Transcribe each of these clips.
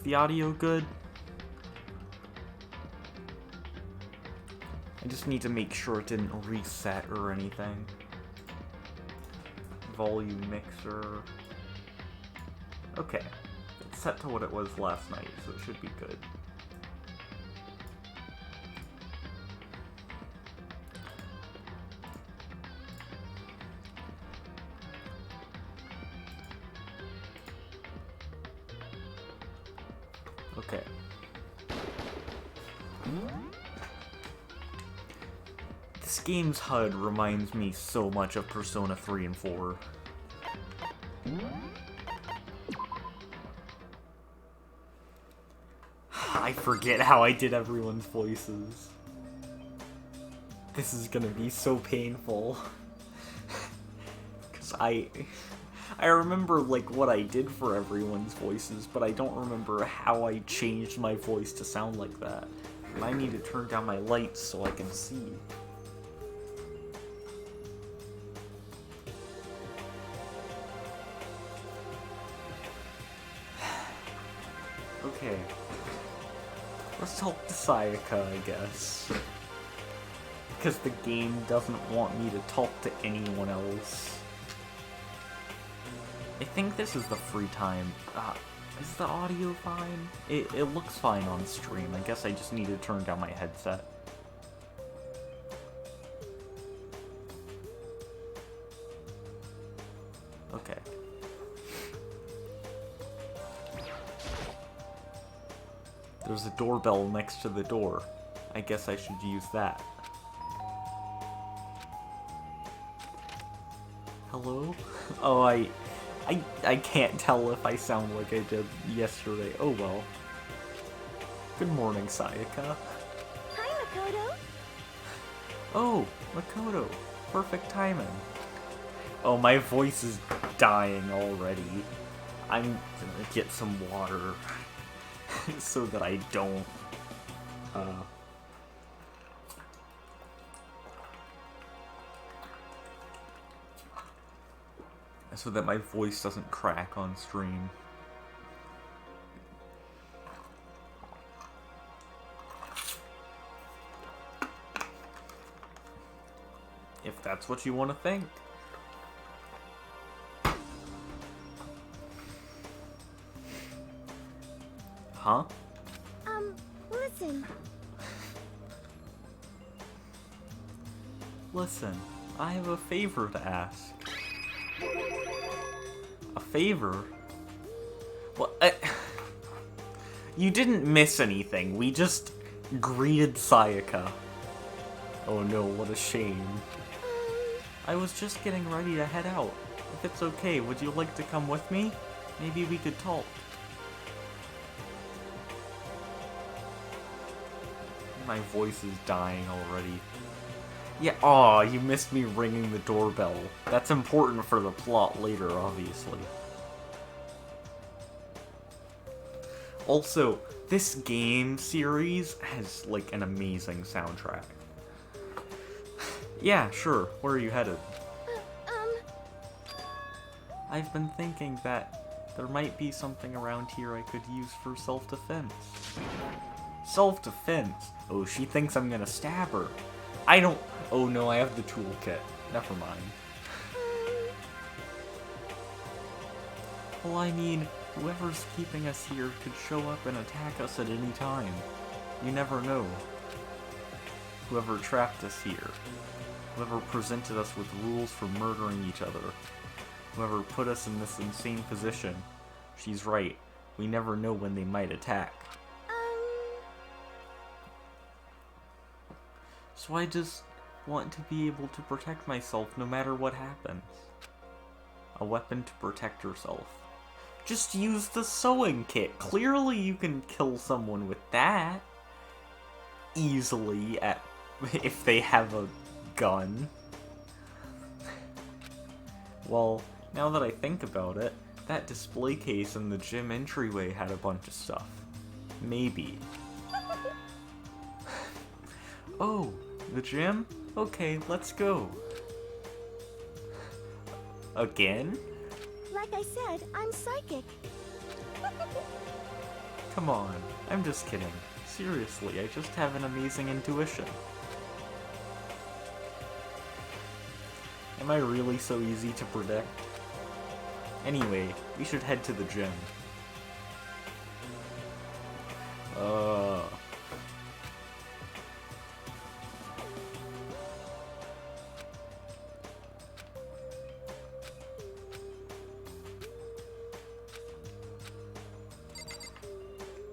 the audio good? I just need to make sure it didn't reset or anything. Volume mixer. Okay. It's set to what it was last night, so it should be good. Okay. This game's HUD reminds me so much of Persona 3 and 4. I forget how I did everyone's voices. This is gonna be so painful. Cause I remember, like, what I did for everyone's voices, but I don't remember how I changed my voice to sound like that. And I need to turn down my lights so I can see. Okay. Let's talk to Sayaka, I guess. Because the game doesn't want me to talk to anyone else. I think this is the free time. Is the audio fine? It looks fine on stream. I guess I just need to turn down my headset. Okay. There's a doorbell next to the door. I guess I should use that. Hello? Oh, I can't tell if I sound like I did yesterday. Oh well. Good morning, Sayaka. Hi, Makoto. Oh, Makoto. Perfect timing. Oh, my voice is dying already. I'm gonna get some water so that I don't, so that my voice doesn't crack on stream. If that's what you want to think. Huh? Listen. Listen, I have a favor to ask. A favor? Well, you didn't miss anything. We just greeted Sayaka. Oh no, what a shame. I was just getting ready to head out. If it's okay, would you like to come with me? Maybe we could talk. My voice is dying already. Yeah, aw, you missed me ringing the doorbell. That's important for the plot later, obviously. Also, this game series has, like, an amazing soundtrack. Yeah, sure. Where are you headed? I've been thinking that there might be something around here I could use for self-defense. Self-defense? Oh, she thinks I'm gonna stab her. I don't... Oh no, I have the toolkit. Never mind. Well, I mean, whoever's keeping us here could show up and attack us at any time. You never know. Whoever trapped us here. Whoever presented us with rules for murdering each other. Whoever put us in this insane position. She's right. We never know when they might attack. So I just want to be able to protect myself no matter what happens. A weapon to protect yourself. Just use the sewing kit. Clearly you can kill someone with that. Easily, if they have a gun. Well, now that I think about it, that display case in the gym entryway had a bunch of stuff. Maybe. Oh, the gym? Okay, let's go. Again? Like I said, I'm psychic. Come on, I'm just kidding. Seriously, I just have an amazing intuition. Am I really so easy to predict? Anyway, we should head to the gym.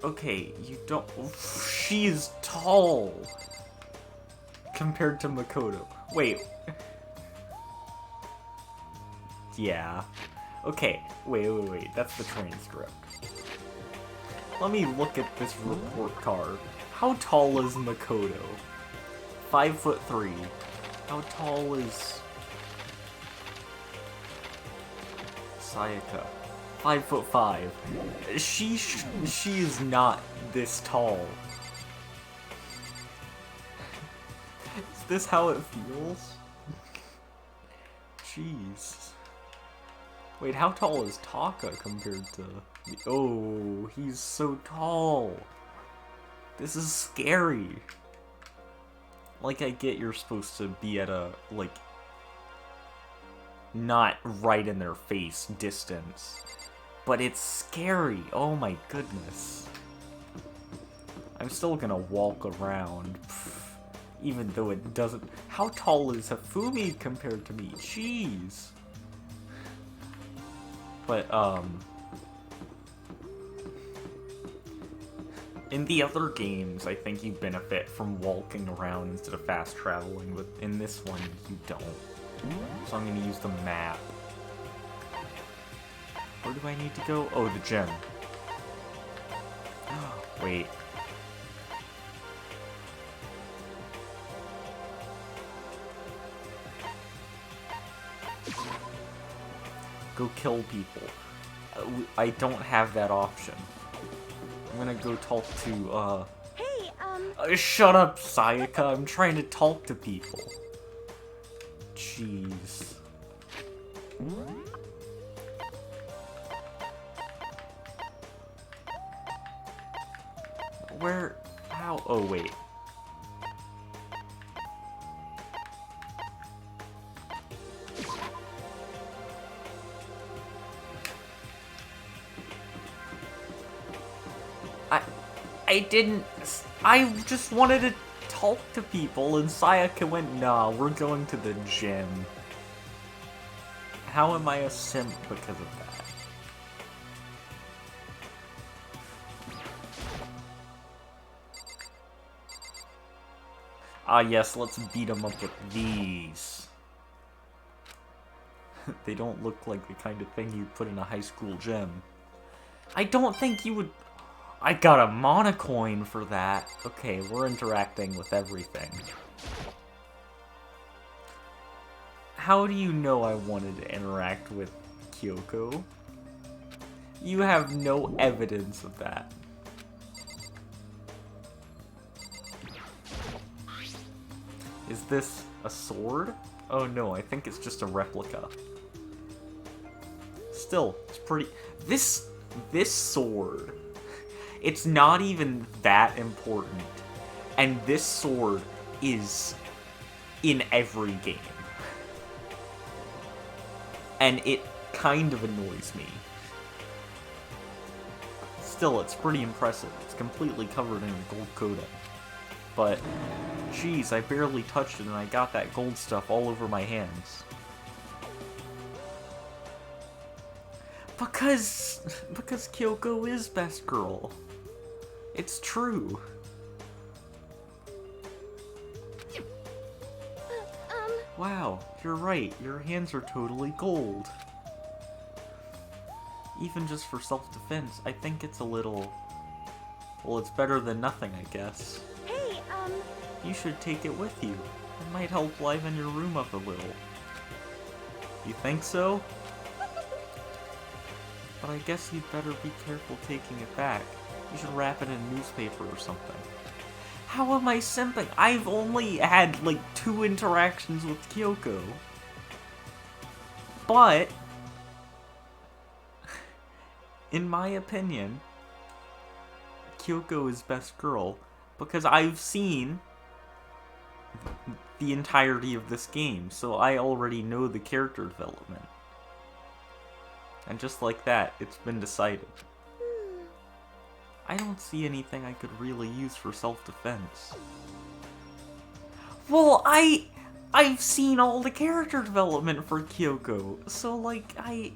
Okay, you don't... She's tall! Compared to Makoto. Wait. Yeah. Okay, wait. That's the transcript. Let me look at this report card. How tall is Makoto? 5'3". How tall is... Sayaka? 5'5". She is not this tall. Is this how it feels? Jeez. Wait, how tall is Taka compared to... Oh, he's so tall. This is scary. Like, I get you're supposed to be at a, like, not right in their face distance. But it's scary. Oh my goodness. I'm still gonna walk around. Even though it doesn't... How tall is Hifumi compared to me? Jeez. But, in the other games, I think you benefit from walking around instead of fast traveling, but in this one, you don't. So I'm gonna use the map. Where do I need to go? Oh, the gym. Wait. Go kill people. I don't have that option. I'm gonna go talk to, Hey, shut up, Sayaka. I'm trying to talk to people. Jeez. Where? How? Oh, wait. I didn't... I just wanted to talk to people, and Sayaka went, nah, we're going to the gym. How am I a simp because of that? Ah, yes, let's beat them up with these. They don't look like the kind of thing you'd put in a high school gym. I don't think you would... I got a monocoin for that. Okay, we're interacting with everything. How do you know I wanted to interact with Kyoko? You have no evidence of that. Is this a sword? Oh no, I think it's just a replica. Still, it's pretty... This sword... It's not even that important. And this sword is in every game. And it kind of annoys me. Still, it's pretty impressive. It's completely covered in a gold coating. But, geez, I barely touched it and I got that gold stuff all over my hands. Because Kyoko is best girl. It's true. Wow, you're right. Your hands are totally gold. Even just for self-defense, I think it's a little... Well, it's better than nothing, I guess. Hey, You should take it with you. It might help liven your room up a little. You think so? But I guess you'd better be careful taking it back. You should wrap it in a newspaper or something. How am I simping? I've only had, like, 2 interactions with Kyoko. But, in my opinion, Kyoko is best girl because I've seen the entirety of this game, so I already know the character development. And just like that, it's been decided. I don't see anything I could really use for self-defense. Well, I've seen all the character development for Kyoko, so like, you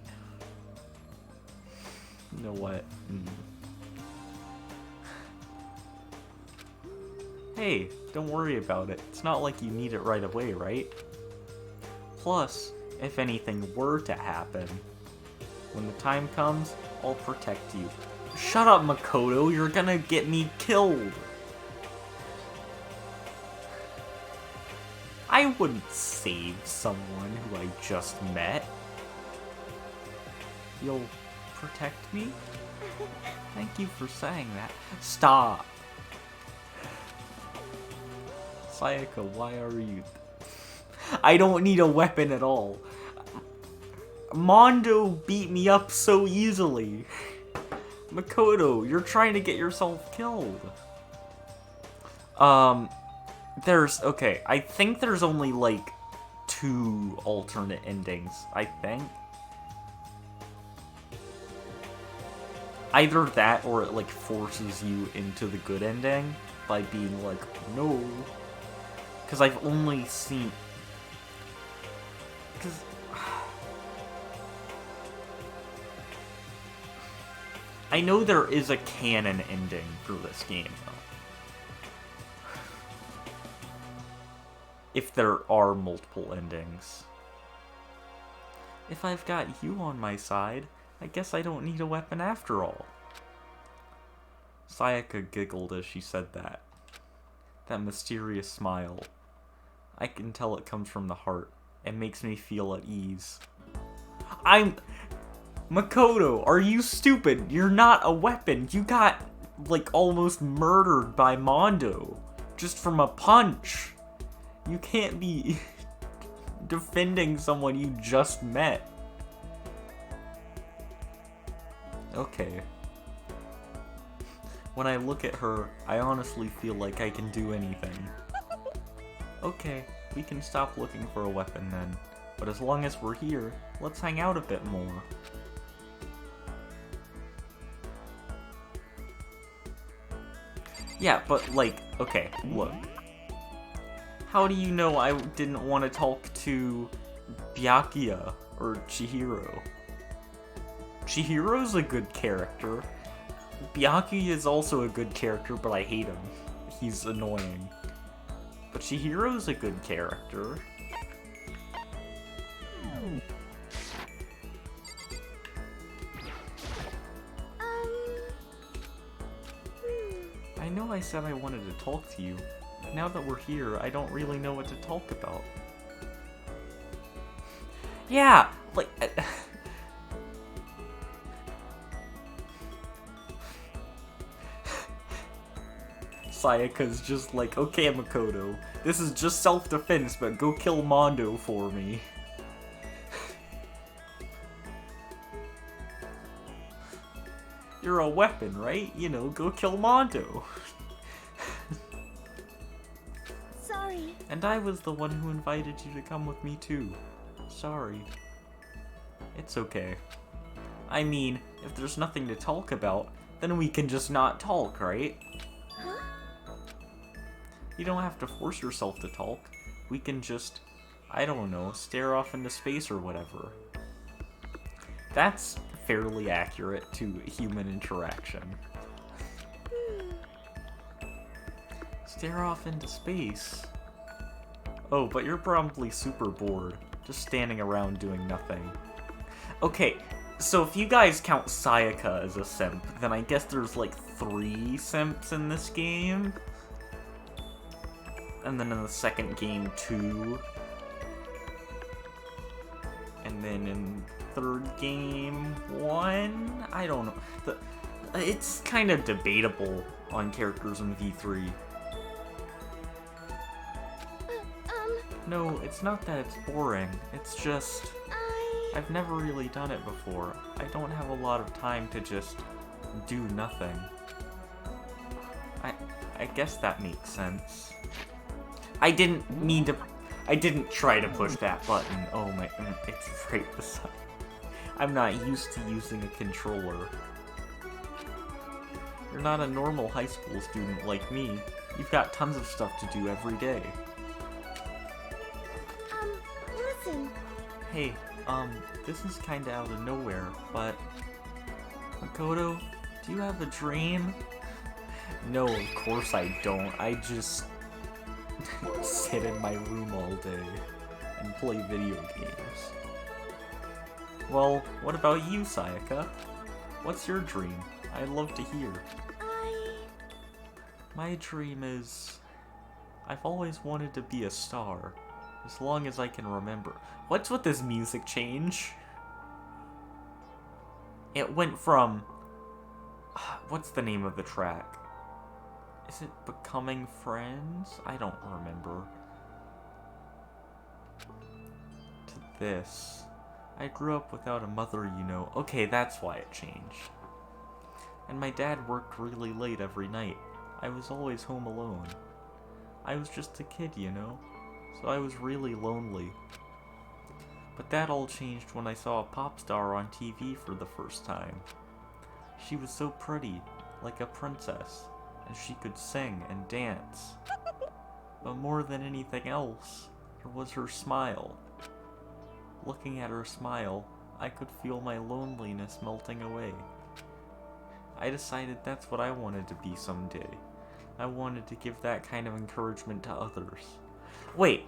know what? Hey, don't worry about it. It's not like you need it right away, right? Plus, if anything were to happen, when the time comes, I'll protect you. Shut up, Makoto, you're gonna get me killed! I wouldn't save someone who I just met. You'll protect me? Thank you for saying that. Stop! Sayaka, why are you... I don't need a weapon at all. Mondo beat me up so easily. Makoto, you're trying to get yourself killed. Okay, I think there's only, like, 2 alternate endings, I think. Either that, or it, like, forces you into the good ending by being like, no. Because I've only seen... Because... I know there is a canon ending for this game, though. If there are multiple endings. If I've got you on my side, I guess I don't need a weapon after all. Sayaka giggled as she said that. That mysterious smile. I can tell it comes from the heart. It makes me feel at ease. Makoto, are you stupid? You're not a weapon. You got, like, almost murdered by Mondo. Just from a punch. You can't be defending someone you just met. Okay. When I look at her, I honestly feel like I can do anything. Okay, we can stop looking for a weapon then. But as long as we're here, let's hang out a bit more. Yeah, but like, okay, look. How do you know I didn't want to talk to Byakuya or Chihiro? Chihiro's a good character. Byakuya is also a good character, but I hate him. He's annoying. But Chihiro's a good character. I know I said I wanted to talk to you. Now that we're here, I don't really know what to talk about. Yeah, like... Sayaka's just like, okay, Makoto, this is just self-defense, but go kill Mondo for me. You're a weapon, right? You know, go kill Mondo. Sorry. And I was the one who invited you to come with me too. Sorry. It's okay. I mean, if there's nothing to talk about, then we can just not talk, right? Huh? You don't have to force yourself to talk. We can just, I don't know, stare off into space or whatever. That's fairly accurate to human interaction. Stare off into space. Oh, but you're probably super bored, just standing around doing nothing. Okay, so if you guys count Sayaka as a simp, then I guess there's like 3 simps in this game. And then in the second game, 2. And then in third game, 1? I don't know. It's kind of debatable on characters in V3. No, it's not that it's boring. It's just... I've never really done it before. I don't have a lot of time to just do nothing. I guess that makes sense. I didn't mean to... I didn't try to push that button. Oh my... It's right beside... I'm not used to using a controller. You're not a normal high school student like me. You've got tons of stuff to do every day. Listen. Hey, this is kinda out of nowhere, but... Makoto, do you have a dream? No, of course I don't. I just... sit in my room all day and play video games. Well, what about you, Sayaka? What's your dream? I'd love to hear. My dream is... I've always wanted to be a star, as long as I can remember. What's with this music change? It went from... What's the name of the track? Is it Becoming Friends? I don't remember. To this. I grew up without a mother, you know. Okay, that's why it changed. And my dad worked really late every night. I was always home alone. I was just a kid, you know, so I was really lonely. But that all changed when I saw a pop star on TV for the first time. She was so pretty, like a princess, and she could sing and dance. But more than anything else, there was her smile. Looking at her smile, I could feel my loneliness melting away. I decided that's what I wanted to be someday. I wanted to give that kind of encouragement to others. Wait,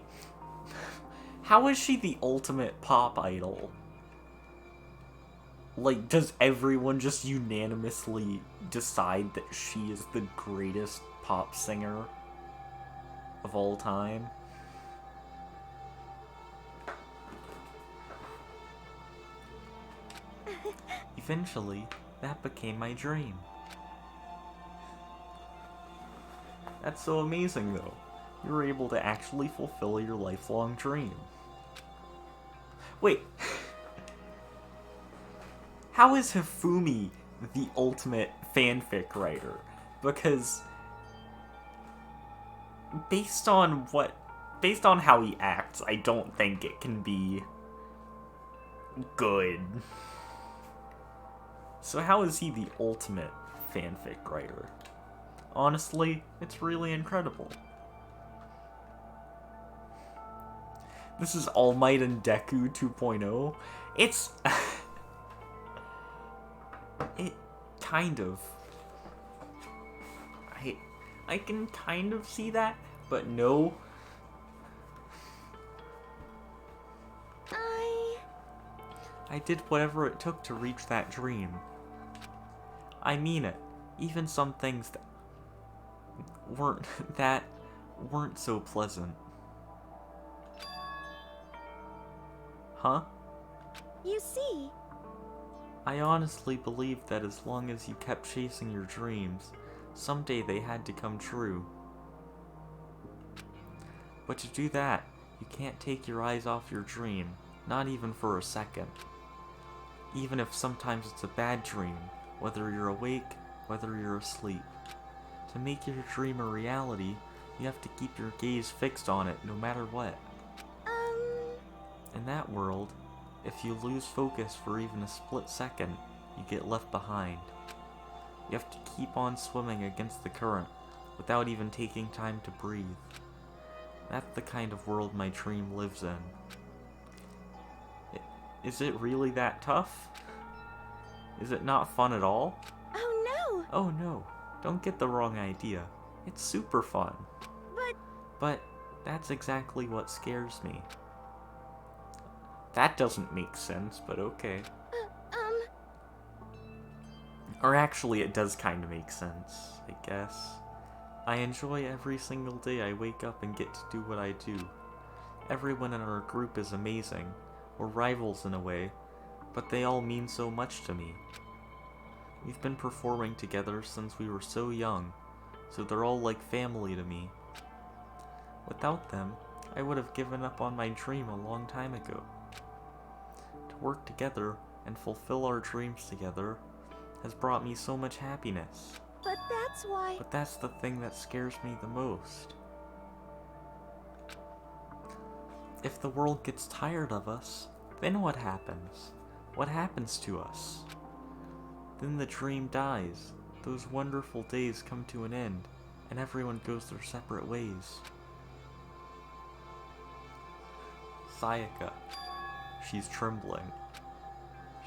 how is she the ultimate pop idol? Like, does everyone just unanimously decide that she is the greatest pop singer of all time? Eventually, that became my dream. That's so amazing, though. You were able to actually fulfill your lifelong dream. Wait. How is Hifumi the ultimate fanfic writer? Because... Based on how he acts, I don't think it can be... good. So how is he the ultimate fanfic writer? Honestly, it's really incredible. This is All Might and Deku 2.0. It's... it kind of... I can kind of see that, but no. I did whatever it took to reach that dream. I mean it. Even some things that weren't so pleasant. Huh? You see. I honestly believed that as long as you kept chasing your dreams, someday they had to come true. But to do that, you can't take your eyes off your dream, not even for a second. Even if sometimes it's a bad dream, whether you're awake, whether you're asleep. To make your dream a reality, you have to keep your gaze fixed on it no matter what. In that world, if you lose focus for even a split second, you get left behind. You have to keep on swimming against the current, without even taking time to breathe. That's the kind of world my dream lives in. Is it really that tough? Is it not fun at all? Oh no! Oh no, don't get the wrong idea. It's super fun. But that's exactly what scares me. That doesn't make sense, but okay. Or actually, it does kind of make sense, I guess. I enjoy every single day I wake up and get to do what I do. Everyone in our group is amazing. We're rivals in a way, but they all mean so much to me. We've been performing together since we were so young, so they're all like family to me. Without them, I would have given up on my dream a long time ago. To work together and fulfill our dreams together has brought me so much happiness. But that's why... But that's the thing that scares me the most. If the world gets tired of us, then what happens? What happens to us? Then the dream dies. Those wonderful days come to an end, and everyone goes their separate ways. Sayaka. She's trembling.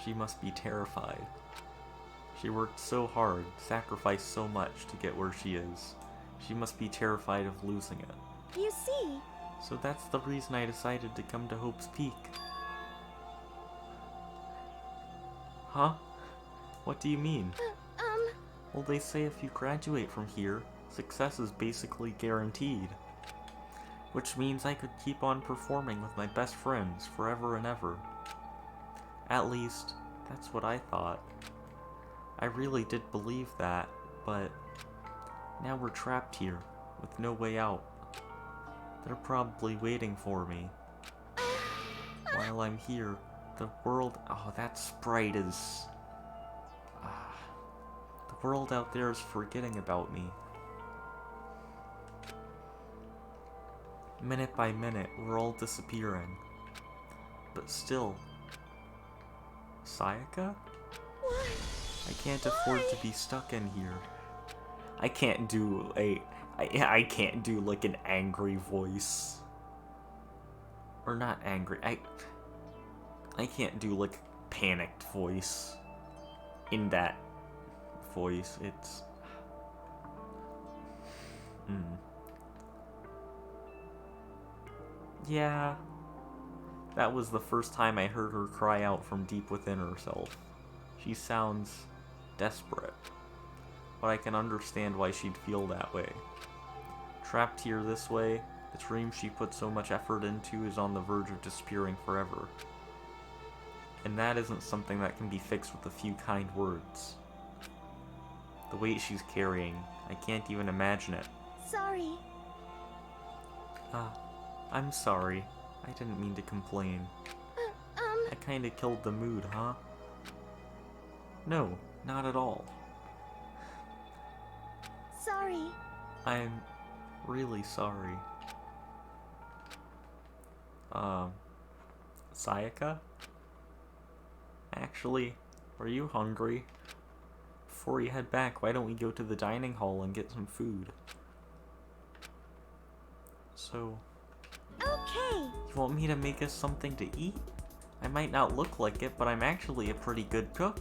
She must be terrified. She worked so hard, sacrificed so much to get where she is. She must be terrified of losing it. You see... So that's the reason I decided to come to Hope's Peak. Huh? What do you mean? Well, they say if you graduate from here, success is basically guaranteed. Which means I could keep on performing with my best friends forever and ever. At least, that's what I thought. I really did believe that, but now we're trapped here, with no way out. They're probably waiting for me. While I'm here, the world... Oh, that sprite is... The world out there is forgetting about me. Minute by minute, we're all disappearing. But still... Sayaka? Why? I can't afford to be stuck in here. I can't do I can't do like an angry voice. Or not angry. I can't do like a panicked voice. In that voice, it's Yeah. That was the first time I heard her cry out from deep within herself. She sounds desperate, but I can understand why she'd feel that way. Trapped here this way, the dream she put so much effort into is on the verge of disappearing forever. And that isn't something that can be fixed with a few kind words. The weight she's carrying, I can't even imagine it. Sorry. I'm sorry. I didn't mean to complain. I kinda killed the mood, huh? No, not at all. Sorry. I'm really sorry. Sayaka? Actually, are you hungry? Before you head back, why don't we go to the dining hall and get some food? So... Okay. You want me to make us something to eat? I might not look like it, but I'm actually a pretty good cook.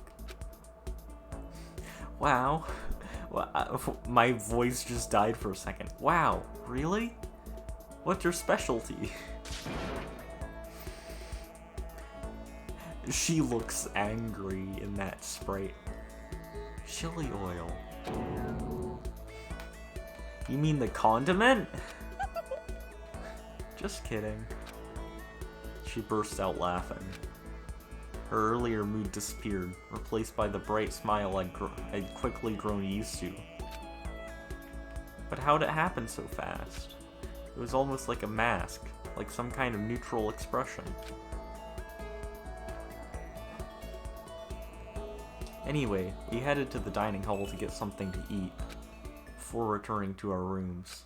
Wow. My voice just died for a second. Wow, really? What's your specialty? She looks angry in that sprite. Chili oil. You mean the condiment? Just kidding. She burst out laughing. Her earlier mood disappeared, replaced by the bright smile I'd quickly grown used to. But how'd it happen so fast? It was almost like a mask, like some kind of neutral expression. Anyway, we headed to the dining hall to get something to eat, before returning to our rooms.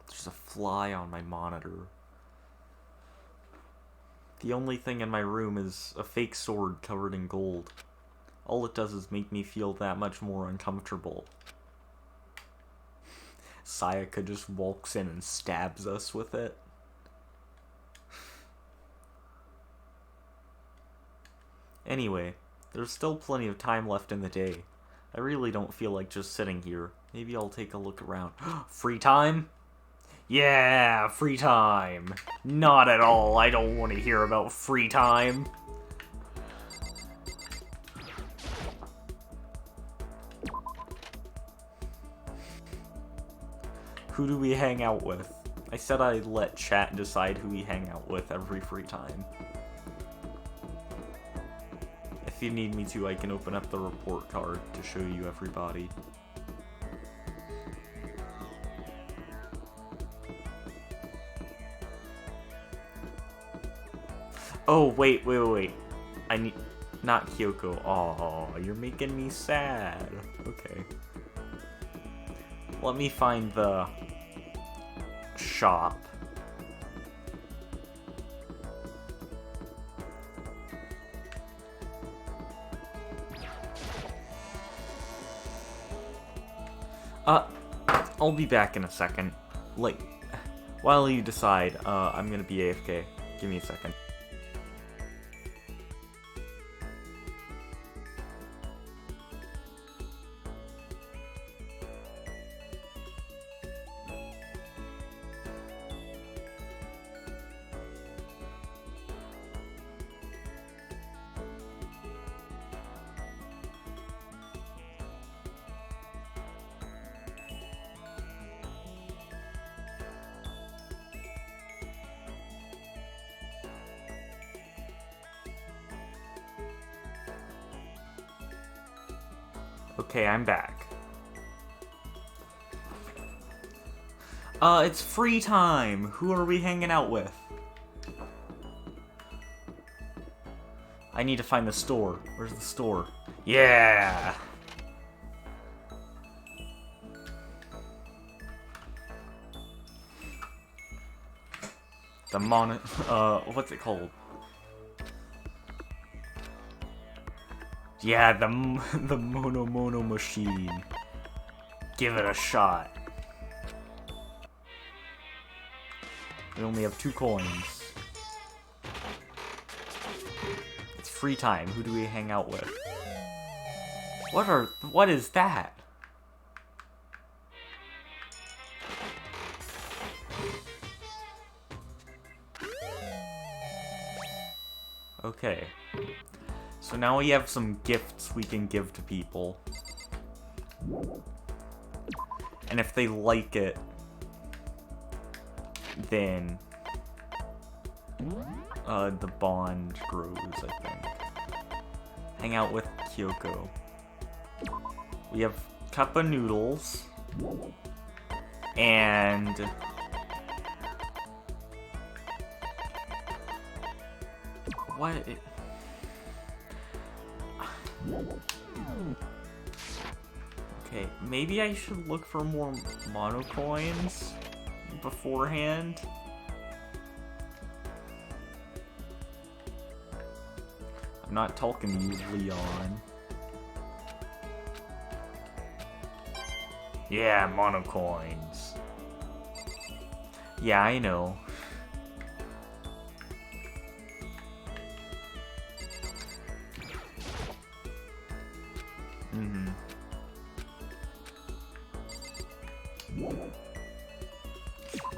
There's a fly on my monitor. The only thing in my room is a fake sword covered in gold. All it does is make me feel that much more uncomfortable. Sayaka just walks in and stabs us with it. Anyway, there's still plenty of time left in the day. I really don't feel like just sitting here. Maybe I'll take a look around. Free time? Yeah, free time. Not at all. I don't want to hear about free time. Who do we hang out with? I said I'd let chat decide who we hang out with every free time. If you need me to, I can open up the report card to show you everybody. Oh, wait. I need... Not Kyoko. Oh, you're making me sad. Okay. Let me find the shop. I'll be back in a second. Like, while you decide, I'm gonna be AFK. Give me a second. Okay, I'm back. It's free time! Who are we hanging out with? I need to find the store. Where's the store? Yeah! The what's it called? Yeah, the mono machine. Give it a shot. We only have 2 coins. It's free time. Who do we hang out with? What is that? Okay. So now we have some gifts we can give to people. And if they like it, then the bond grows, I think. Hang out with Kyoko. We have cup of noodles. And what? Okay, maybe I should look for more mono coins beforehand. I'm not talking to you, Leon. Yeah, mono coins. Yeah, I know.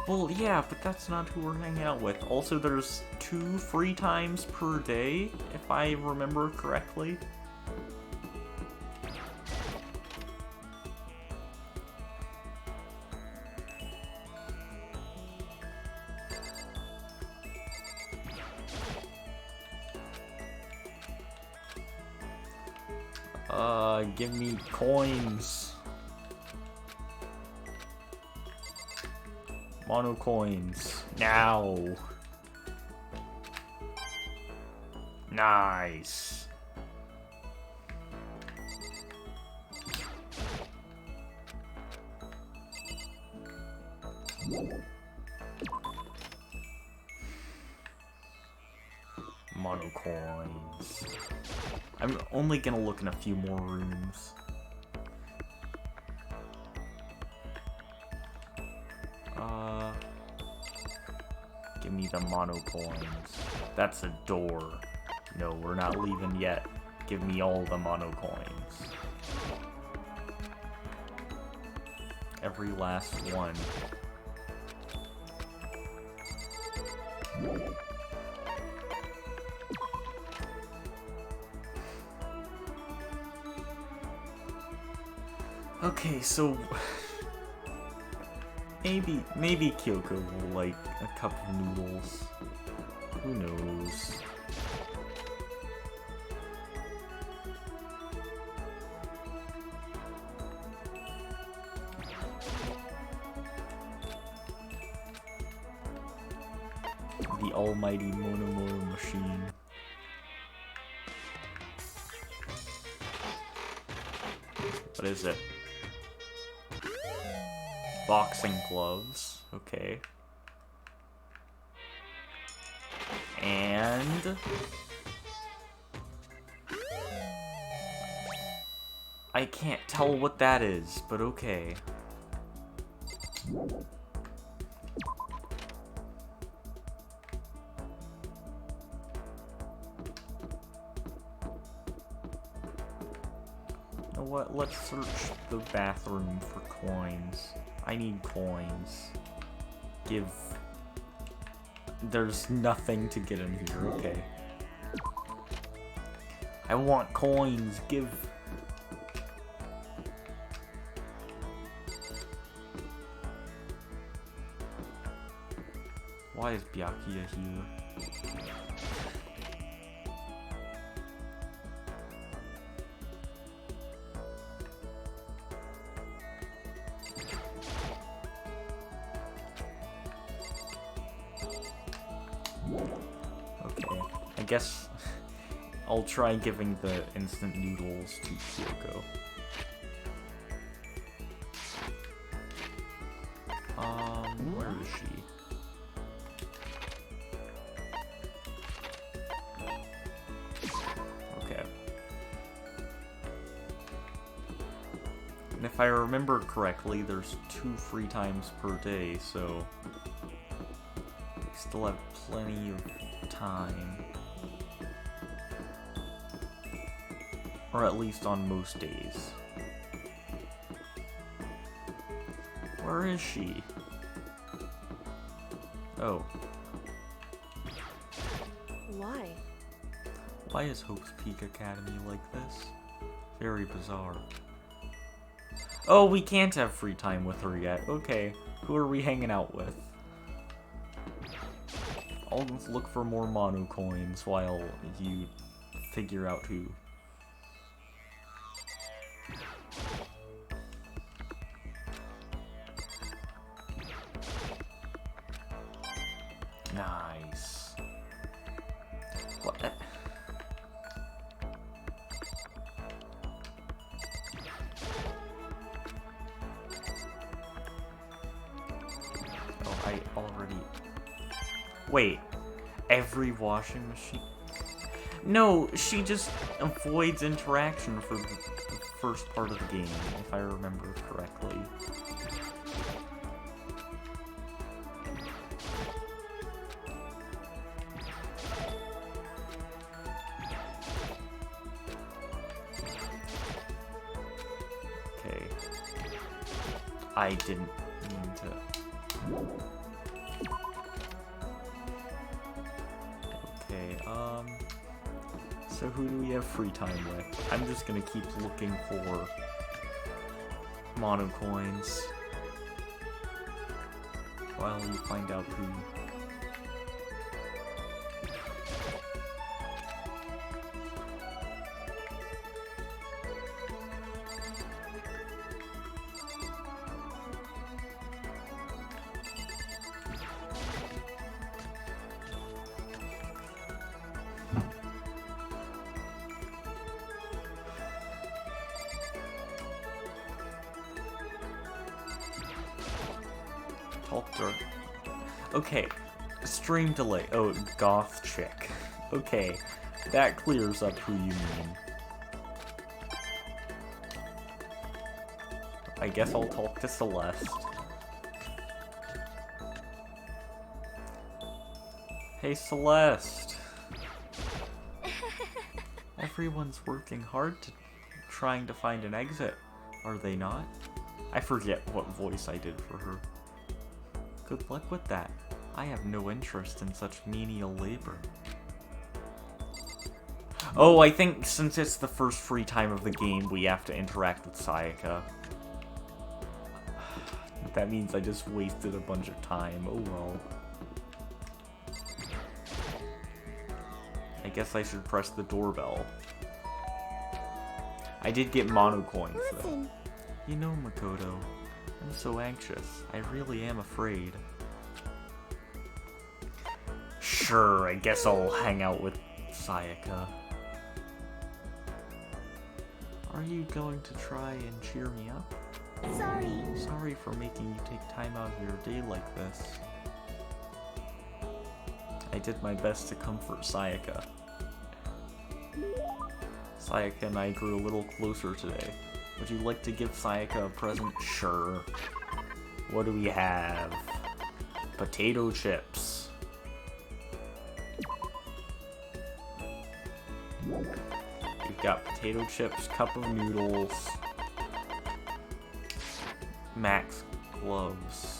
Well, yeah, but that's not who we're hanging out with. Also, there's 2 free times per day, if I remember correctly. Give me coins. Mono coins. Now. Nice. Mono coins. I'm only gonna look in a few more rooms. Give me the mono coins. That's a door. No, we're not leaving yet. Give me all the mono coins. Every last one. Okay, so maybe Kyoko will like a cup of noodles. Who knows? The almighty Mono machine. What is it? Boxing gloves. Okay. And... I can't tell what that is, but okay. You know what? Let's search the bathroom for coins. I need coins. Give... There's nothing to get in here, okay. I want coins, give... Why is Byakuya here? Okay, I guess I'll try giving the instant noodles to Kyoko. Where is she? Okay. And if I remember correctly, there's 2 free times per day, so we still have plenty of time. Or at least on most days. Where is she? Oh. Why? Why is Hope's Peak Academy like this? Very bizarre. Oh, we can't have free time with her yet. Okay. Who are we hanging out with? I'll look for more mono coins while you figure out who. Nice. What? Oh, I already... Wait. Every washing machine? No, she just avoids interaction for the first part of the game, if I remember correctly. Okay. I didn't mean to... Okay, so who do we have free time with? I'm just gonna keep looking for mono coins while we find out who. Okay, stream delay. Oh, goth chick. Okay, that clears up who you mean. I guess I'll talk to Celeste. Hey, Celeste. Everyone's working hard trying to find an exit, are they not? I forget what voice I did for her. Good luck with that. I have no interest in such menial labor. Oh, I think since it's the first free time of the game, we have to interact with Sayaka. That means I just wasted a bunch of time. Oh well. I guess I should press the doorbell. I did get mono coins though. You know, Makoto, I'm so anxious. I really am afraid. Sure, I guess I'll hang out with Sayaka. Are you going to try and cheer me up? Sorry. Sorry for making you take time out of your day like this. I did my best to comfort Sayaka. Sayaka and I grew a little closer today. Would you like to give Sayaka a present? Sure. What do we have? Potato chips. We've got potato chips, cup of noodles, Max gloves.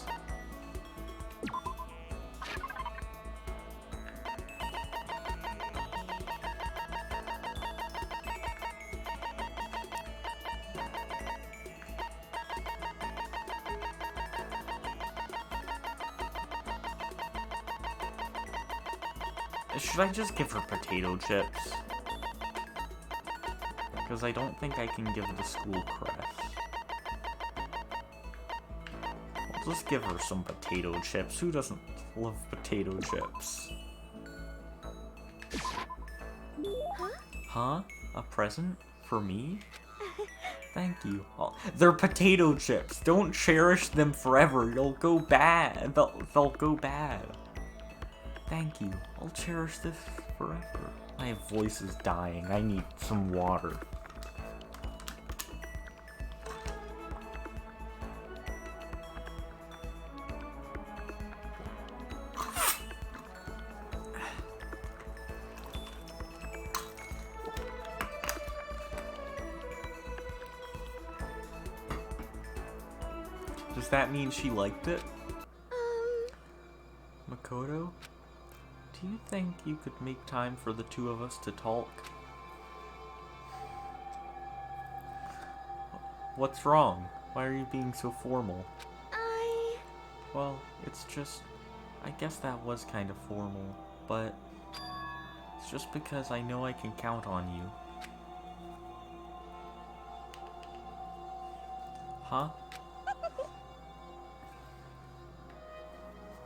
Should I just give her potato chips? Because I don't think I can give the school crest. I'll just give her some potato chips. Who doesn't love potato chips? Huh? A present? For me? Thank you. Oh, they're potato chips. Don't cherish them forever. You'll go bad. They'll go bad. Thank you. I'll cherish this forever. My voice is dying. I need some water. Does that mean she liked it? Makoto? Do you think you could make time for the two of us to talk? What's wrong? Why are you being so formal? Well, it's just... I guess that was kind of formal, but... It's just because I know I can count on you. Huh?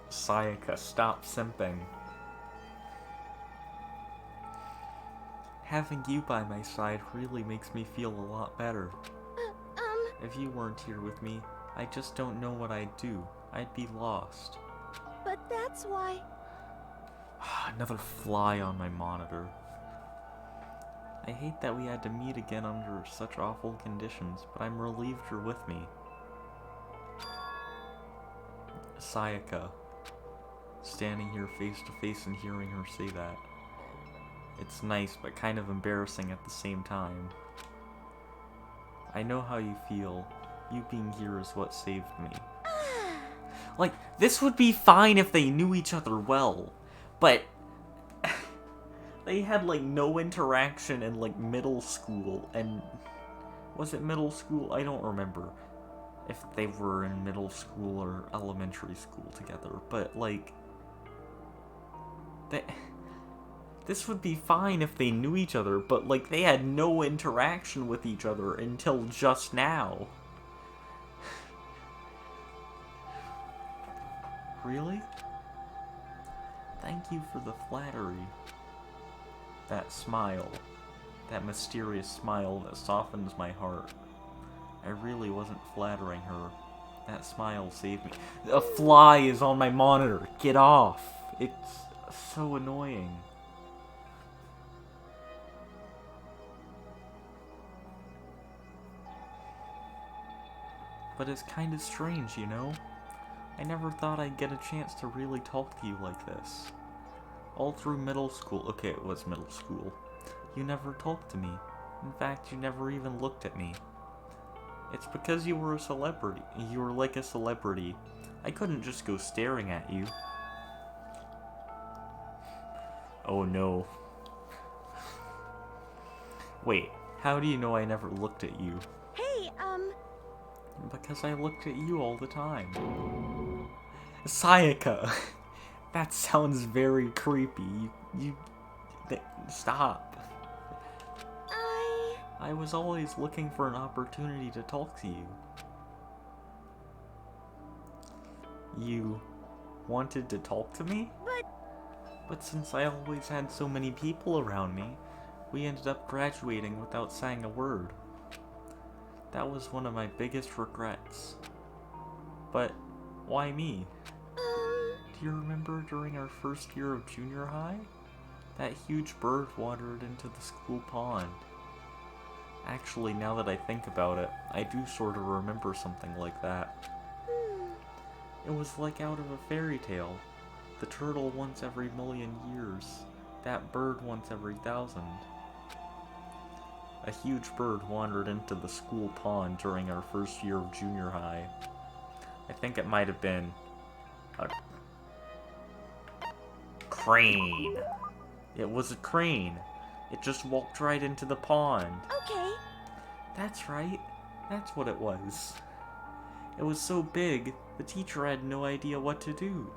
Sayaka, stop simping. Having you by my side really makes me feel a lot better. If you weren't here with me, I just don't know what I'd do. I'd be lost. But that's why... Another fly on my monitor. I hate that we had to meet again under such awful conditions, but I'm relieved you're with me. Sayaka. Standing here face to face and hearing her say that. It's nice, but kind of embarrassing at the same time. I know how you feel. You being here is what saved me. Like, this would be fine if they knew each other well, but... they had, like, no interaction in, like, middle school, and... Was it middle school? I don't remember if they were in middle school or elementary school together, but, like... This would be fine if they knew each other, but, like, they had no interaction with each other until just now. Really? Thank you for the flattery. That smile. That mysterious smile that softens my heart. I really wasn't flattering her. That smile saved me. A fly is on my monitor. Get off. It's so annoying. But it's kind of strange, you know? I never thought I'd get a chance to really talk to you like this. All through middle school, okay, it was middle school, you never talked to me. In fact, you never even looked at me. It's because you were a celebrity. You were like a celebrity. I couldn't just go staring at you. Oh no. Wait, how do you know I never looked at you? Hey, Because I looked at you all the time. Sayaka! That sounds very creepy. Stop. I was always looking for an opportunity to talk to you. You wanted to talk to me? But since I always had so many people around me, we ended up graduating without saying a word. That was one of my biggest regrets. But why me? Do you remember during our first year of junior high? That huge bird wandered into the school pond. Actually, now that I think about it, I do sort of remember something like that. It was like out of a fairy tale. The turtle once every million years. That bird once every 1,000. A huge bird wandered into the school pond during our first year of junior high. I think it might have been a crane. It was a crane. It just walked right into the pond. Okay. That's right. That's what it was. It was so big, the teacher had no idea what to do.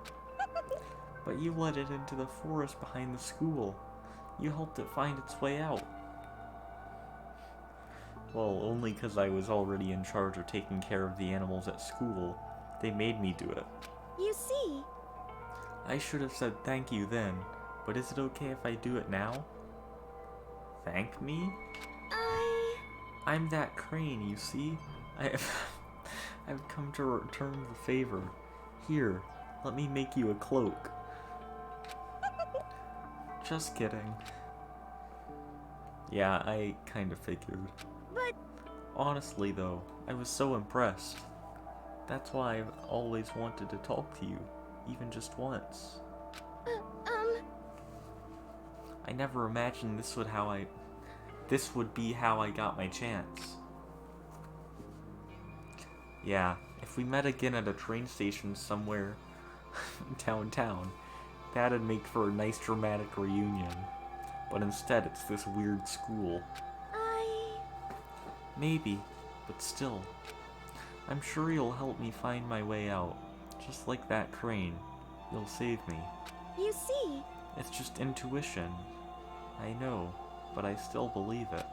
But you let it into the forest behind the school. You helped it find its way out. Well, only because I was already in charge of taking care of the animals at school. They made me do it. You see. I should have said thank you then, but is it okay if I do it now? Thank me? I'm that crane, you see? I've come to return the favor. Here, let me make you a cloak. Just kidding. Yeah, I kind of figured. But... Honestly though, I was so impressed. That's why I've always wanted to talk to you, even just once. I never imagined this would be how I got my chance. Yeah, if we met again at a train station somewhere downtown, that'd make for a nice dramatic reunion. But instead, it's this weird school. Maybe, but still. I'm sure you'll help me find my way out. Just like that crane. You'll save me. You see. It's just intuition. I know, but I still believe it.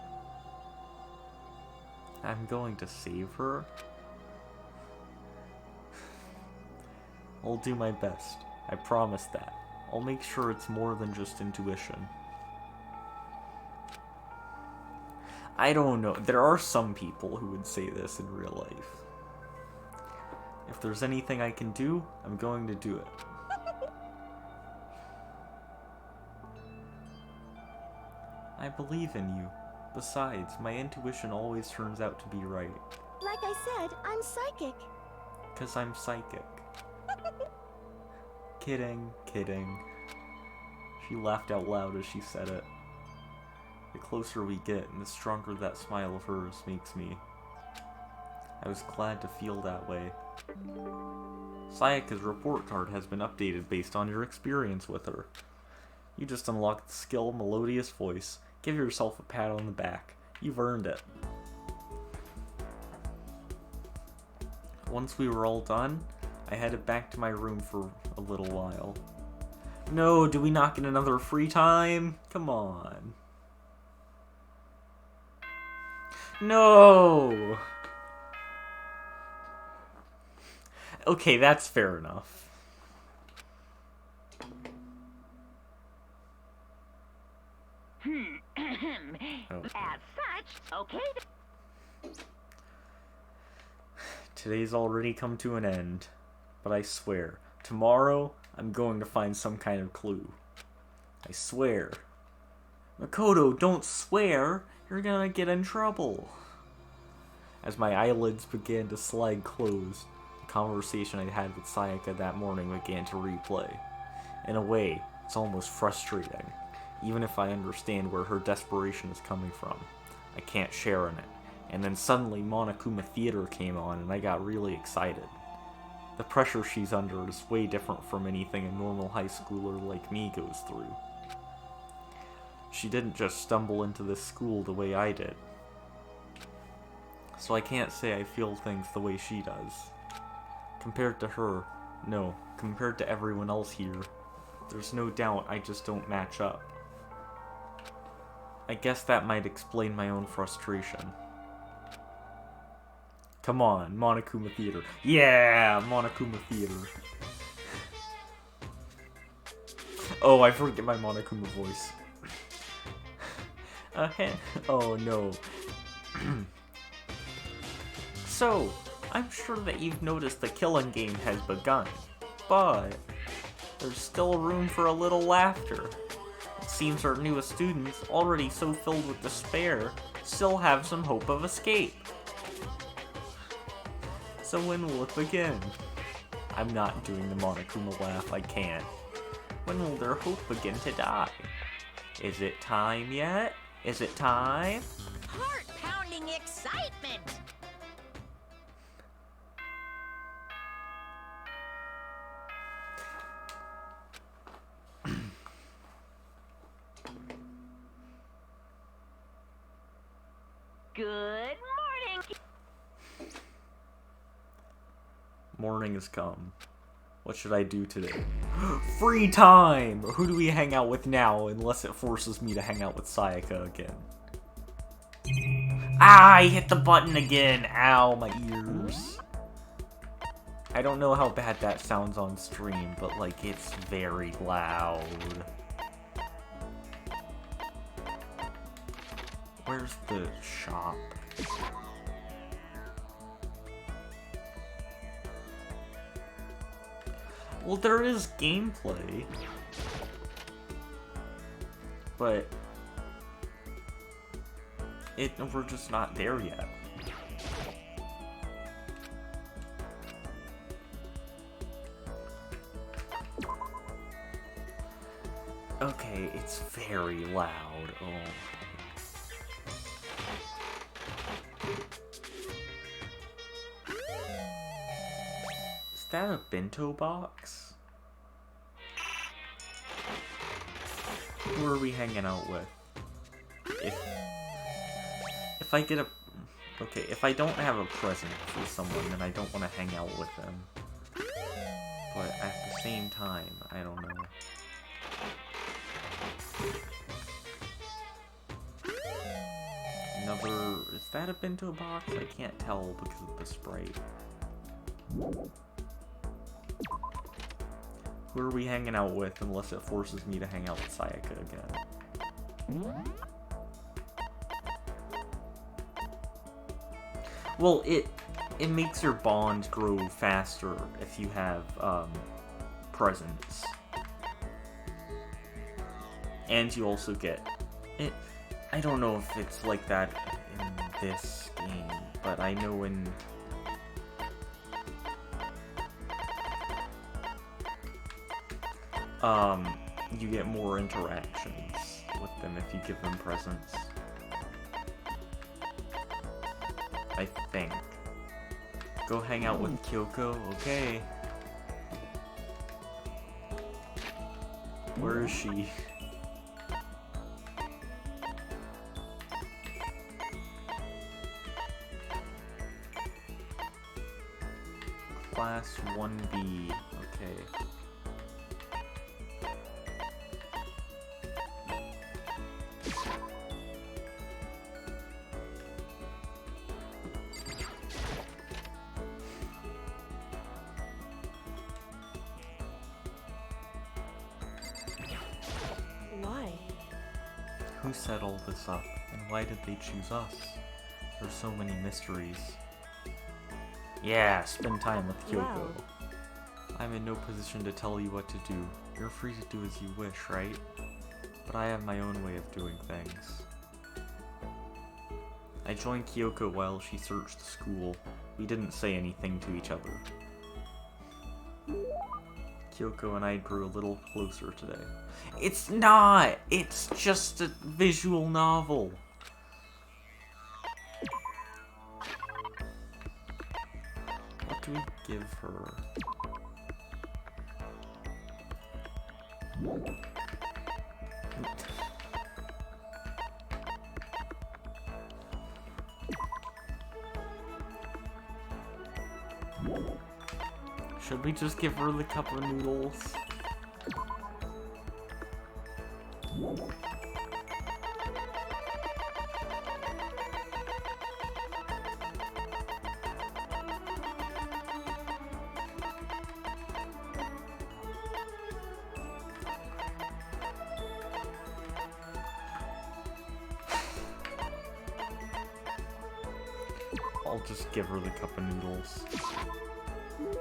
I'm going to save her? I'll do my best. I promise that. I'll make sure it's more than just intuition. I don't know. There are some people who would say this in real life. If there's anything I can do, I'm going to do it. I believe in you. Besides, my intuition always turns out to be right. Like I said, I'm psychic. 'Cause I'm psychic. Kidding, kidding. She laughed out loud as she said it. The closer we get, and the stronger that smile of hers makes me. I was glad to feel that way. Sayaka's report card has been updated based on your experience with her. You just unlocked the skill Melodious Voice. Give yourself a pat on the back. You've earned it. Once we were all done, I headed back to my room for a little while. No, do we not get another free time? Come on. No! Okay, that's fair enough. As such, okay. Today's already come to an end, but I swear, tomorrow I'm going to find some kind of clue. I swear. Makoto, don't swear! You're gonna get in trouble. As my eyelids began to slide closed, the conversation I had with Sayaka that morning began to replay. In a way, it's almost frustrating. Even if I understand where her desperation is coming from, I can't share in it. And then suddenly Monokuma Theater came on and I got really excited. The pressure she's under is way different from anything a normal high schooler like me goes through. She didn't just stumble into this school the way I did. So I can't say I feel things the way she does. Compared to her, no, compared to everyone else here, there's no doubt I just don't match up. I guess that might explain my own frustration. Come on, Monokuma Theater. Yeah, Monokuma Theater. Oh, I forget my Monokuma voice. Oh no. So, I'm sure that you've noticed the killing game has begun, but there's still room for a little laughter. It seems our newest students, already so filled with despair, still have some hope of escape. So when will it begin? I'm not doing the Monokuma laugh, I can't. When will their hope begin to die? Is it time yet? Is it time? Heart-pounding excitement! Good morning! Morning has come. What should I do today? Free time! Who do we hang out with now, unless it forces me to hang out with Sayaka again? Ah, I hit the button again! Ow, my ears. I don't know how bad that sounds on stream, but, like, it's very loud. Where's the shop? Well, there is gameplay, but we're just not there yet. Okay, it's very loud. Oh. Is that a bento box? Who are we hanging out with? If I get a... Okay, if I don't have a present for someone, then I don't want to hang out with them. But at the same time, I don't know. Another... Is that a bento box? I can't tell because of the sprite. Who are we hanging out with unless it forces me to hang out with Sayaka again? Well, it makes your bond grow faster if you have presents. And you also get it. I don't know if it's like that in this game, but I know in you get more interactions with them if you give them presents. I think. Go hang out with Kyoko, okay. Where is she? Class 1B, okay. Who set all this up, and why did they choose us? There's so many mysteries. Yeah, spend time with Kyoko. Wow. I'm in no position to tell you what to do. You're free to do as you wish, right? But I have my own way of doing things. I joined Kyoko while she searched the school. We didn't say anything to each other. Kyoko and I grew a little closer today. It's not! It's just a visual novel. What do we give her? Should we just give her the cup of noodles? I'll just give her the cup of noodles.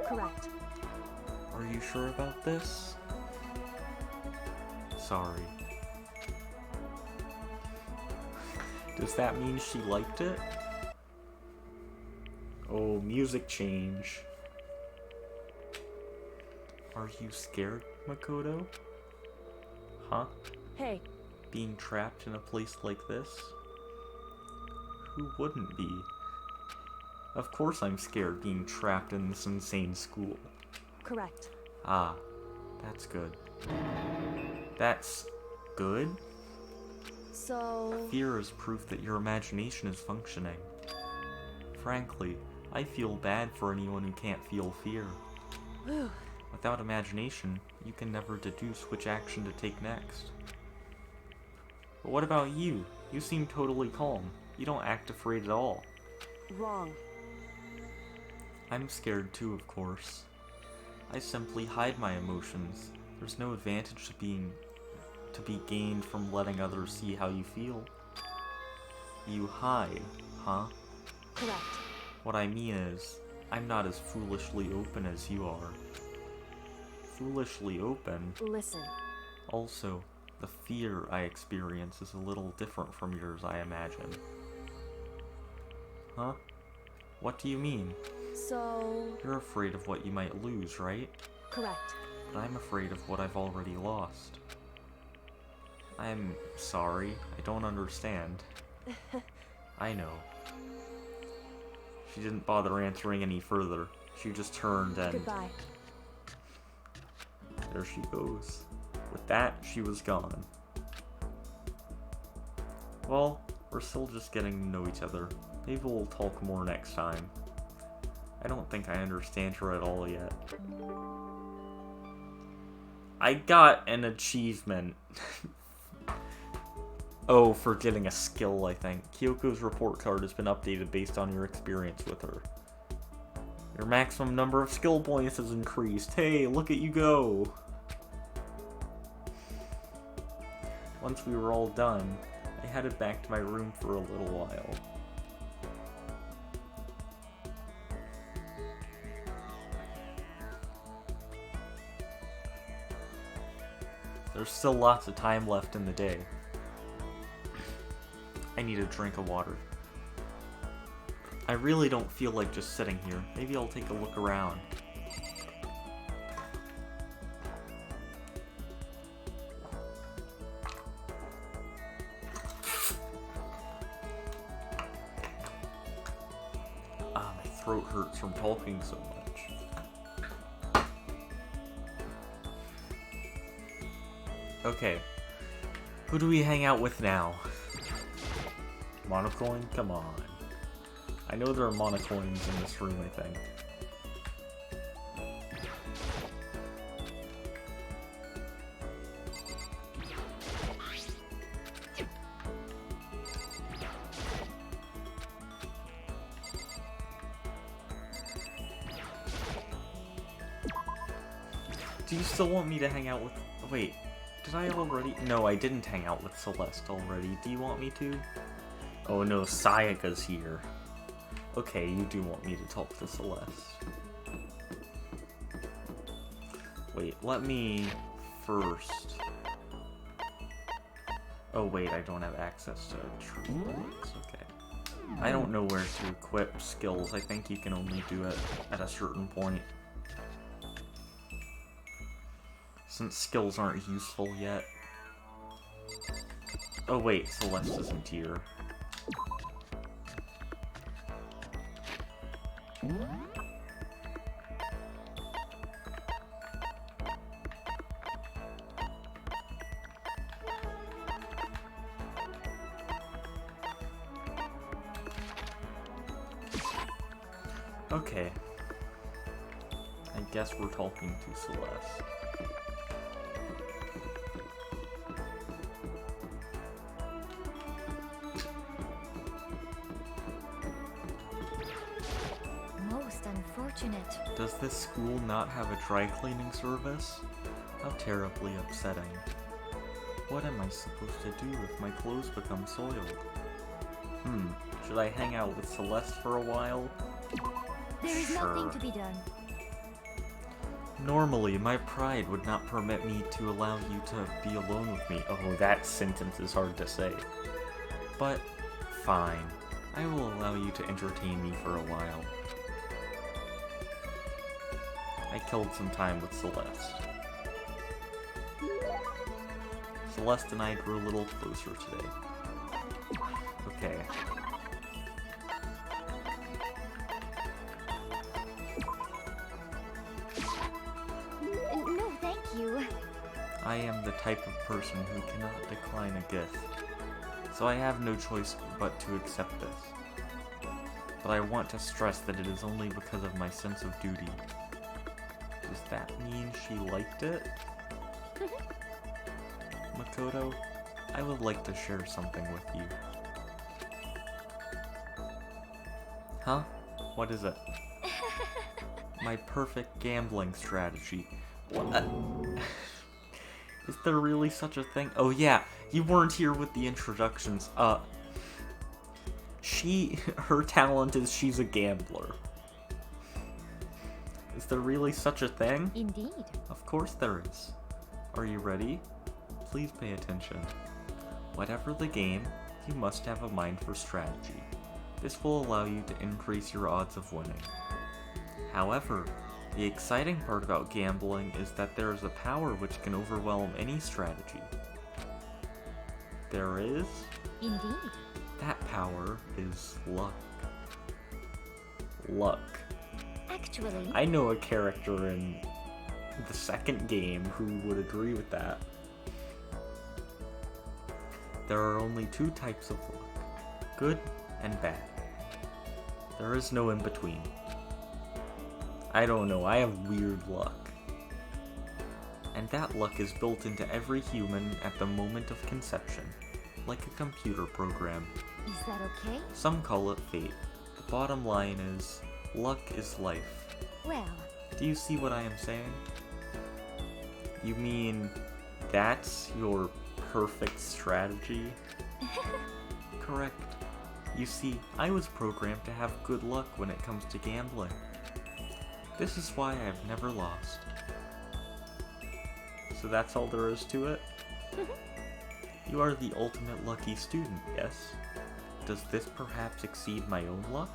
Correct. Are you sure about this? Sorry. Does that mean she liked it? Oh, music change. Are you scared, Makoto? Huh? Hey, Being trapped in a place like this? Who wouldn't be? Of course I'm scared being trapped in this insane school. correct. Ah, that's good. That's good? So, Fear is proof that your imagination is functioning. Frankly, I feel bad for anyone who can't feel fear. whew, Without imagination, you can never deduce which action to take next. But what about you? You seem totally calm. You don't act afraid at all. wrong. I'm scared too, of course. I simply hide my emotions. There's no advantage to be gained from letting others see how you feel. You hide, huh? Correct. What I mean is, I'm not as foolishly open as you are. Foolishly open? Listen. Also, the fear I experience is a little different from yours, I imagine. Huh? What do you mean? So, You're afraid of what you might lose, right? correct. But I'm afraid of what I've already lost. I'm sorry, I don't understand. I know. She didn't bother answering any further. She just turned and Goodbye. there she goes. With that, she was gone. Well, we're still just getting to know each other. Maybe we'll talk more next time. I don't think I understand her at all yet. I got an achievement. Oh, for getting a skill, I think. Kyoko's report card has been updated based on your experience with her. Your maximum number of skill points has increased. Hey, look at you go! Once we were all done, I headed back to my room for a little while. There's still lots of time left in the day. I need a drink of water. I really don't feel like just sitting here. Maybe I'll take a look around. Ah, my throat hurts from talking so much. Okay. Who do we hang out with now? Monocoin? Come on. I know there are monocoins in this room, I think. Do you still want me to hang out with... Wait, did I already... No, I didn't hang out with Celeste already. Do you want me to? Oh no, Sayaka's here. Okay, you do want me to talk to Celeste. Wait, let me first... Oh wait, I don't have access to true points. Okay. I don't know where to equip skills. I think you can only do it at a certain point. Since skills aren't useful yet. Oh wait, Celeste isn't here. Okay. I guess we're talking to Celeste. Most unfortunate. Does this school not have a dry cleaning service? How terribly upsetting. What am I supposed to do if my clothes become soiled? Should I hang out with Celeste for a while? There is Sure. nothing to be done. Normally, my pride would not permit me to allow you to be alone with me. Oh, that sentence is hard to say. But, fine. I will allow you to entertain me for a while. I killed some time with Celeste. Celeste and I grew a little closer today. Okay. No, thank you. I am the type of person who cannot decline a gift, so I have no choice but to accept this. But I want to stress that it is only because of my sense of duty. Does that mean she liked it? Makoto, I would like to share something with you. Huh? What is it? My perfect gambling strategy. What? Is there really such a thing? Oh yeah, you weren't here with the introductions. Her talent is she's a gambler. Is there really such a thing? Indeed. Of course there is. Are you ready? Please pay attention. Whatever the game, you must have a mind for strategy. This will allow you to increase your odds of winning. However, the exciting part about gambling is that there is a power which can overwhelm any strategy. There is? Indeed. That power is luck. Luck. Actually, I know a character in the second game who would agree with that. There are only two types of luck, good and bad. There is no in between. I don't know, I have weird luck. And that luck is built into every human at the moment of conception, like a computer program. is that okay? Some call it fate. The bottom line is, luck is life. Well, Do you see what I am saying? You mean that's your perfect strategy? Correct. You see, I was programmed to have good luck when it comes to gambling. This is why I've never lost. So that's all there is to it? You are the ultimate lucky student, yes? Does this perhaps exceed my own luck?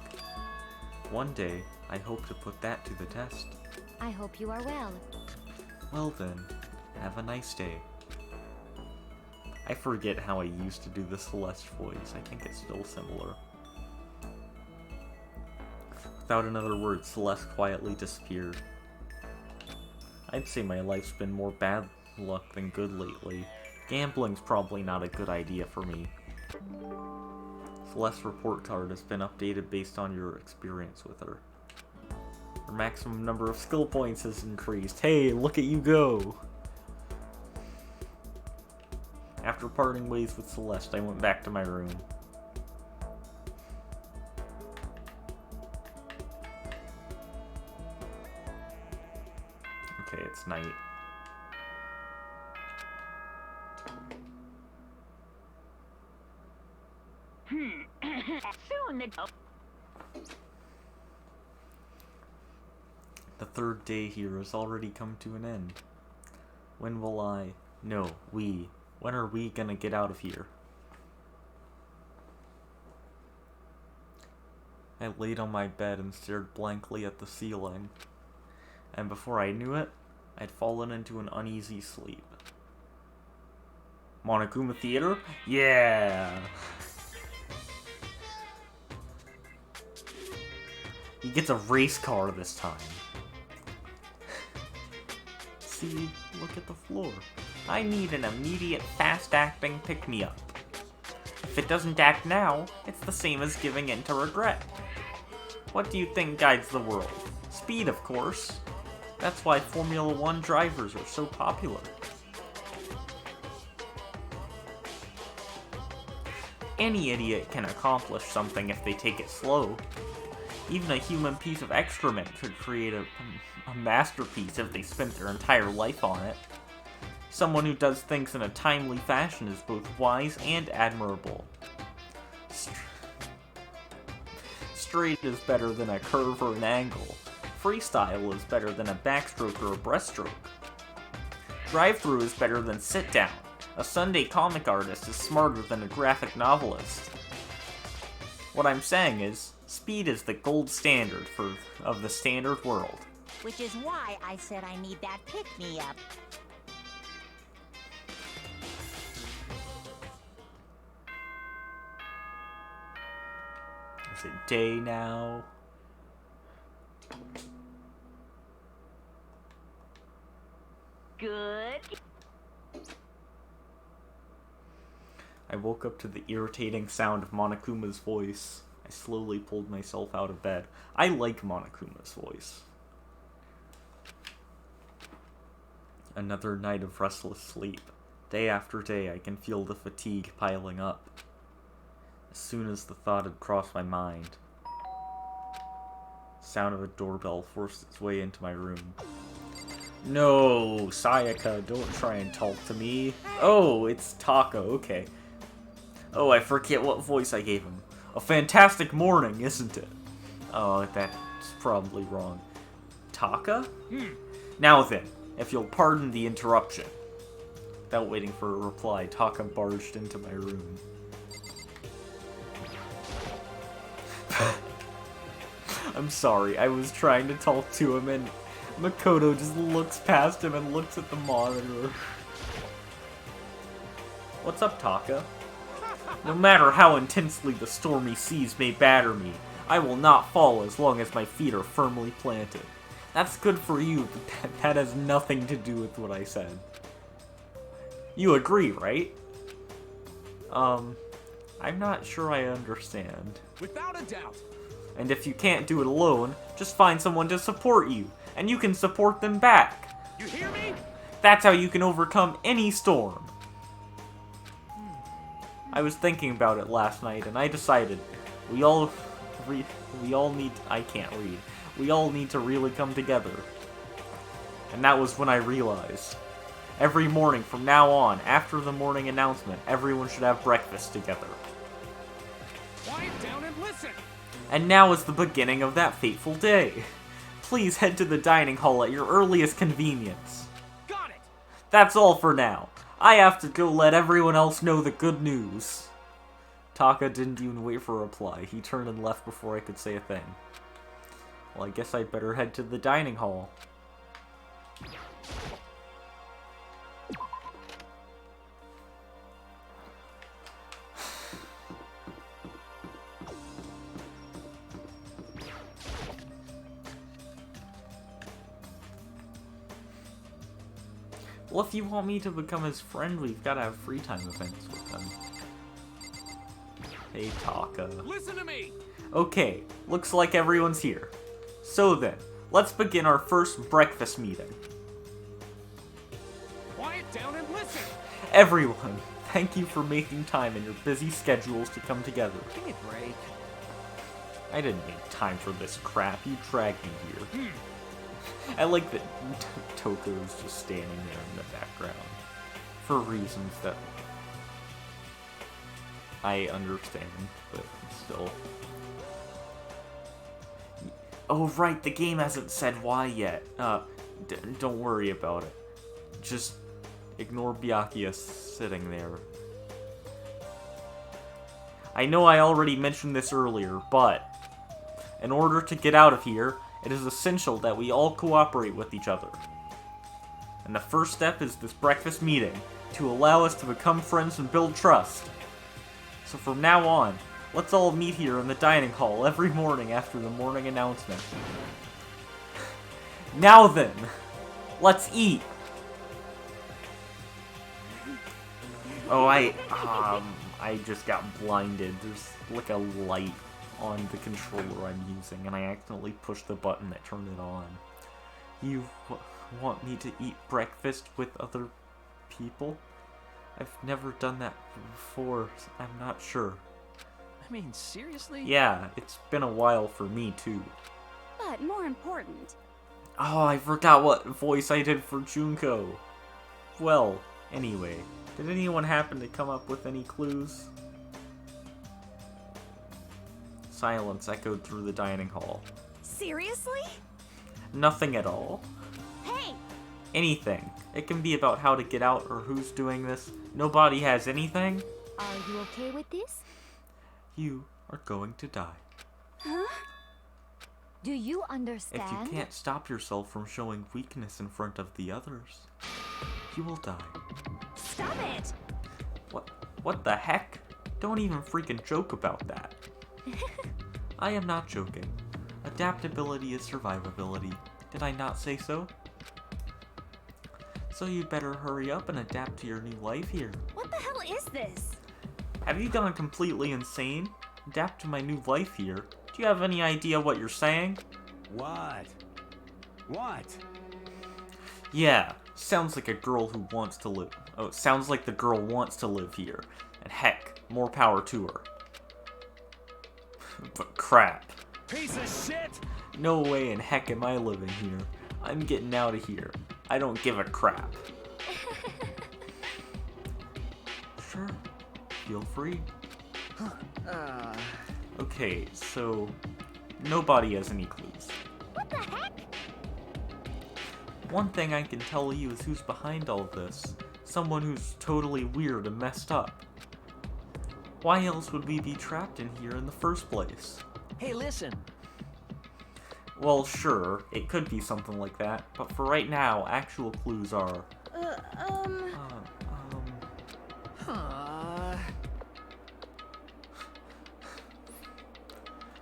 One day, I hope to put that to the test. I hope you are well. Well then, have a nice day. I forget how I used to do the Celeste voice. I think it's still similar. Without another word, Celeste quietly disappeared. I'd say my life's been more bad luck than good lately. Gambling's probably not a good idea for me. Celeste's report card has been updated based on your experience with her. Her maximum number of skill points has increased. Hey, look at you go! After parting ways with Celeste, I went back to my room. Okay, it's night. Soon the The third day here has already come to an end. When will I... No, we. When are we gonna get out of here? I laid on my bed and stared blankly at the ceiling. And before I knew it, I'd fallen into an uneasy sleep. Monokuma Theater? Yeah! He gets a race car this time. See, look at the floor. I need an immediate, fast-acting pick-me-up. If it doesn't act now, it's the same as giving in to regret. What do you think guides the world? Speed, of course. That's why Formula 1 drivers are so popular. Any idiot can accomplish something if they take it slow. Even a human piece of excrement could create a masterpiece if they spent their entire life on it. Someone who does things in a timely fashion is both wise and admirable. Straight is better than a curve or an angle. Freestyle is better than a backstroke or a breaststroke. Drive-through is better than sit-down. A Sunday comic artist is smarter than a graphic novelist. What I'm saying is, speed is the gold standard of the standard world. Which is why I said I need that pick-me-up. Is it day now? Good. I woke up to the irritating sound of Monokuma's voice. I slowly pulled myself out of bed. I like Monokuma's voice. Another night of restless sleep. Day after day, I can feel the fatigue piling up. As soon as the thought had crossed my mind, the sound of a doorbell forced its way into my room. No, Sayaka, don't try and talk to me. Oh, it's Taka, okay. Oh, I forget what voice I gave him. A fantastic morning, isn't it? Oh, that's probably wrong. Taka? Now then, if you'll pardon the interruption. Without waiting for a reply, Taka barged into my room. I'm sorry, I was trying to talk to him and Makoto just looks past him and looks at the monitor. What's up, Taka? No matter how intensely the stormy seas may batter me, I will not fall as long as my feet are firmly planted. That's good for you, but that has nothing to do with what I said. You agree, right? I'm not sure I understand. Without a doubt. And if you can't do it alone, just find someone to support you, and you can support them back. You hear me? That's how you can overcome any storm. I was thinking about it last night, and I decided we all need to really come together. And that was when I realized. Every morning from now on, after the morning announcement, everyone should have breakfast together. Quiet down and listen. And now is the beginning of that fateful day. Please head to the dining hall at your earliest convenience. Got it. That's all for now. I have to go let everyone else know the good news. Taka didn't even wait for a reply. He turned and left before I could say a thing. Well, I guess I'd better head to the dining hall. Well, if you want me to become his friend, we've got to have free time events with him. Hey, Taka. Listen to me. Okay, looks like everyone's here. So then, let's begin our first breakfast meeting. Quiet down and listen. Everyone, thank you for making time in your busy schedules to come together. Give me a break. I didn't make time for this crap. You dragged me here. I like that Toko's just standing there in the background. For reasons that I understand, but still. Oh right, the game hasn't said why yet. Don't worry about it. Just ignore Byakuya sitting there. I know I already mentioned this earlier, but in order to get out of here, it is essential that we all cooperate with each other. And the first step is this breakfast meeting, to allow us to become friends and build trust. So from now on, let's all meet here in the dining hall every morning after the morning announcement. Now then, let's eat! Oh, I just got blinded. There's like a light on the controller I'm using, and I accidentally pushed the button that turned it on. You want me to eat breakfast with other people? I've never done that before, so I'm not sure. I mean, seriously? Yeah, it's been a while for me, too. But more important, Oh, I forgot what voice I did for Junko. Well, anyway, did anyone happen to come up with any clues? Silence echoed through the dining hall. Seriously? Nothing at all. Hey! Anything. It can be about how to get out or who's doing this. Nobody has anything. Are you okay with this? You are going to die. Huh? Do you If understand? you can't stop yourself from showing weakness in front of the others, you will die. Stop it! What the heck? Don't even freaking joke about that. I am not joking. Adaptability is survivability. Did I not say so? So you'd better hurry up and adapt to your new life here. What the hell is this? Have you gone completely insane? Adapt to my new life here? Do you have any idea what you're saying? What? What? Yeah, sounds like a girl who wants to live. Oh, it sounds like the girl wants to live here. And heck, more power to her. But crap. Piece of shit! No way in heck am I living here. I'm getting out of here. I don't give a crap. Sure, feel free. Okay, so nobody has any clues. What the heck? One thing I can tell you is who's behind all this. Someone who's totally weird and messed up. Why else would we be trapped in here in the first place? Hey, listen. Well, sure, it could be something like that, but for right now, actual clues are...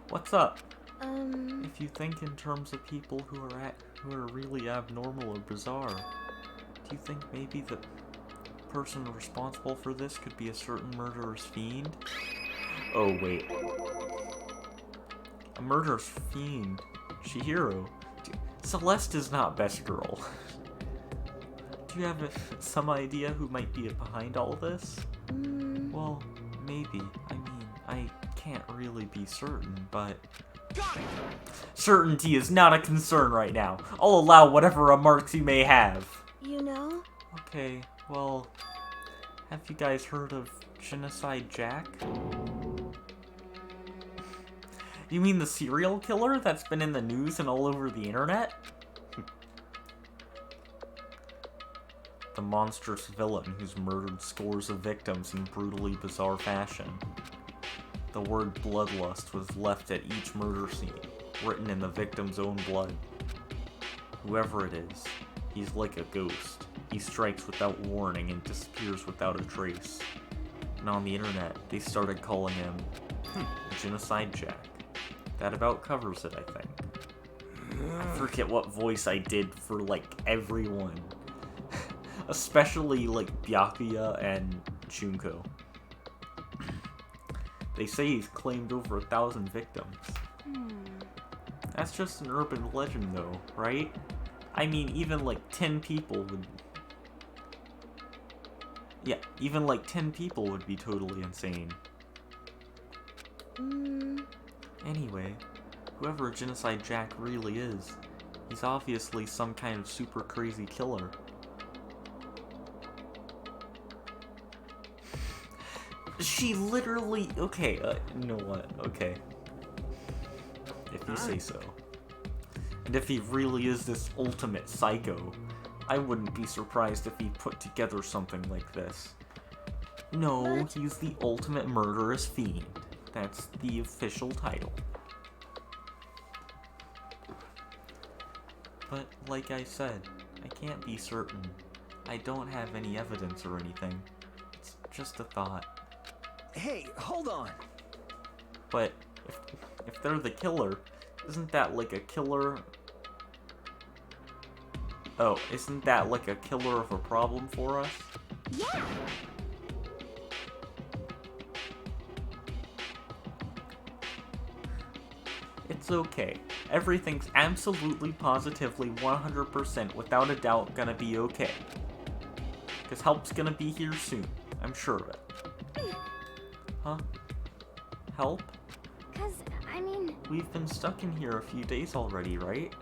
What's up? If you think in terms of people who are really abnormal or bizarre, do you think maybe the person responsible for this could be a certain murderous fiend? Oh, wait. A murderous fiend? Chihiro? Celeste is not best girl. Do you have some idea who might be behind all this? Well, maybe. I mean, I can't really be certain, but... Certainty is not a concern right now. I'll allow whatever remarks you may have. You know? Okay, well... Have you guys heard of Genocide Jack? You mean the serial killer that's been in the news and all over the internet? The monstrous villain who's murdered scores of victims in brutally bizarre fashion. The word bloodlust was left at each murder scene, written in the victim's own blood. Whoever it is, he's like a ghost. He strikes without warning and disappears without a trace. And on the internet, they started calling him Genocide Jack. That about covers it, I think. I forget what voice I did for, like, everyone. Especially, like, Byakuya and Junko. They say he's claimed over 1,000 victims. That's just an urban legend, though, right? I mean, even, like, 10 people would... Yeah, even, like, 10 people would be totally insane. Anyway, whoever Genocide Jack really is, he's obviously some kind of super crazy killer. She literally... Okay, you know what? Okay. If you say so. And if he really is this ultimate psycho, I wouldn't be surprised if he put together something like this. No, he's the ultimate murderous fiend. That's the official title. But, like I said, I can't be certain. I don't have any evidence or anything. It's just a thought. Hey, hold on. But, if they're the killer, isn't that like a killer... Oh, isn't that like a killer of a problem for us? Yeah! It's okay. Everything's absolutely, positively, 100% without a doubt gonna be okay. Because help's gonna be here soon. I'm sure of it. Huh? Help? 'Cause, I mean... We've been stuck in here a few days already, right?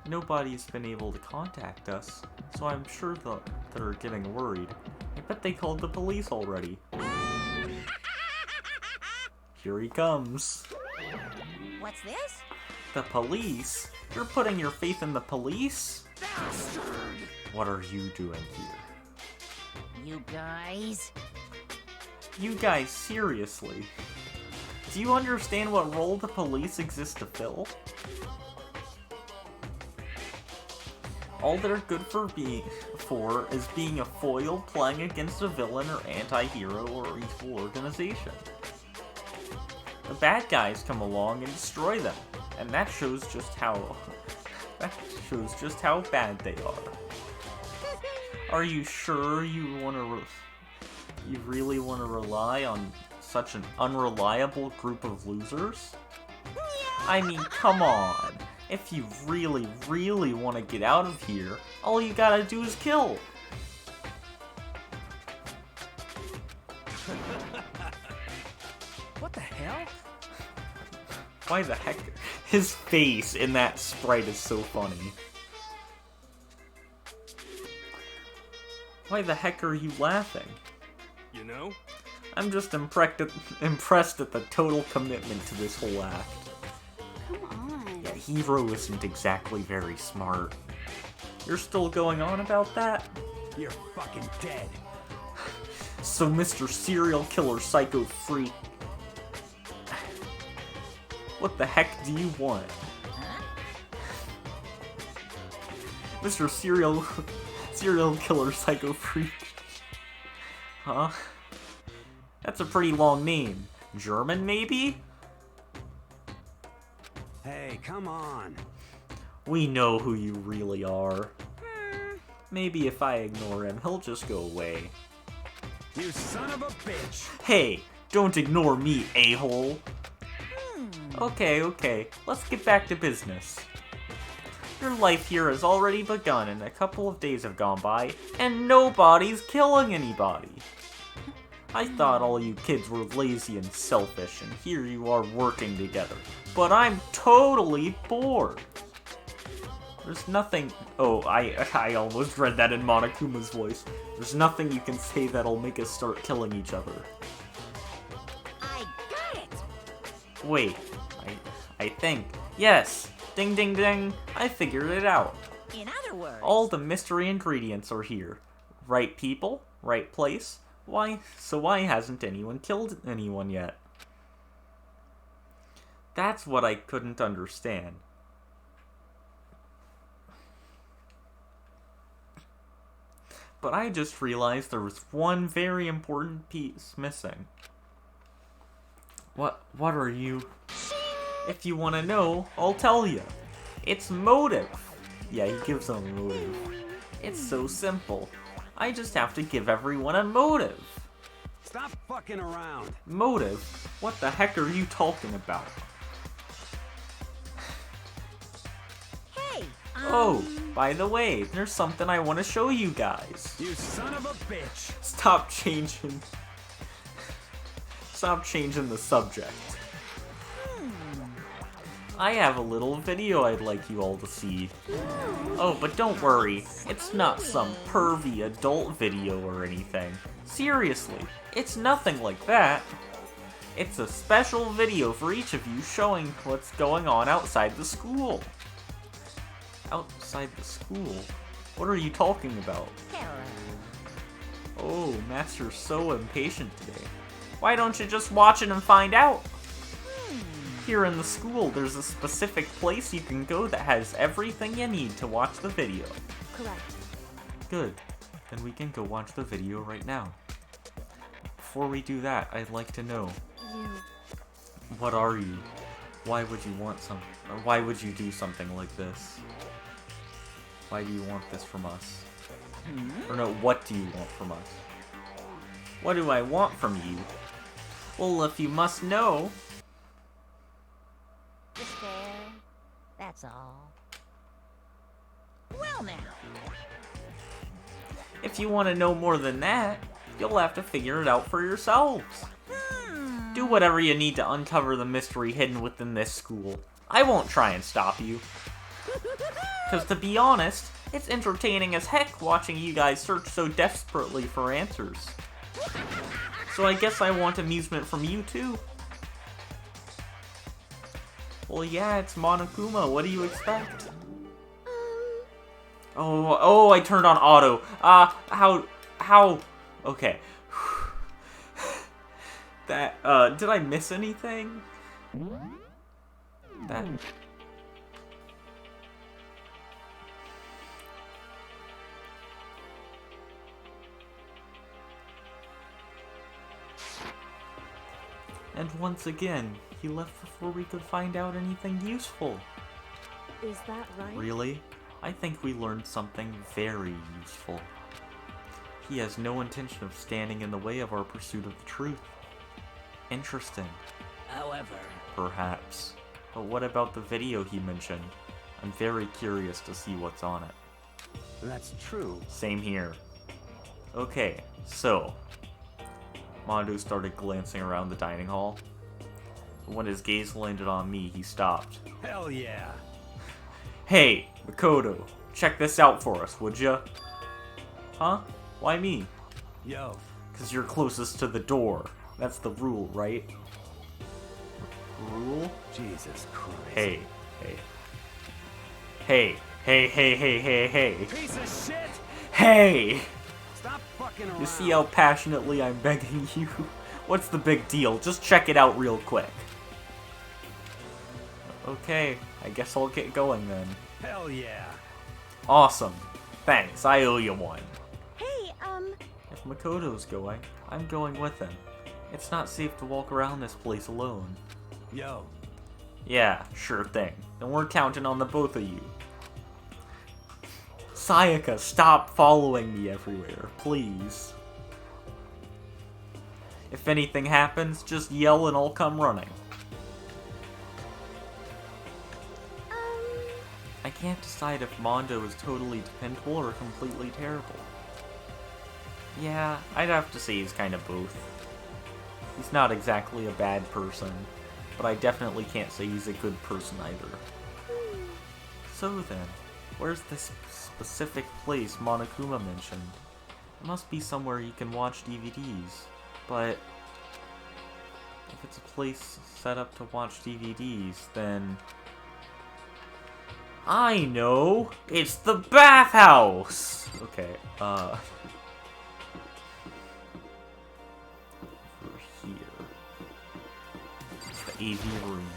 Nobody's been able to contact us, so I'm sure they're getting worried. I bet they called the police already. Here he comes. What's this? The police? You're putting your faith in the police? Bastard! What are you doing here? You guys? You guys, seriously? Do you understand what role the police exist to fill? All they're good for is being a foil playing against a villain or anti-hero or evil organization. The bad guys come along and destroy them, and that shows just how bad they are. Are you sure you really want to rely on such an unreliable group of losers? I mean, come on. If you really, really want to get out of here, all you gotta do is kill. What the hell? Why the heck? His face in that sprite is so funny. Why the heck are you laughing? You know? I'm just impressed at the total commitment to this whole act. Come on. Yeah, Hero isn't exactly very smart. You're still going on about that? You're fucking dead. So Mr. Serial Killer Psycho Freak, what the heck do you want? Mr. Serial Killer Psycho Freak. Huh? That's a pretty long name. German, maybe? Hey, come on. We know who you really are. Maybe if I ignore him, he'll just go away. You son of a bitch. Hey, don't ignore me, a-hole. Okay, let's get back to business. Your life here has already begun and a couple of days have gone by, and nobody's killing anybody. I thought all you kids were lazy and selfish, and here you are working together. But I'm totally bored. There's nothing... Oh, I almost read that in Monokuma's voice. There's nothing you can say that'll make us start killing each other. I got it! Wait, I think. Yes! Ding ding ding! I figured it out. In other words... All the mystery ingredients are here. Right people, right place. Why hasn't anyone killed anyone yet? That's what I couldn't understand. But I just realized there was one very important piece missing. What are you? If you want to know, I'll tell you. It's motive. Yeah, he gives them a motive. It's so simple. I just have to give everyone a motive. Stop fucking around. Motive? What the heck are you talking about? Hey, Oh, by the way, there's something I want to show you guys. You son of a bitch. Stop changing the subject. I have a little video I'd like you all to see. Oh, but don't worry, it's not some pervy adult video or anything. Seriously, it's nothing like that. It's a special video for each of you showing what's going on outside the school. Outside the school? What are you talking about? Oh, Master's so impatient today. Why don't you just watch it and find out? Here in the school, there's a specific place you can go that has everything you need to watch the video. Correct. Good. Then we can go watch the video right now. Before we do that, I'd like to know. You. What are you? Why would you want some? Or why would you do something like this? Why do you want this from us? Or no, what do you want from us? What do I want from you? Well, if you must know... Just fair. That's all. Well now. If you want to know more than that, you'll have to figure it out for yourselves. Do whatever you need to uncover the mystery hidden within this school. I won't try and stop you. Because to be honest, It's entertaining as heck watching you guys search so desperately for answers. So I guess I want amusement from you too. Well, yeah, it's Monokuma. What do you expect? Oh, I turned on auto. How? Okay. That, did I miss anything? That... And once again, he left before we could find out anything useful. Is that right? Really? I think we learned something very useful. He has no intention of standing in the way of our pursuit of the truth. Interesting. However, Perhaps. But what about the video he mentioned? I'm very curious to see what's on it. That's true. Same here. Okay, so... Mondo started glancing around the dining hall. When his gaze landed on me, he stopped. Hell yeah. Hey, Makoto, check this out for us, would ya? Huh? Why me? Yo. 'Cause you're closest to the door. That's the rule, right? Rule? Jesus Christ. Hey, hey. Hey, hey, hey, hey, hey, hey. Piece of shit! Hey! Stop fucking around. You see how passionately I'm begging you? What's the big deal? Just check it out real quick. Okay, I guess I'll get going then. Hell yeah. Awesome. Thanks, I owe you one. Hey, If Makoto's going, I'm going with him. It's not safe to walk around this place alone. Yo. Yeah, sure thing. Then we're counting on the both of you. Sayaka, stop following me everywhere, please. If anything happens, just yell and I'll come running. I can't decide if Mondo is totally dependable or completely terrible. Yeah, I'd have to say he's kind of both. He's not exactly a bad person, but I definitely can't say he's a good person either. So then, where's this specific place Monokuma mentioned? It must be somewhere you can watch DVDs, but if it's a place set up to watch DVDs, then... I know! It's the bathhouse! Okay, over here. It's the AV room.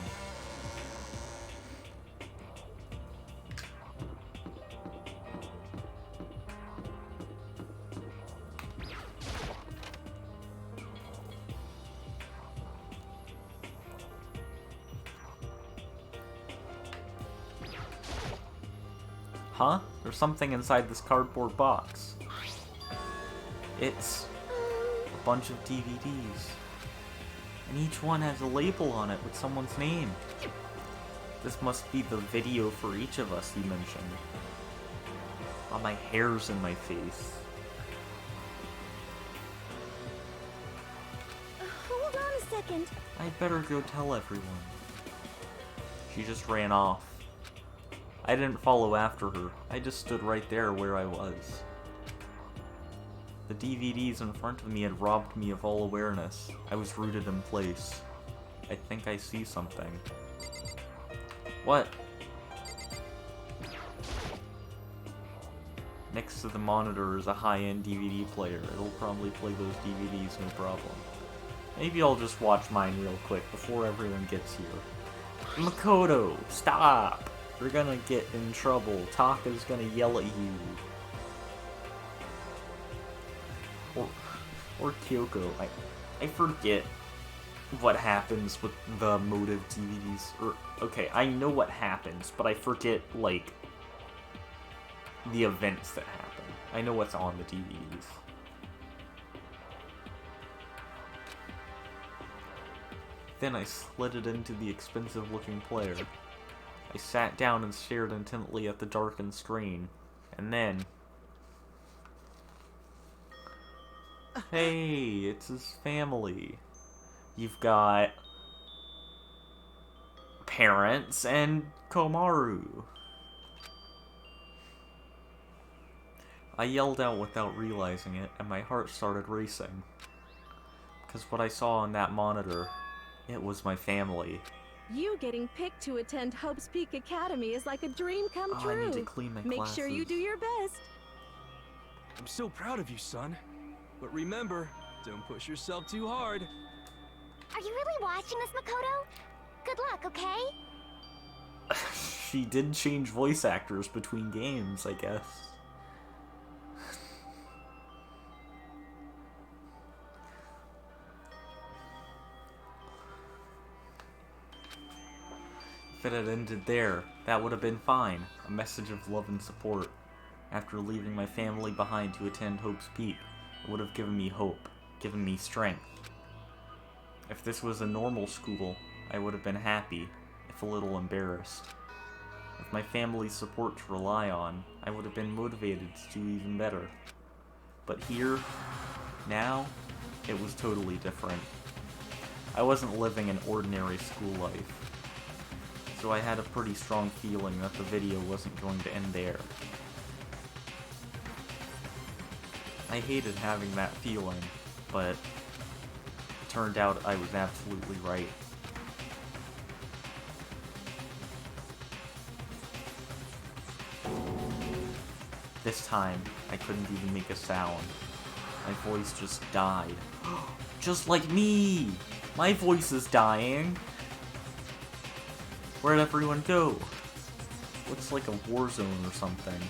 Huh? There's something inside this cardboard box. It's a bunch of DVDs. And each one has a label on it with someone's name. This must be the video for each of us, he mentioned. Oh, my hair's in my face. hold on a second. I'd better go tell everyone. She just ran off. I didn't follow after her. I just stood right there where I was. The DVDs in front of me had robbed me of all awareness. I was rooted in place. I think I see something. What? Next to the monitor is a high-end DVD player. It'll probably play those DVDs no problem. Maybe I'll just watch mine real quick before everyone gets here. Makoto, stop! You're gonna get in trouble. Taka's gonna yell at you. Or Kyoko. I forget what happens with the motive DVDs. Okay, I know what happens, but I forget, like, the events that happen. I know what's on the DVDs. Then I slid it into the expensive-looking player. I sat down and stared intently at the darkened screen, and then... Hey, it's his family. You've got... parents and Komaru. I yelled out without realizing it, and my heart started racing. Because what I saw on that monitor, it was my family. You getting picked to attend Hope's Peak Academy is like a dream come Oh, true. I need to clean my Make glasses. sure you do your best. I'm so proud of you, son. But remember, don't push yourself too hard. Are you really watching this, Makoto? Good luck, okay? She did change voice actors between games, I guess. If it had ended there, that would have been fine. A message of love and support. After leaving my family behind to attend Hope's Peak, it would have given me hope, given me strength. If this was a normal school, I would have been happy, if a little embarrassed. With my family's support to rely on, I would have been motivated to do even better. But here, now, it was totally different. I wasn't living an ordinary school life. So I had a pretty strong feeling that the video wasn't going to end there. I hated having that feeling, but it turned out I was absolutely right. This time, I couldn't even make a sound. My voice just died. Just like me! My voice is dying! Where'd everyone go? Looks like a war zone or something.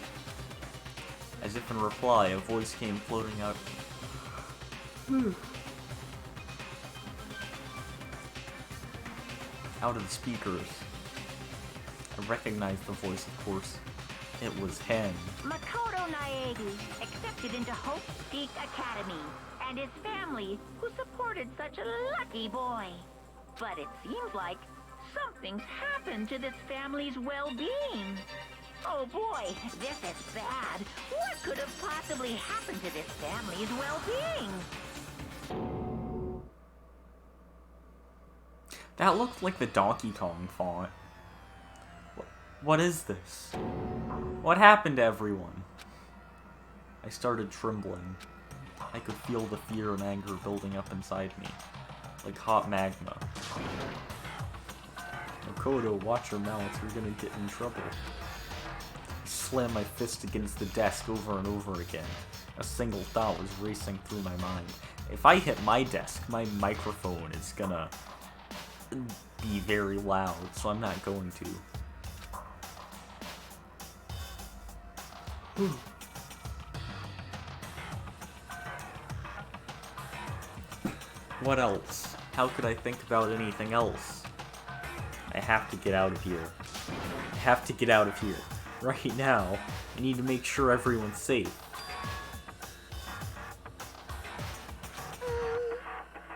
As if in reply, a voice came floating out. Out of the speakers. I recognized the voice, of course. It was Hen. Makoto Naegi accepted into Hope's Peak Academy, and his family, who supported such a lucky boy. But it seems like something's happened to this family's well-being. Oh boy, this is bad. What could have possibly happened to this family's well-being? That looked like the Donkey Kong font. What is this? What happened to everyone? I started trembling. I could feel the fear and anger building up inside me, like hot magma. Makoto, watch your mouth, you're gonna get in trouble. I slammed my fist against the desk over and over again. A single thought was racing through my mind. If I hit my desk, my microphone is gonna be very loud, so I'm not going to. What else? How could I think about anything else? I have to get out of here. I have to get out of here. Right now. I need to make sure everyone's safe.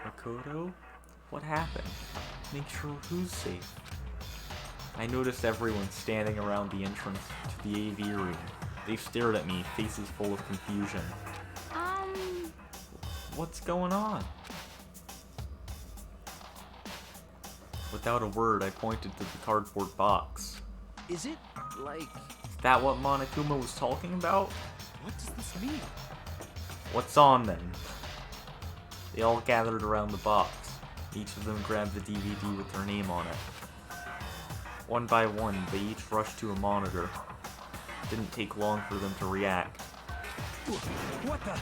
Makoto? What happened? Make sure who's safe? I noticed everyone standing around the entrance to the AV room. They stared at me, faces full of confusion. What's going on? Without a word, I pointed to the cardboard box. Is it, like... Is that what Monokuma was talking about? What does this mean? What's on then? They all gathered around the box. Each of them grabbed the DVD with their name on it. One by one, they each rushed to a monitor. It didn't take long for them to react. What the...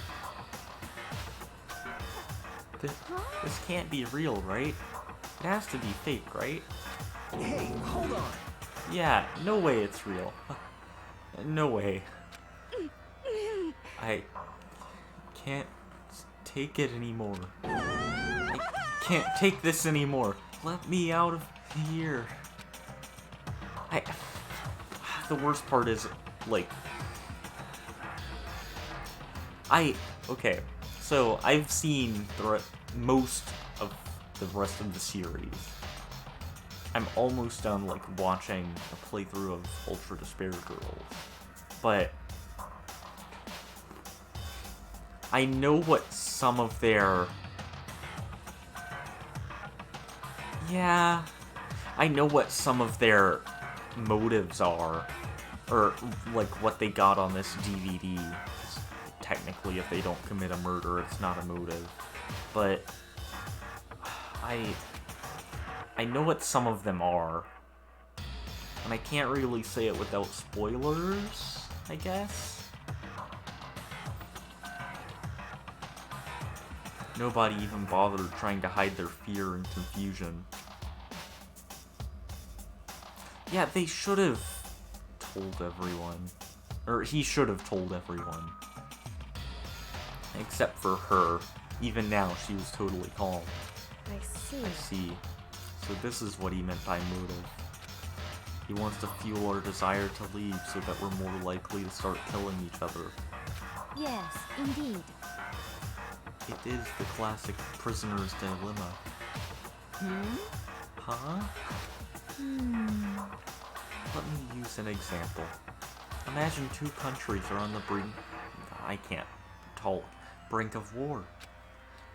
This can't be real, right? It has to be fake, right? Hey, hold on. Yeah, no way it's real. No way. I can't take it anymore. I can't take this anymore. Let me out of here. The worst part is, like... Okay, so I've seen most of the rest of the series. I'm almost done, like, watching a playthrough of Ultra Despair Girls. But I know what some of their... Yeah, I know what some of their motives are. Or, like, what they got on this DVD. obviously, if they don't commit a murder, it's not a motive. But I know what some of them are. And I can't really say it without spoilers, I guess? Nobody even bothered trying to hide their fear and confusion. Yeah, they should have told everyone. Or he should have told everyone. Except for her. Even now, she was totally calm. I see. I see. So this is what he meant by motive. He wants to fuel our desire to leave so that we're more likely to start killing each other. Yes, indeed. It is the classic prisoner's dilemma. Huh? Let me use an example. Imagine two countries are on the brink of war.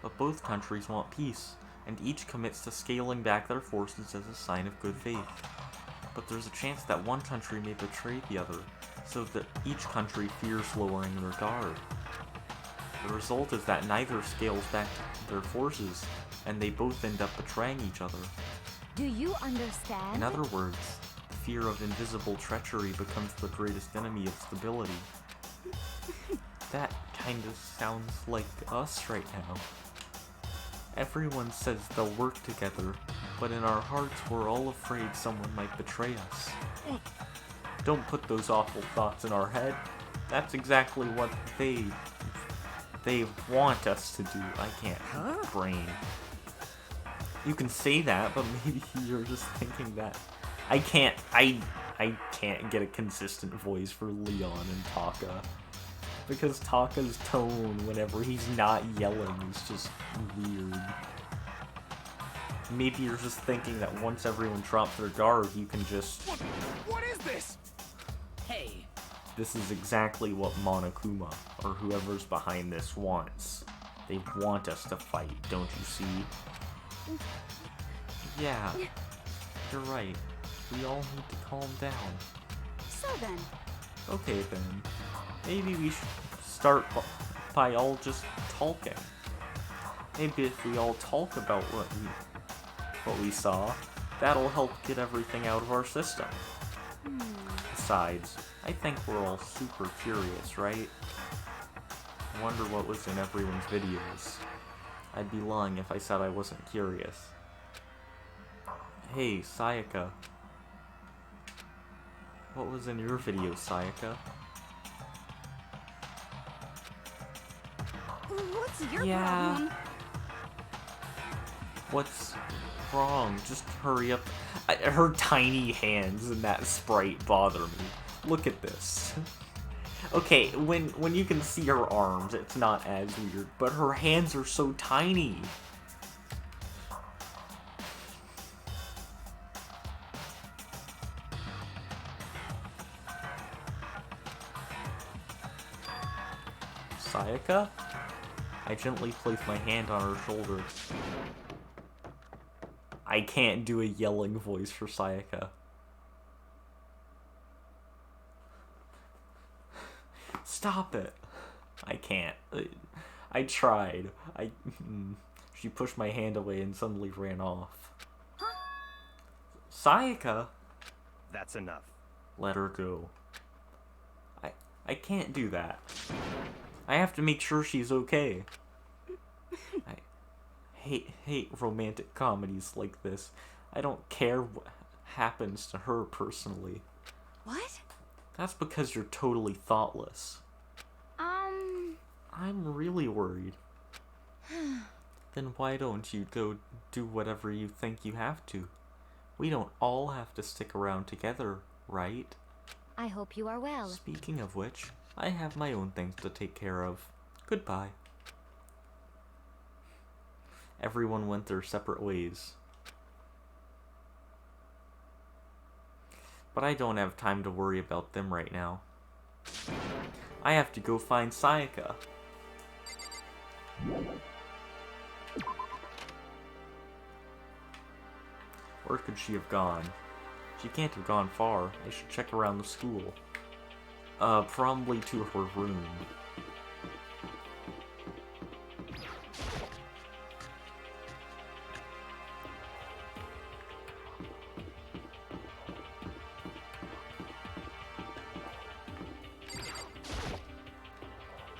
But both countries want peace, and each commits to scaling back their forces as a sign of good faith. But there's a chance that one country may betray the other, so that each country fears lowering their guard. The result is that neither scales back their forces, and they both end up betraying each other. Do you understand? In other words, the fear of invisible treachery becomes the greatest enemy of stability. That kind of sounds like us right now. Everyone says they'll work together, but in our hearts we're all afraid someone might betray us. Don't put those awful thoughts in our head. That's exactly what they want us to do. I can't brain. You can say that, but maybe you're just thinking that. I can't get a consistent voice for Leon and Taka. Because Taka's tone whenever he's not yelling is just weird. Maybe you're just thinking that once everyone drops their guard, you can just... What is this? Hey. This is exactly what Monokuma, or whoever's behind this, wants. They want us to fight, don't you see? Yeah, you're right. We all need to calm down. So then, Okay then. Maybe we should start by all just talking. Maybe if we all talk about what we saw, that'll help get everything out of our system. Besides, I think we're all super curious, right? I wonder what was in everyone's videos. I'd be lying if I said I wasn't curious. Hey, Sayaka. What was in your video, Sayaka? what's your Yeah. problem? What's wrong? Just hurry up. Her tiny hands and that sprite bother me. Look at this. Okay, when you can see her arms, it's not as weird, but her hands are so tiny. Sayaka? I gently place my hand on her shoulder. I can't do a yelling voice for Sayaka. Stop it. I can't. I tried. She pushed my hand away and suddenly ran off. Sayaka? That's enough. Let her go. I can't do that. I have to make sure she's okay. I hate romantic comedies like this. I don't care what happens to her personally. What? That's because you're totally thoughtless. I'm really worried. Then why don't you go do whatever you think you have to? We don't all have to stick around together, right? I hope you are well. Speaking of which, I have my own things to take care of. Goodbye. Everyone went their separate ways. But I don't have time to worry about them right now. I have to go find Sayaka. Where could she have gone? She can't have gone far. I should check around the school. Probably to her room.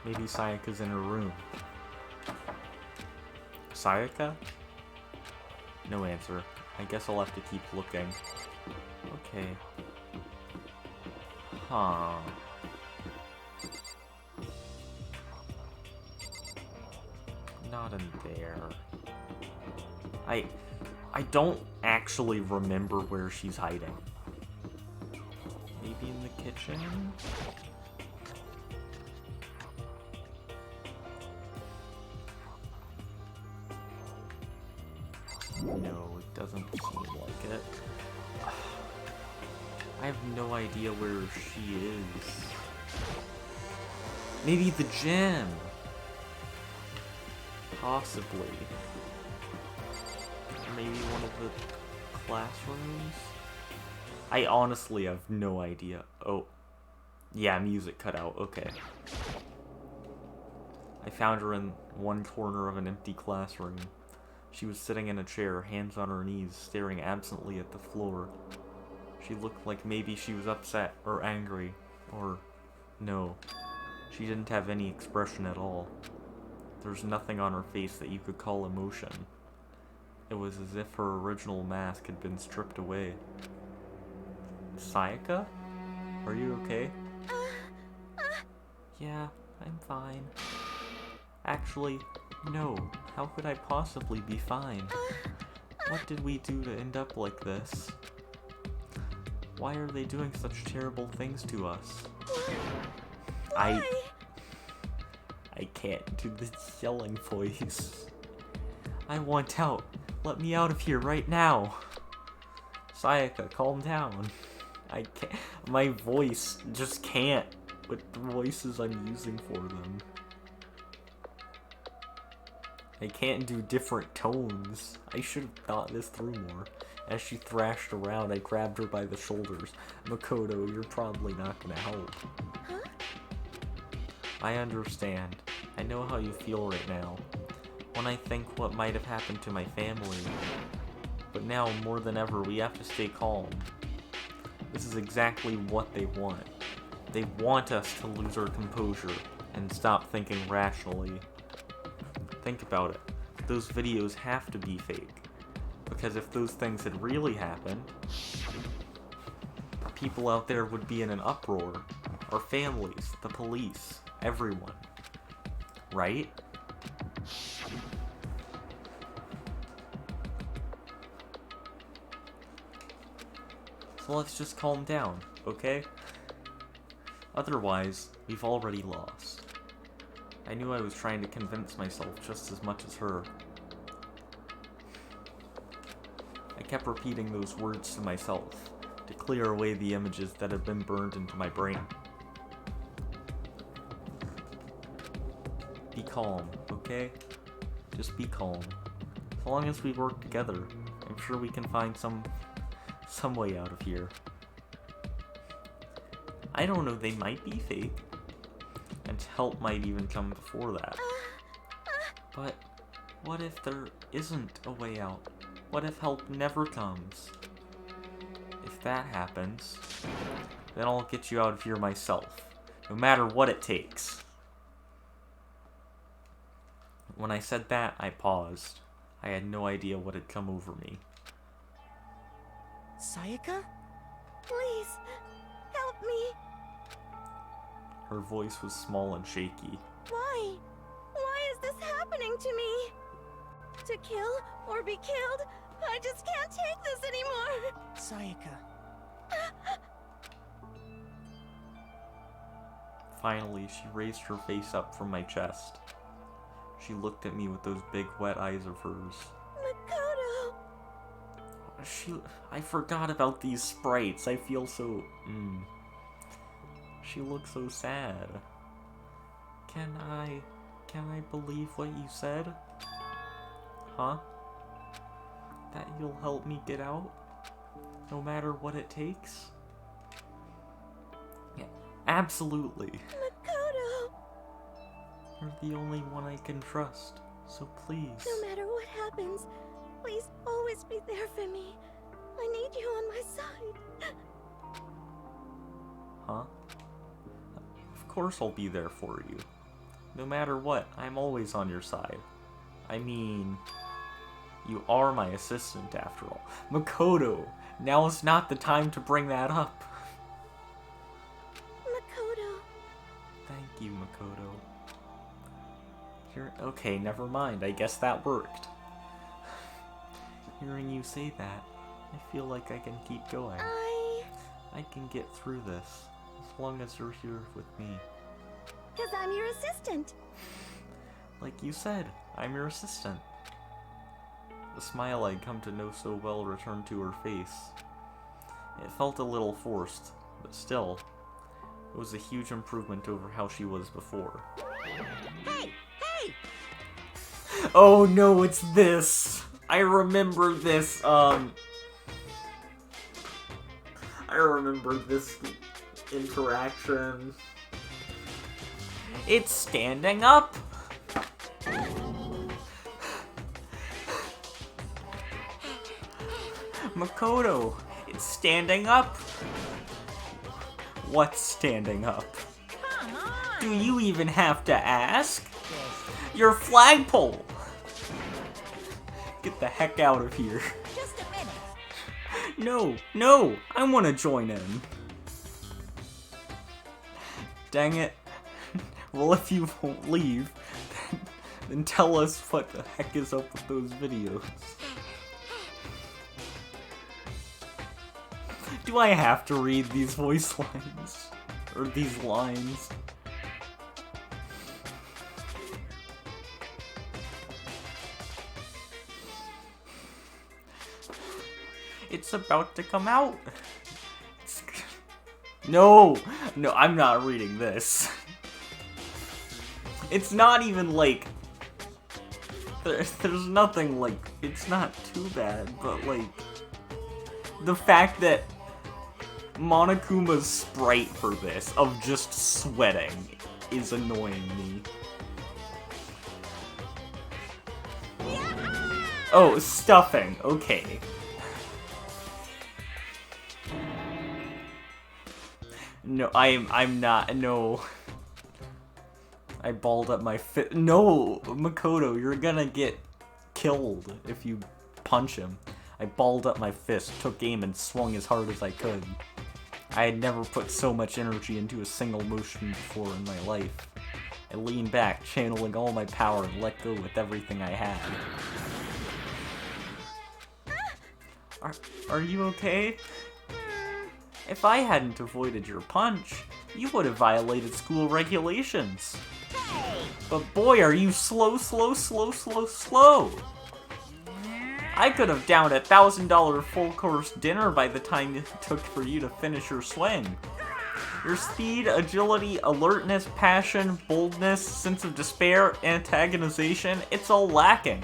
Maybe Sayaka's in her room. Sayaka? No answer. I guess I'll have to keep looking. Okay. Huh. Not in there. I don't actually remember where she's hiding. Maybe in the kitchen? No, it doesn't seem like it. I have no idea where she is. Maybe the gym? Possibly. Maybe one of the classrooms? I honestly have no idea. Oh. Yeah, music cut out. Okay. I found her in one corner of an empty classroom. She was sitting in a chair, hands on her knees, staring absently at the floor. She looked like maybe she was upset or angry, or no. She didn't have any expression at all. There's nothing on her face that you could call emotion. It was as if her original mask had been stripped away. Sayaka? Are you okay? Yeah, I'm fine. Actually, no. How could I possibly be fine? What did we do to end up like this? Why are they doing such terrible things to us? Why? I can't do the yelling voice. I want out. Let me out of here right now. Sayaka, calm down. I can't. My voice just can't with the voices I'm using for them. I can't do different tones. I should have thought this through more. As she thrashed around, I grabbed her by the shoulders. Makoto, you're probably not gonna help. Huh? I understand. I know how you feel right now. When I think what might have happened to my family. But now, more than ever, we have to stay calm. This is exactly what they want. They want us to lose our composure and stop thinking rationally. Think about it. Those videos have to be fake. Because if those things had really happened, people out there would be in an uproar. Our families, the police, everyone. Right? So let's just calm down, okay? Otherwise, we've already lost. I knew I was trying to convince myself just as much as her. I kept repeating those words to myself, to clear away the images that had been burned into my brain. Be calm, okay? Just be calm. As long as we work together, I'm sure we can find some way out of here. I don't know, they might be fake. And help might even come before that. But what if there isn't a way out? What if help never comes? If that happens, then I'll get you out of here myself, no matter what it takes. When I said that, I paused. I had no idea what had come over me. Sayaka? Please, help me. Her voice was small and shaky. Why? Why is this happening to me? To kill or be killed? I just can't take this anymore. Sayaka. Finally, she raised her face up from my chest. She looked at me with those big wet eyes of hers. Makoto! I forgot about these sprites. I feel so... She looks so sad. Can I believe what you said? Huh? That you'll help me get out? No matter what it takes? Yeah, absolutely. Makoto! You're the only one I can trust, so please. No matter what happens, please always be there for me. I need you on my side. Huh? Of course I'll be there for you. No matter what, I'm always on your side. I mean, you are my assistant after all. Makoto, now is not the time to bring that up. Makoto. Thank you, Makoto. Okay, never mind. I guess that worked. Hearing you say that, I feel like I can keep going. I can get through this, as long as you're here with me. 'Cause I'm your assistant. Like you said, I'm your assistant. The smile I'd come to know so well returned to her face. It felt a little forced, but still, it was a huge improvement over how she was before. Hey! Hey! Oh no, it's this! I remember this, I remember this interaction. It's standing up! Makoto, it's standing up! What's standing up? Come on. Do you even have to ask? Your flagpole! Get the heck out of here. Just a minute. No, I want to join in. Dang it. Well, if you won't leave, then tell us what the heck is up with those videos. Do I have to read these voice lines? Or these lines? It's about to come out. No, I'm not reading this. It's not even like... There's nothing like... It's not too bad, but like... The fact that Monokuma's sprite for this, of just sweating, is annoying me. Oh, stuffing, okay. No, I'm not, no. I balled up my fist. No, Makoto, you're gonna get killed if you punch him. I balled up my fist, took aim, and swung as hard as I could. I had never put so much energy into a single motion before in my life. I leaned back, channeling all my power, and let go with everything I had. Are you okay? If I hadn't avoided your punch, you would have violated school regulations. But boy, are you slow. I could have downed a $1,000 full-course dinner by the time it took for you to finish your swing. Your speed, agility, alertness, passion, boldness, sense of despair, antagonization, it's all lacking.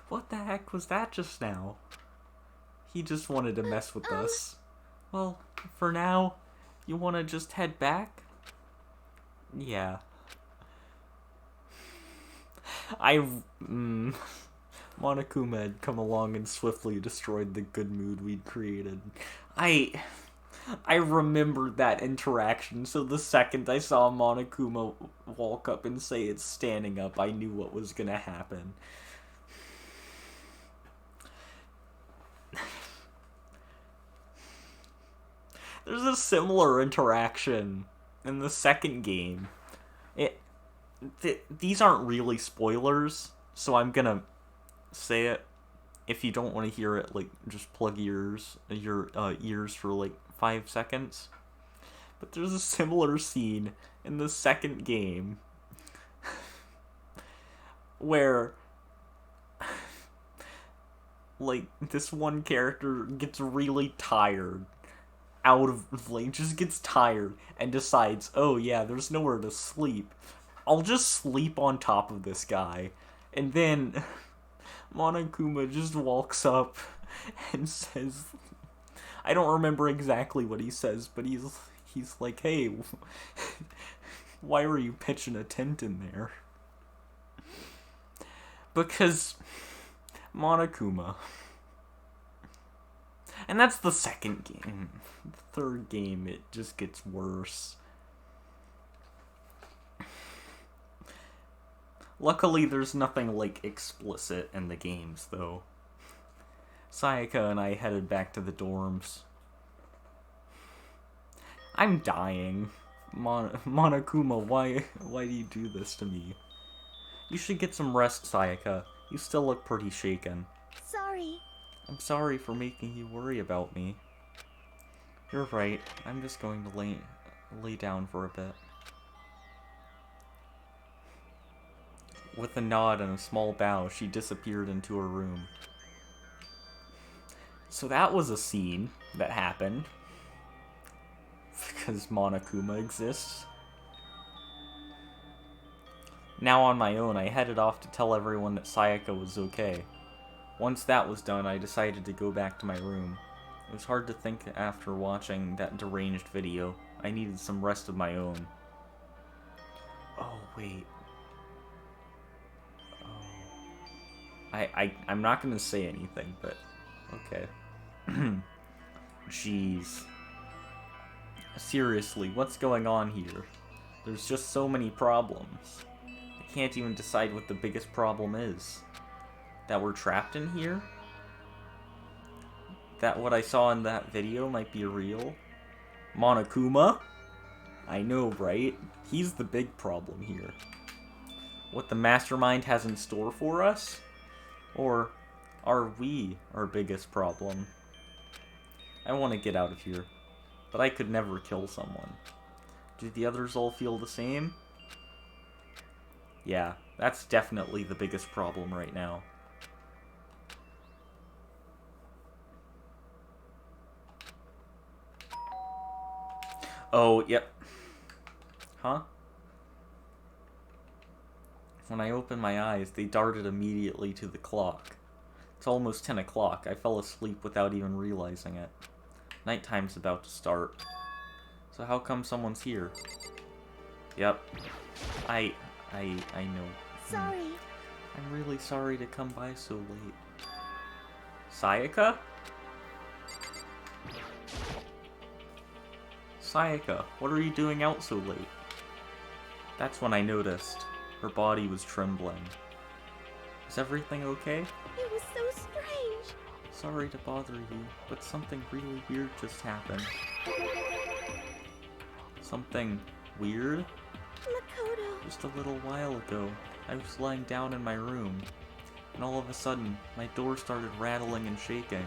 What the heck was that just now? He just wanted to mess with us. Well, for now, you want to just head back? Yeah. Monokuma had come along and swiftly destroyed the good mood we'd created. I remembered that interaction, so the second I saw Monokuma walk up and say it's standing up, I knew what was gonna happen. There's a similar interaction in the second game. These aren't really spoilers, so I'm gonna say it. If you don't want to hear it, like, just plug your ears for like 5 seconds. But there's a similar scene in the second game where like this one character gets really tired. Just gets tired and decides, oh yeah, there's nowhere to sleep. I'll just sleep on top of this guy. And then Monokuma just walks up and says, I don't remember exactly what he says, but he's like, hey, why were you pitching a tent in there? Because Monokuma. And that's the second game. The third game, it just gets worse. Luckily, there's nothing, like, explicit in the games, though. Sayaka and I headed back to the dorms. I'm dying. Monokuma, why do you do this to me? You should get some rest, Sayaka. You still look pretty shaken. Sorry. I'm sorry for making you worry about me. You're right. I'm just going to lay down for a bit. With a nod and a small bow, she disappeared into her room. So that was a scene that happened. Because Monokuma exists. Now on my own, I headed off to tell everyone that Sayaka was okay. Once that was done, I decided to go back to my room. It was hard to think after watching that deranged video. I needed some rest of my own. Oh, wait. Oh. I'm not gonna say anything, but... okay. Jeez. Seriously, what's going on here? There's just so many problems. I can't even decide what the biggest problem is. That we're trapped in here? That what I saw in that video might be real? Monokuma? I know, right? He's the big problem here. What the mastermind has in store for us? Or are we our biggest problem? I want to get out of here, but I could never kill someone. Do the others all feel the same? Yeah, that's definitely the biggest problem right now. Oh, yep. Huh? When I opened my eyes, they darted immediately to the clock. It's almost 10 o'clock. I fell asleep without even realizing it. Nighttime's about to start. So how come someone's here? Yep. I know. Sorry. I'm really sorry to come by so late. Sayaka? Sayaka, what are you doing out so late? That's when I noticed. Her body was trembling. Is everything okay? It was so strange. Sorry to bother you, but something really weird just happened. Something weird? Makoto. Just a little while ago, I was lying down in my room, and all of a sudden, my door started rattling and shaking.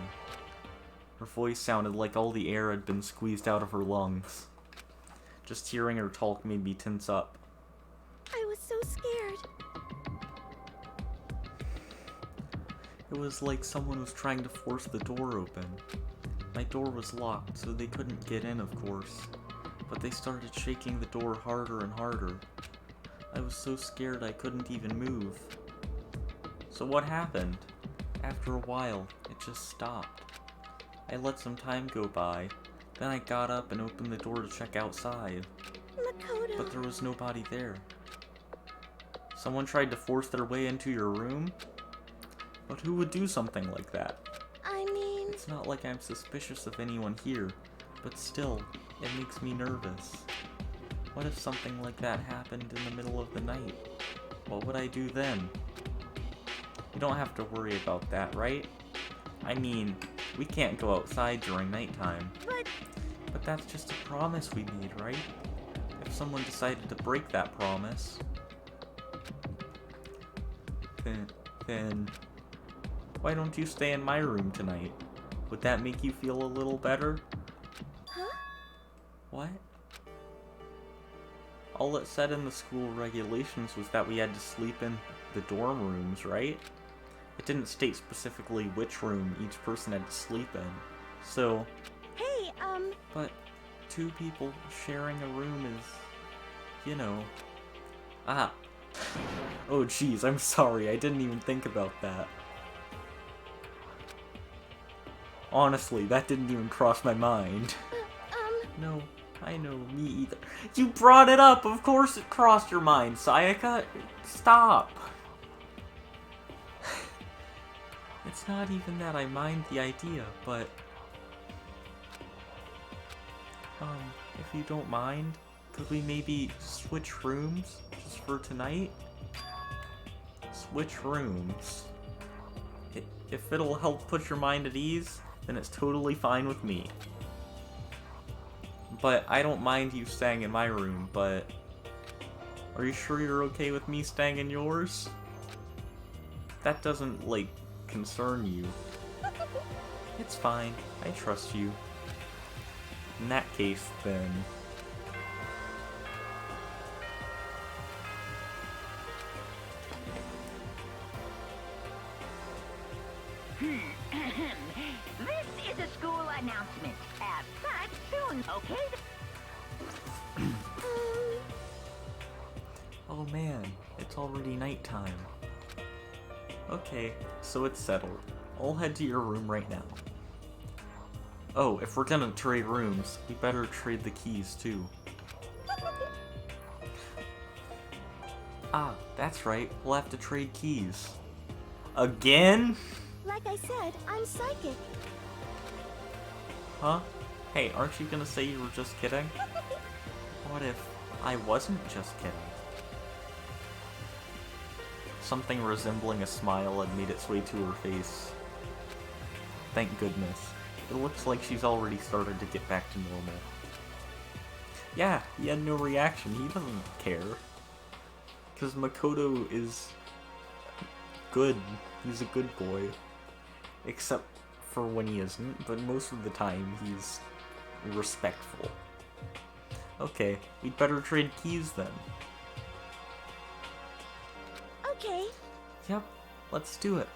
Her voice sounded like all the air had been squeezed out of her lungs. Just hearing her talk made me tense up. I was so scared. It was like someone was trying to force the door open. My door was locked, so they couldn't get in, of course. But they started shaking the door harder and harder. I was so scared I couldn't even move. So what happened? After a while, it just stopped. I let some time go by. Then I got up and opened the door to check outside. Makoto. But there was nobody there. Someone tried to force their way into your room? But who would do something like that? I mean... It's not like I'm suspicious of anyone here, but still, it makes me nervous. What if something like that happened in the middle of the night? What would I do then? You don't have to worry about that, right? I mean, we can't go outside during nighttime. But that's just a promise we made, right? If someone decided to break that promise, then why don't you stay in my room tonight? Would that make you feel a little better? Huh? What? All it said in the school regulations was that we had to sleep in the dorm rooms, right? It didn't state specifically which room each person had to sleep in. So... Hey, But 2 people sharing a room is... you know... Ah. Oh jeez, I'm sorry, I didn't even think about that. Honestly, that didn't even cross my mind. No, I know, me either. You brought it up! Of course it crossed your mind, Sayaka! Stop! It's not even that I mind the idea, but... If you don't mind, could we maybe switch rooms just for tonight? Switch rooms. If it'll help put your mind at ease, then it's totally fine with me. But I don't mind you staying in my room, but... Are you sure you're okay with me staying in yours? That doesn't, like, concern you. It's fine. I trust you. In that case, then... This is a school announcement. As such, soon, okay? Oh man, it's already nighttime. Okay, so it's settled. I'll head to your room right now. Oh, if we're gonna trade rooms, we better trade the keys too. Ah, that's right, we'll have to trade keys. Again? Like I said, I'm psychic. Huh? Hey, aren't you gonna say you were just kidding? What if I wasn't just kidding? Something resembling a smile had made its way to her face. Thank goodness. It looks like she's already started to get back to normal. Yeah, he had no reaction. He doesn't care. Because Makoto is good. He's a good boy. Except for when he isn't, but most of the time he's respectful. Okay, we'd better trade keys then. Okay. Yep, let's do it.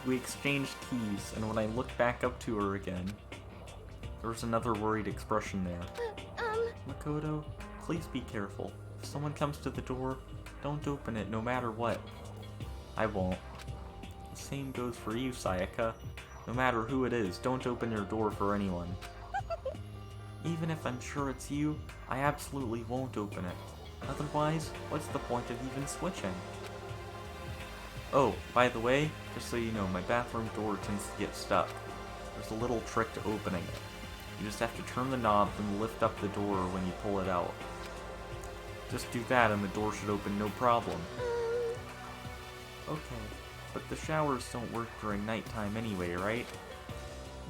We exchanged keys, and when I looked back up to her again, there was another worried expression there. Makoto, please be careful. If someone comes to the door, don't open it no matter what. I won't. The same goes for you, Sayaka. No matter who it is, don't open your door for anyone. Even if I'm sure it's you, I absolutely won't open it. Otherwise, what's the point of even switching? Oh, by the way, just so you know, my bathroom door tends to get stuck. There's a little trick to opening it. You just have to turn the knob and lift up the door when you pull it out. Just do that and the door should open no problem. Okay, but the showers don't work during nighttime anyway, right?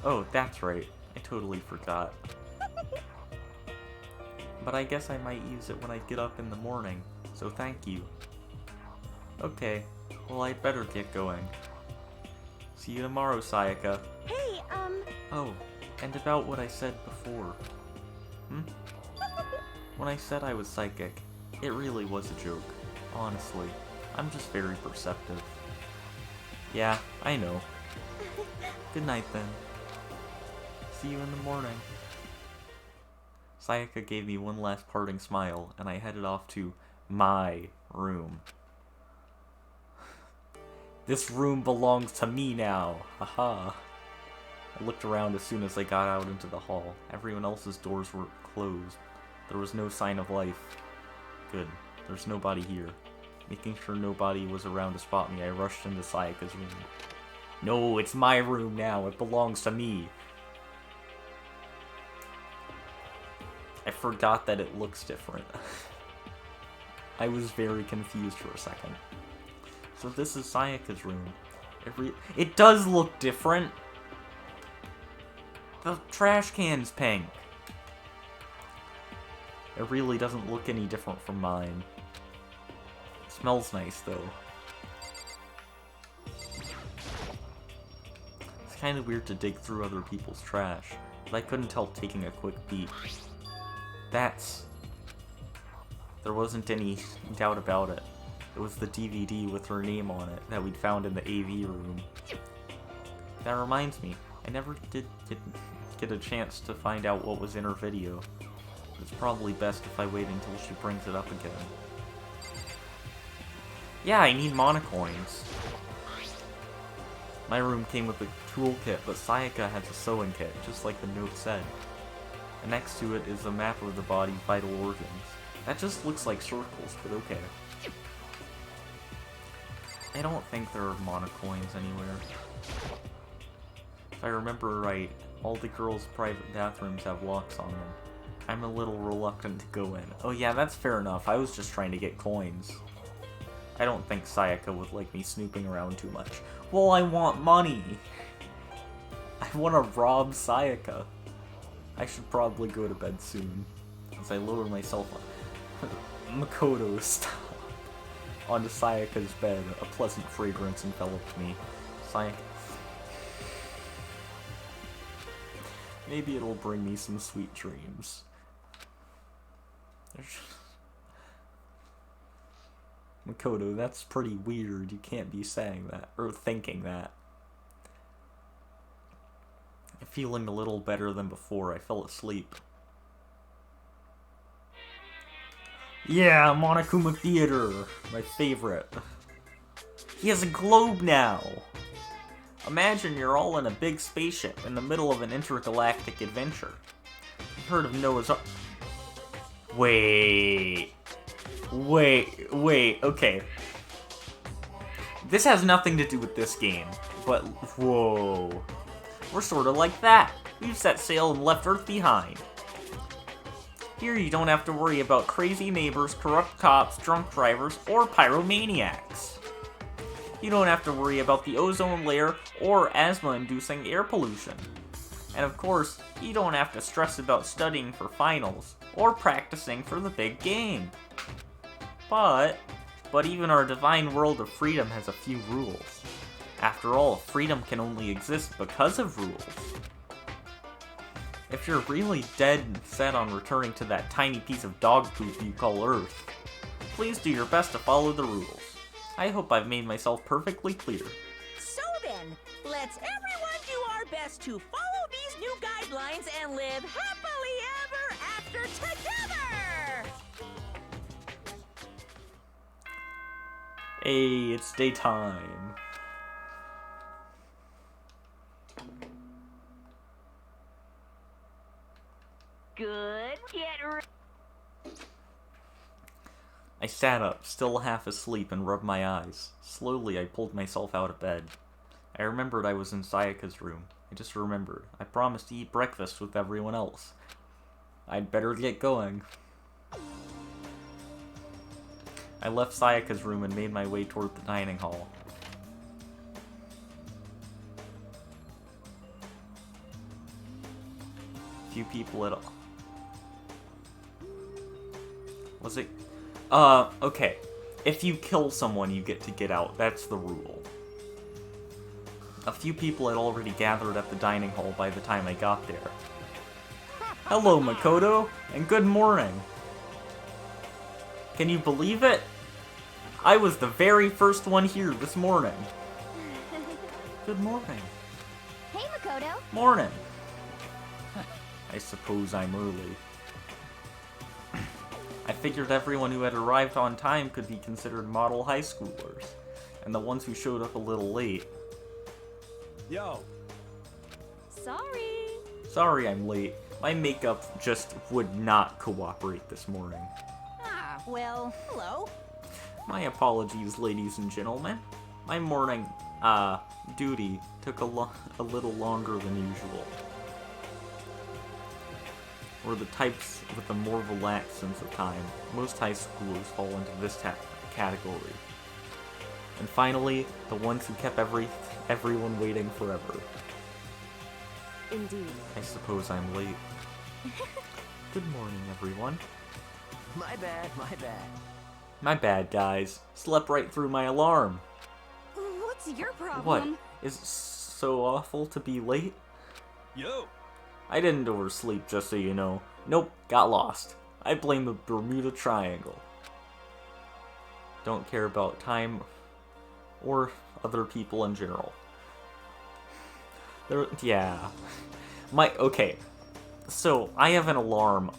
Oh, that's right. I totally forgot. But I guess I might use it when I get up in the morning, so thank you. Okay, well I'd better get going. See you tomorrow, Sayaka. Hey, Oh, and about what I said before. When I said I was psychic, it really was a joke. Honestly, I'm just very perceptive. Yeah, I know. Good night then. See you in the morning. Sayaka gave me one last parting smile, and I headed off to my room. This room belongs to me now! Haha. I looked around as soon as I got out into the hall. Everyone else's doors were closed. There was no sign of life. Good. There's nobody here. Making sure nobody was around to spot me, I rushed into Sayaka's room. No, it's my room now. It belongs to me. I forgot that it looks different. I was very confused for a second. So this is Sayaka's room. It does look different! The trash can's pink. It really doesn't look any different from mine. It smells nice, though. It's kind of weird to dig through other people's trash, but I couldn't help taking a quick peek. There wasn't any doubt about it. It was the DVD with her name on it that we'd found in the AV room. That reminds me, I never did get a chance to find out what was in her video. It's probably best if I wait until she brings it up again. Yeah, I need monocoins. My room came with a toolkit, but Sayaka has a sewing kit, just like the note said. And next to it is a map of the body's vital organs. That just looks like circles, but okay. I don't think there are monocoins anywhere. If I remember right, All the girls' private bathrooms have locks on them. I'm a little reluctant to go in. Oh yeah, that's fair enough. I was just trying to get coins. I don't think Sayaka would like me snooping around too much. Well, I want money! I want to rob Sayaka. I should probably go to bed soon, as I lower myself Makoto style onto Sayaka's bed. A pleasant fragrance enveloped me. Sayaka. Maybe it'll bring me some sweet dreams. Makoto, that's pretty weird. You can't be saying that, or thinking that. Feeling a little better than before, I fell asleep. Yeah, Monokuma Theater! My favorite. He has a globe now! Imagine you're all in a big spaceship in the middle of an intergalactic adventure. You've heard of Noah's Ark. Wait, okay. This has nothing to do with this game, but whoa. We're sort of like that. We've set sail and left Earth behind. Here you don't have to worry about crazy neighbors, corrupt cops, drunk drivers, or pyromaniacs. You don't have to worry about the ozone layer or asthma-inducing air pollution. And of course, you don't have to stress about studying for finals or practicing for the big game. But even our divine world of freedom has a few rules. After all, freedom can only exist because of rules. If you're really dead set on returning to that tiny piece of dog poop you call Earth, please do your best to follow the rules. I hope I've made myself perfectly clear. So then, let's everyone do our best to follow these new guidelines and live happily ever after together! Hey, it's daytime. Good. Get ready. I sat up, still half asleep, and rubbed my eyes. Slowly, I pulled myself out of bed. I remembered I was in Sayaka's room. I just remembered. I promised to eat breakfast with everyone else. I'd better get going. I left Sayaka's room and made my way toward the dining hall. Few people at all. Was it? Okay. If you kill someone, you get to get out. That's the rule. A few people had already gathered at the dining hall by the time I got there. Hello, Makoto, and good morning. Can you believe it? I was the very first one here this morning. Good morning. Hey, Makoto. Morning. I suppose I'm early. I figured everyone who had arrived on time could be considered model high schoolers, and the ones who showed up a little late. Yo. Sorry. Sorry I'm late. My makeup just would not cooperate this morning. Ah, well, hello. My apologies, ladies and gentlemen. My morning, duty took a little longer than usual. Or the types with a more relaxed sense of time. Most high schoolers fall into this category. And finally, the ones who kept everyone waiting forever. Indeed. I suppose I'm late. Good morning, everyone. My bad, my bad. My bad, guys. Slept right through my alarm. What's your problem? What? Is it so awful to be late? Yo. I didn't oversleep, just so you know. Nope, got lost. I blame the Bermuda Triangle. Don't care about time or other people in general. Yeah. Okay. So, I have an alarm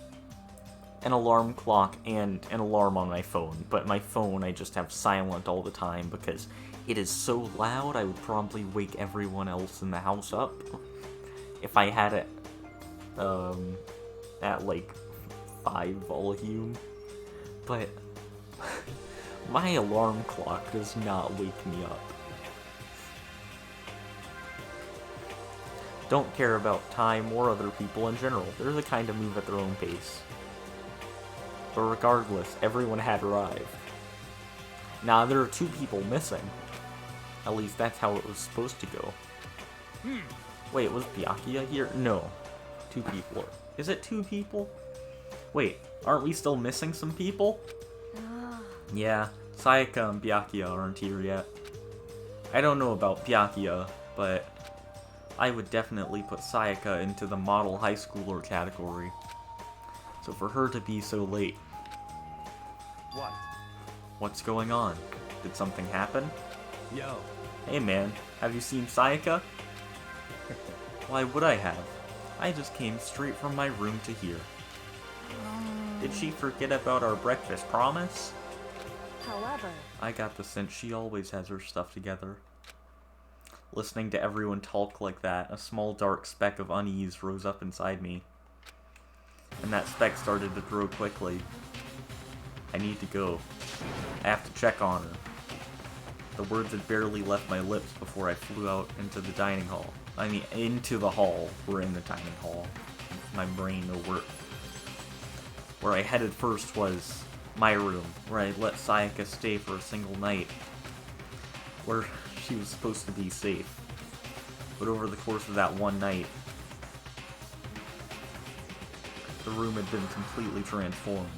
clock, and an alarm on my phone. But my phone, I just have silent all the time because it is so loud, I would probably wake everyone else in the house up if I had it at like 5 volume. But my alarm clock does not wake me up. don't care about time or other people in general. They're the kind to move at their own pace. But regardless, everyone had arrived. Now, there are 2 people missing. At least that's how it was supposed to go. Wait, was Byakuya here? No. 2 people. Is it 2 people? Wait, aren't we still missing some people? Yeah, Sayaka and Byakuya aren't here yet. I don't know about Byakuya, but I would definitely put Sayaka into the model high schooler category. So for her to be so late... What? What's going on? Did something happen? Yo. Hey man, have you seen Sayaka? Why would I have? I just came straight from my room to here. Did she forget about our breakfast promise? However, I got the sense she always has her stuff together. Listening to everyone talk like that, a small dark speck of unease rose up inside me. And that speck started to grow quickly. I need to go. I have to check on her. The words had barely left my lips before I flew out into the dining hall. I mean, into the hall. We're in the dining hall. My brain no work. Where I headed first was my room, where I let Sayaka stay for a single night. Where she was supposed to be safe. But over the course of that one night, the room had been completely transformed.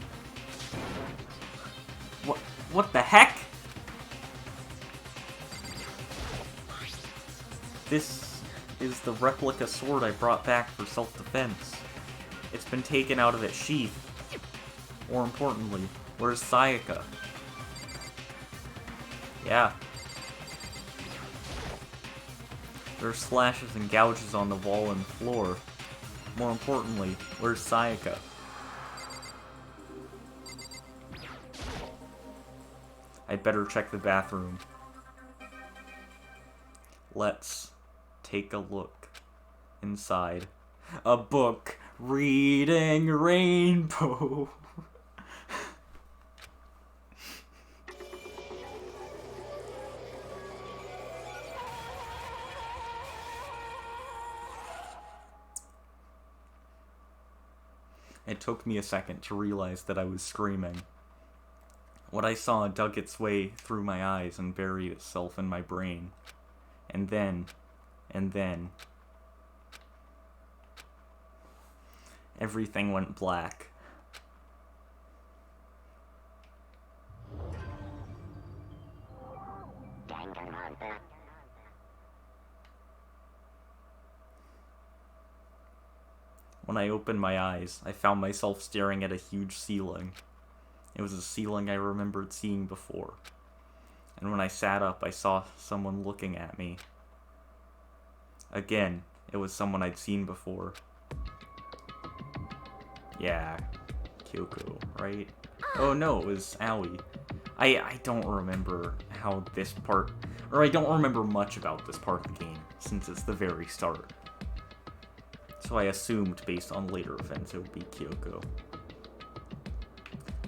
What the heck? This is the replica sword I brought back for self-defense. It's been taken out of its sheath. More importantly, where's Sayaka? Yeah. There are slashes and gouges on the wall and floor. More importantly, where's Sayaka? I'd better check the bathroom. Let's take a look inside. A book reading rainbow. It took me a second to realize that I was screaming. What I saw dug its way through my eyes and buried itself in my brain. And then, everything went black. Danganronpa. When I opened my eyes, I found myself staring at a huge ceiling. It was a ceiling I remembered seeing before. And when I sat up, I saw someone looking at me. Again, it was someone I'd seen before. Yeah, Kyoko, right? Oh no, it was Aoi. I don't remember how this part... Or I don't remember much about this part of the game, since it's the very start. So I assumed, based on later events, it would be Kyoko.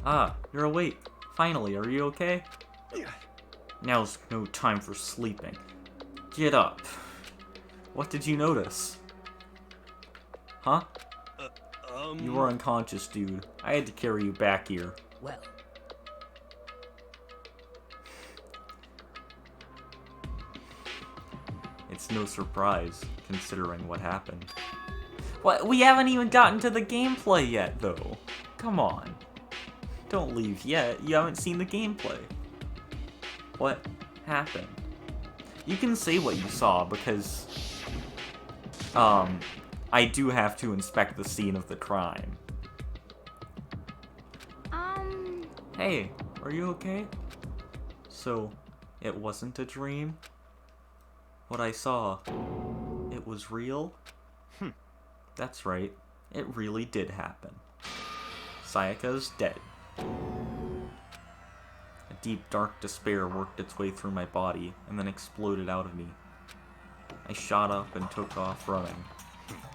Ah, you're awake. Finally, are you okay? Now's no time for sleeping. Get up. What did you notice? Huh? You were unconscious, dude. I had to carry you back here. Well, It's no surprise, considering what happened. What? We haven't even gotten to the gameplay yet, though. Come on. Don't leave yet. You haven't seen the gameplay. What happened? You can say what you saw, because... I do have to inspect the scene of the crime. Hey, are you okay? So, it wasn't a dream? What I saw, it was real? That's right, it really did happen. Sayaka's dead. A deep, dark despair worked its way through my body, and then exploded out of me. I shot up and took off running.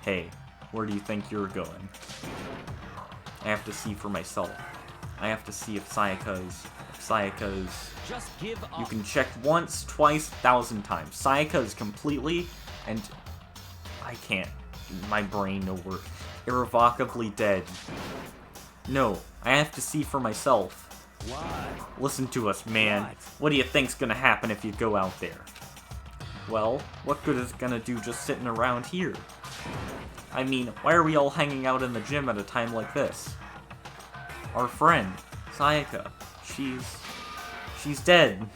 Hey, where do you think you're going? I have to see for myself. I have to see if Sayaka's... Just give up. You can check once, twice, 1,000 times. Sayaka is completely, and I can't. My brain, no word. Irrevocably dead. No, I have to see for myself. Why? Listen to us, man. What do you think's gonna happen if you go out there? Well, what good is it gonna do just sitting around here? I mean, why are we all hanging out in the gym at a time like this? Our friend, Sayaka, she's dead.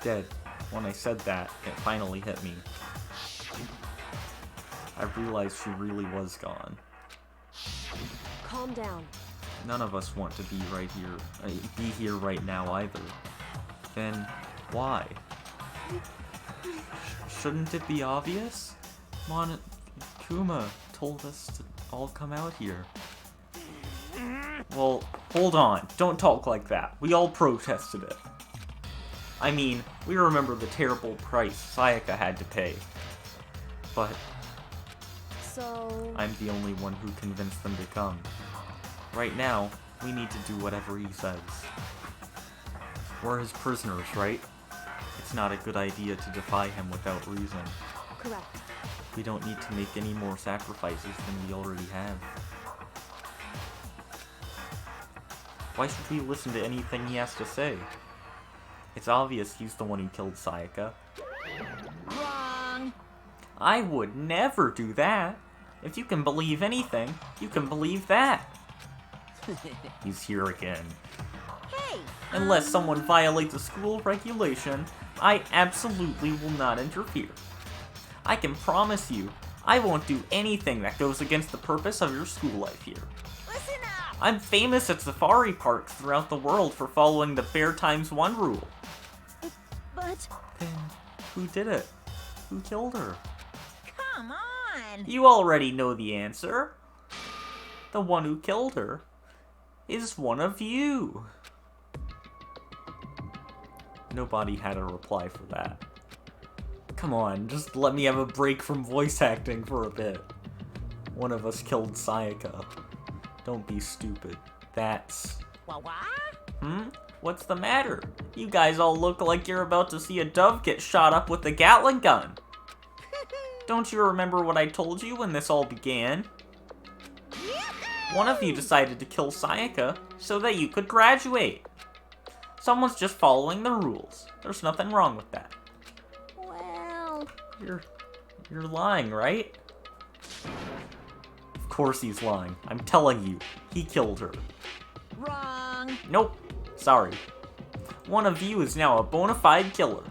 Dead. When I said that, it finally hit me. I realized she really was gone. Calm down. None of us want to be here right now either. Then, why? Shouldn't it be obvious? Kuma told us to all come out here. Well, hold on. Don't talk like that. We all protested it. I mean, we remember the terrible price Sayaka had to pay. But So... I'm the only one who convinced them to come. Right now, we need to do whatever he says. We're his prisoners, right? It's not a good idea to defy him without reason. Correct. We don't need to make any more sacrifices than we already have. Why should we listen to anything he has to say? It's obvious he's the one who killed Sayaka. Wrong. I would never do that. If you can believe anything, you can believe that. He's here again. Hey. Unless someone violates a school regulation, I absolutely will not interfere. I can promise you, I won't do anything that goes against the purpose of your school life here. Listen up. I'm famous at safari parks throughout the world for following the Fair Times 1 rule. But... Then, who did it? Who killed her? Come on. You already know the answer. The one who killed her is one of you. Nobody had a reply for that. Come on, just let me have a break from voice acting for a bit. One of us killed Sayaka. Don't be stupid. That's... What? What's the matter? You guys all look like you're about to see a dove get shot up with a Gatling gun. Don't you remember what I told you when this all began? One of you decided to kill Sayaka so that you could graduate. Someone's just following the rules. There's nothing wrong with that. Well... You're lying, right? Of course he's lying. I'm telling you, he killed her. Wrong. Nope. Sorry. One of you is now a bona fide killer.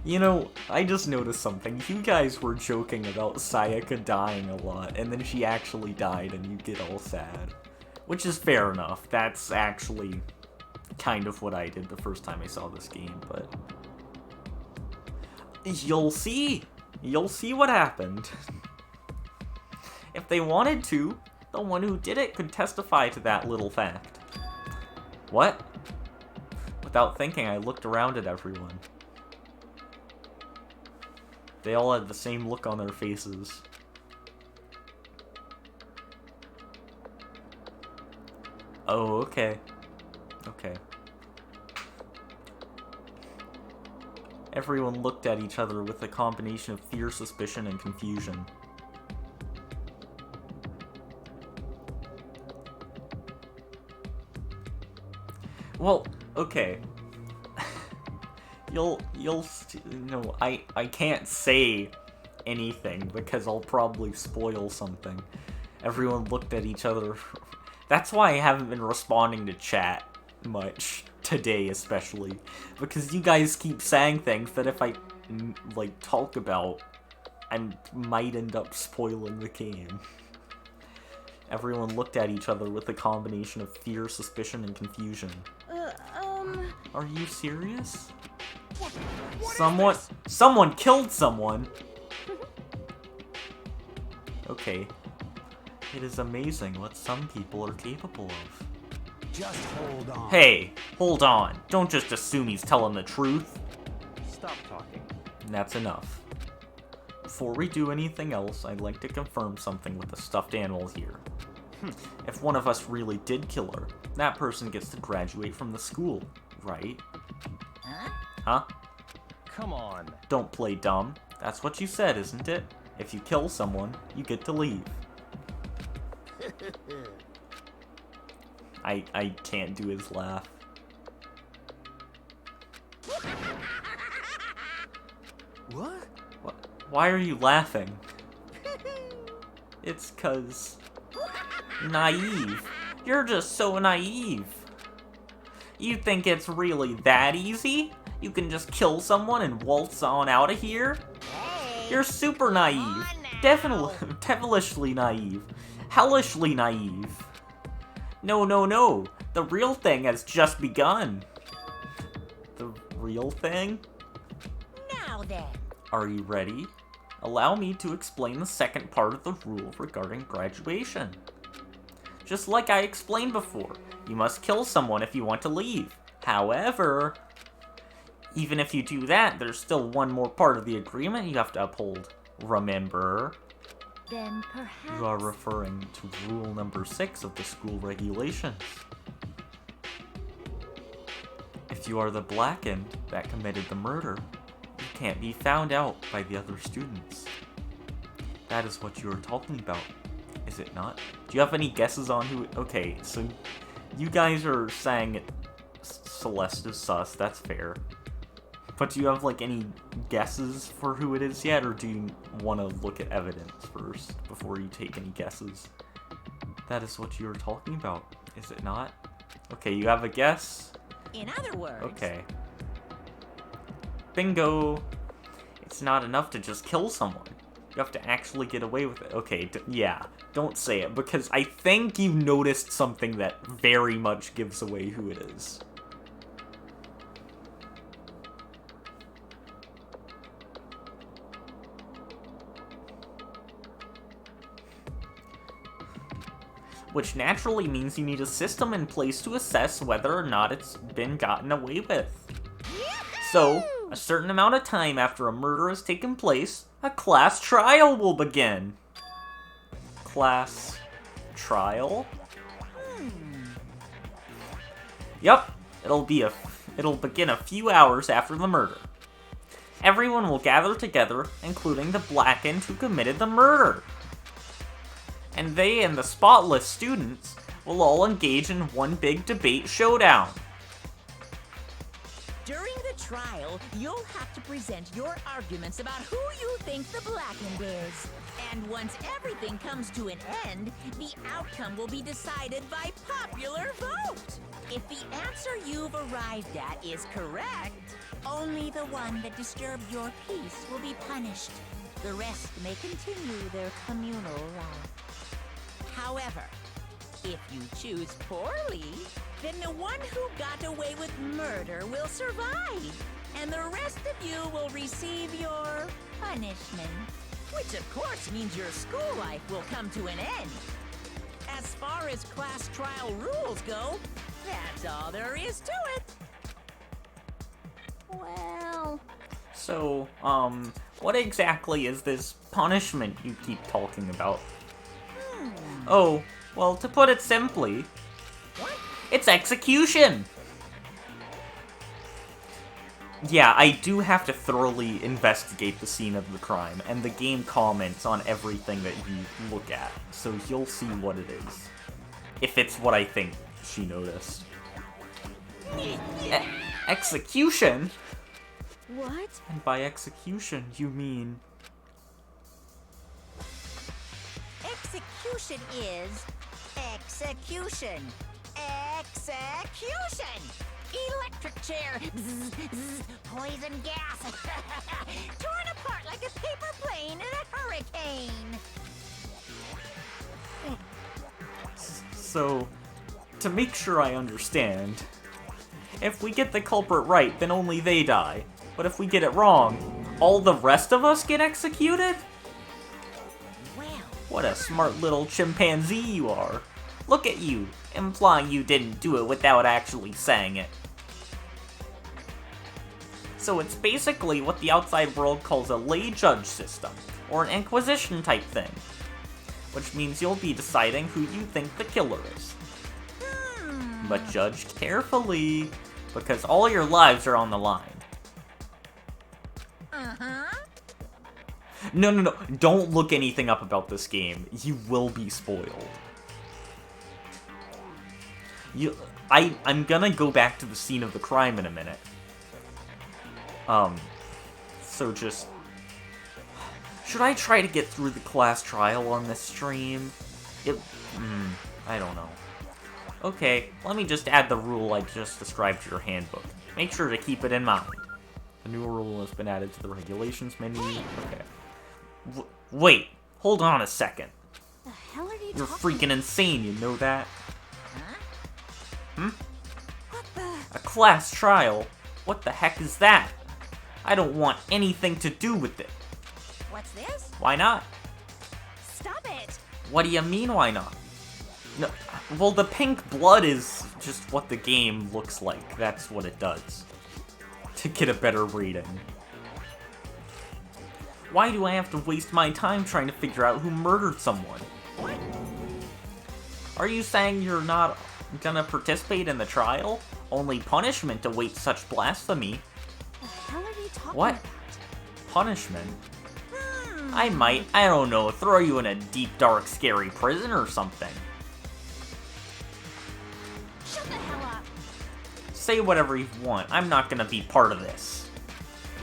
You know, I just noticed something. You guys were joking about Sayaka dying a lot, and then she actually died and you get all sad. Which is fair enough. That's actually kind of what I did the first time I saw this game, but... You'll see! You'll see what happened. If they wanted to, the one who did it could testify to that little fact. What? Without thinking, I looked around at everyone. They all had the same look on their faces. Oh, okay. Okay. Everyone looked at each other with a combination of fear, suspicion, and confusion. Well, okay. No, I can't say anything because I'll probably spoil something. Everyone looked at each other. That's why I haven't been responding to chat much today, especially because you guys keep saying things that if I like talk about, I might end up spoiling the game. Everyone looked at each other with a combination of fear, suspicion, and confusion. Are you serious? Someone killed someone! Okay. It is amazing what some people are capable of. Just hold on. Hey, hold on. Don't just assume he's telling the truth. Stop talking. And that's enough. Before we do anything else, I'd like to confirm something with the stuffed animal here. If one of us really did kill her, that person gets to graduate from the school, right? Huh? Huh? come on. Don't play dumb. That's what you said, isn't it? If you kill someone, you get to leave. I can't do his laugh. What? Why are you laughing? It's 'cause... naive. You're just so naive. You think it's really that easy? You can just kill someone and waltz on out of here? You're super naive. Devilishly naive. Hellishly naive. No, no, no. The real thing has just begun. The real thing? Now then. Are you ready? Allow me to explain the second part of the rule regarding graduation. Just like I explained before, you must kill someone if you want to leave. However, even if you do that, there's still one more part of the agreement you have to uphold. Remember? Then perhaps... You are referring to rule number 6 of the school regulations. If you are the blackened that committed the murder, you can't be found out by the other students. That is what you are talking about, is it not? Do you have any guesses on who... Okay, so you guys are saying Celeste is sus, that's fair. But do you have, like, any guesses for who it is yet, or do you want to look at evidence first before you take any guesses? That is what you were talking about, is it not? Okay, you have a guess? In other words... Okay. Bingo! It's not enough to just kill someone. You have to actually get away with it. Okay, yeah, don't say it, because I think you've noticed something that very much gives away who it is. Which naturally means you need a system in place to assess whether or not it's been gotten away with. So, a certain amount of time after a murder has taken place, a class trial will begin. Class trial? Yep, it'll begin a few hours after the murder. Everyone will gather together, including the blackened who committed the murder. And they and the spotless students will all engage in one big debate showdown. During the trial, you'll have to present your arguments about who you think the blackened is. And once everything comes to an end, the outcome will be decided by popular vote. If the answer you've arrived at is correct, only the one that disturbed your peace will be punished. The rest may continue their communal life. However, if you choose poorly, then the one who got away with murder will survive, and the rest of you will receive your punishment. Which of course means your school life will come to an end. As far as class trial rules go, that's all there is to it. Well... So, what exactly is this punishment you keep talking about? Oh, well, to put it simply, it's execution! Yeah, I do have to thoroughly investigate the scene of the crime, and the game comments on everything that you look at, so you'll see what it is. If it's what I think she noticed. Execution? What? And by execution, you mean... Execution is execution. Execution! Electric chair. Bzz, bzz, poison gas. Torn apart like a paper plane in a hurricane. So, to make sure I understand, if we get the culprit right, then only they die. But if we get it wrong, all the rest of us get executed? Well, What a smart little chimpanzee you are. Look at you, implying you didn't do it without actually saying it. So it's basically what the outside world calls a lay judge system, or an inquisition type thing. Which means you'll be deciding who you think the killer is. But judge carefully, because all your lives are on the line. No, no, no. Don't look anything up about this game. You will be spoiled. I'm gonna go back to the scene of the crime in a minute. So just... Should I try to get through the class trial on this stream? I don't know. Okay, let me just add the rule I just described to your handbook. Make sure to keep it in mind. The new rule has been added to the regulations menu. Okay. Wait, hold on a second. The hell are you You're talking freaking insane, you know that? Huh? What the? A class trial? What the heck is that? I don't want anything to do with it. What's this? Why not? Stop it! What do you mean, why not? No, well, the pink blood is just what the game looks like. That's what it does. To get a better rating. Why do I have to waste my time trying to figure out who murdered someone? What? Are you saying you're not gonna participate in the trial? Only punishment awaits such blasphemy. The hell are you talking What? about? Punishment? I might, I don't know, throw you in a deep, dark, scary prison or something. Shut the hell up! Say whatever you want, I'm not gonna be part of this.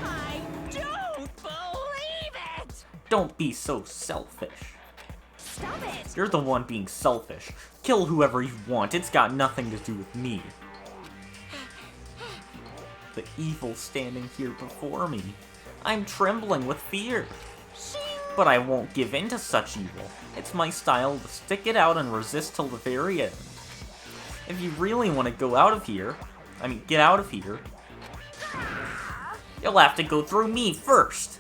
I don't believe it! Don't be so selfish. Stop it! You're the one being selfish. Kill whoever you want, it's got nothing to do with me. The evil standing here before me. I'm trembling with fear. But I won't give in to such evil. It's my style to stick it out and resist till the very end. If you really want to go out of here, get out of here, you'll have to go through me first.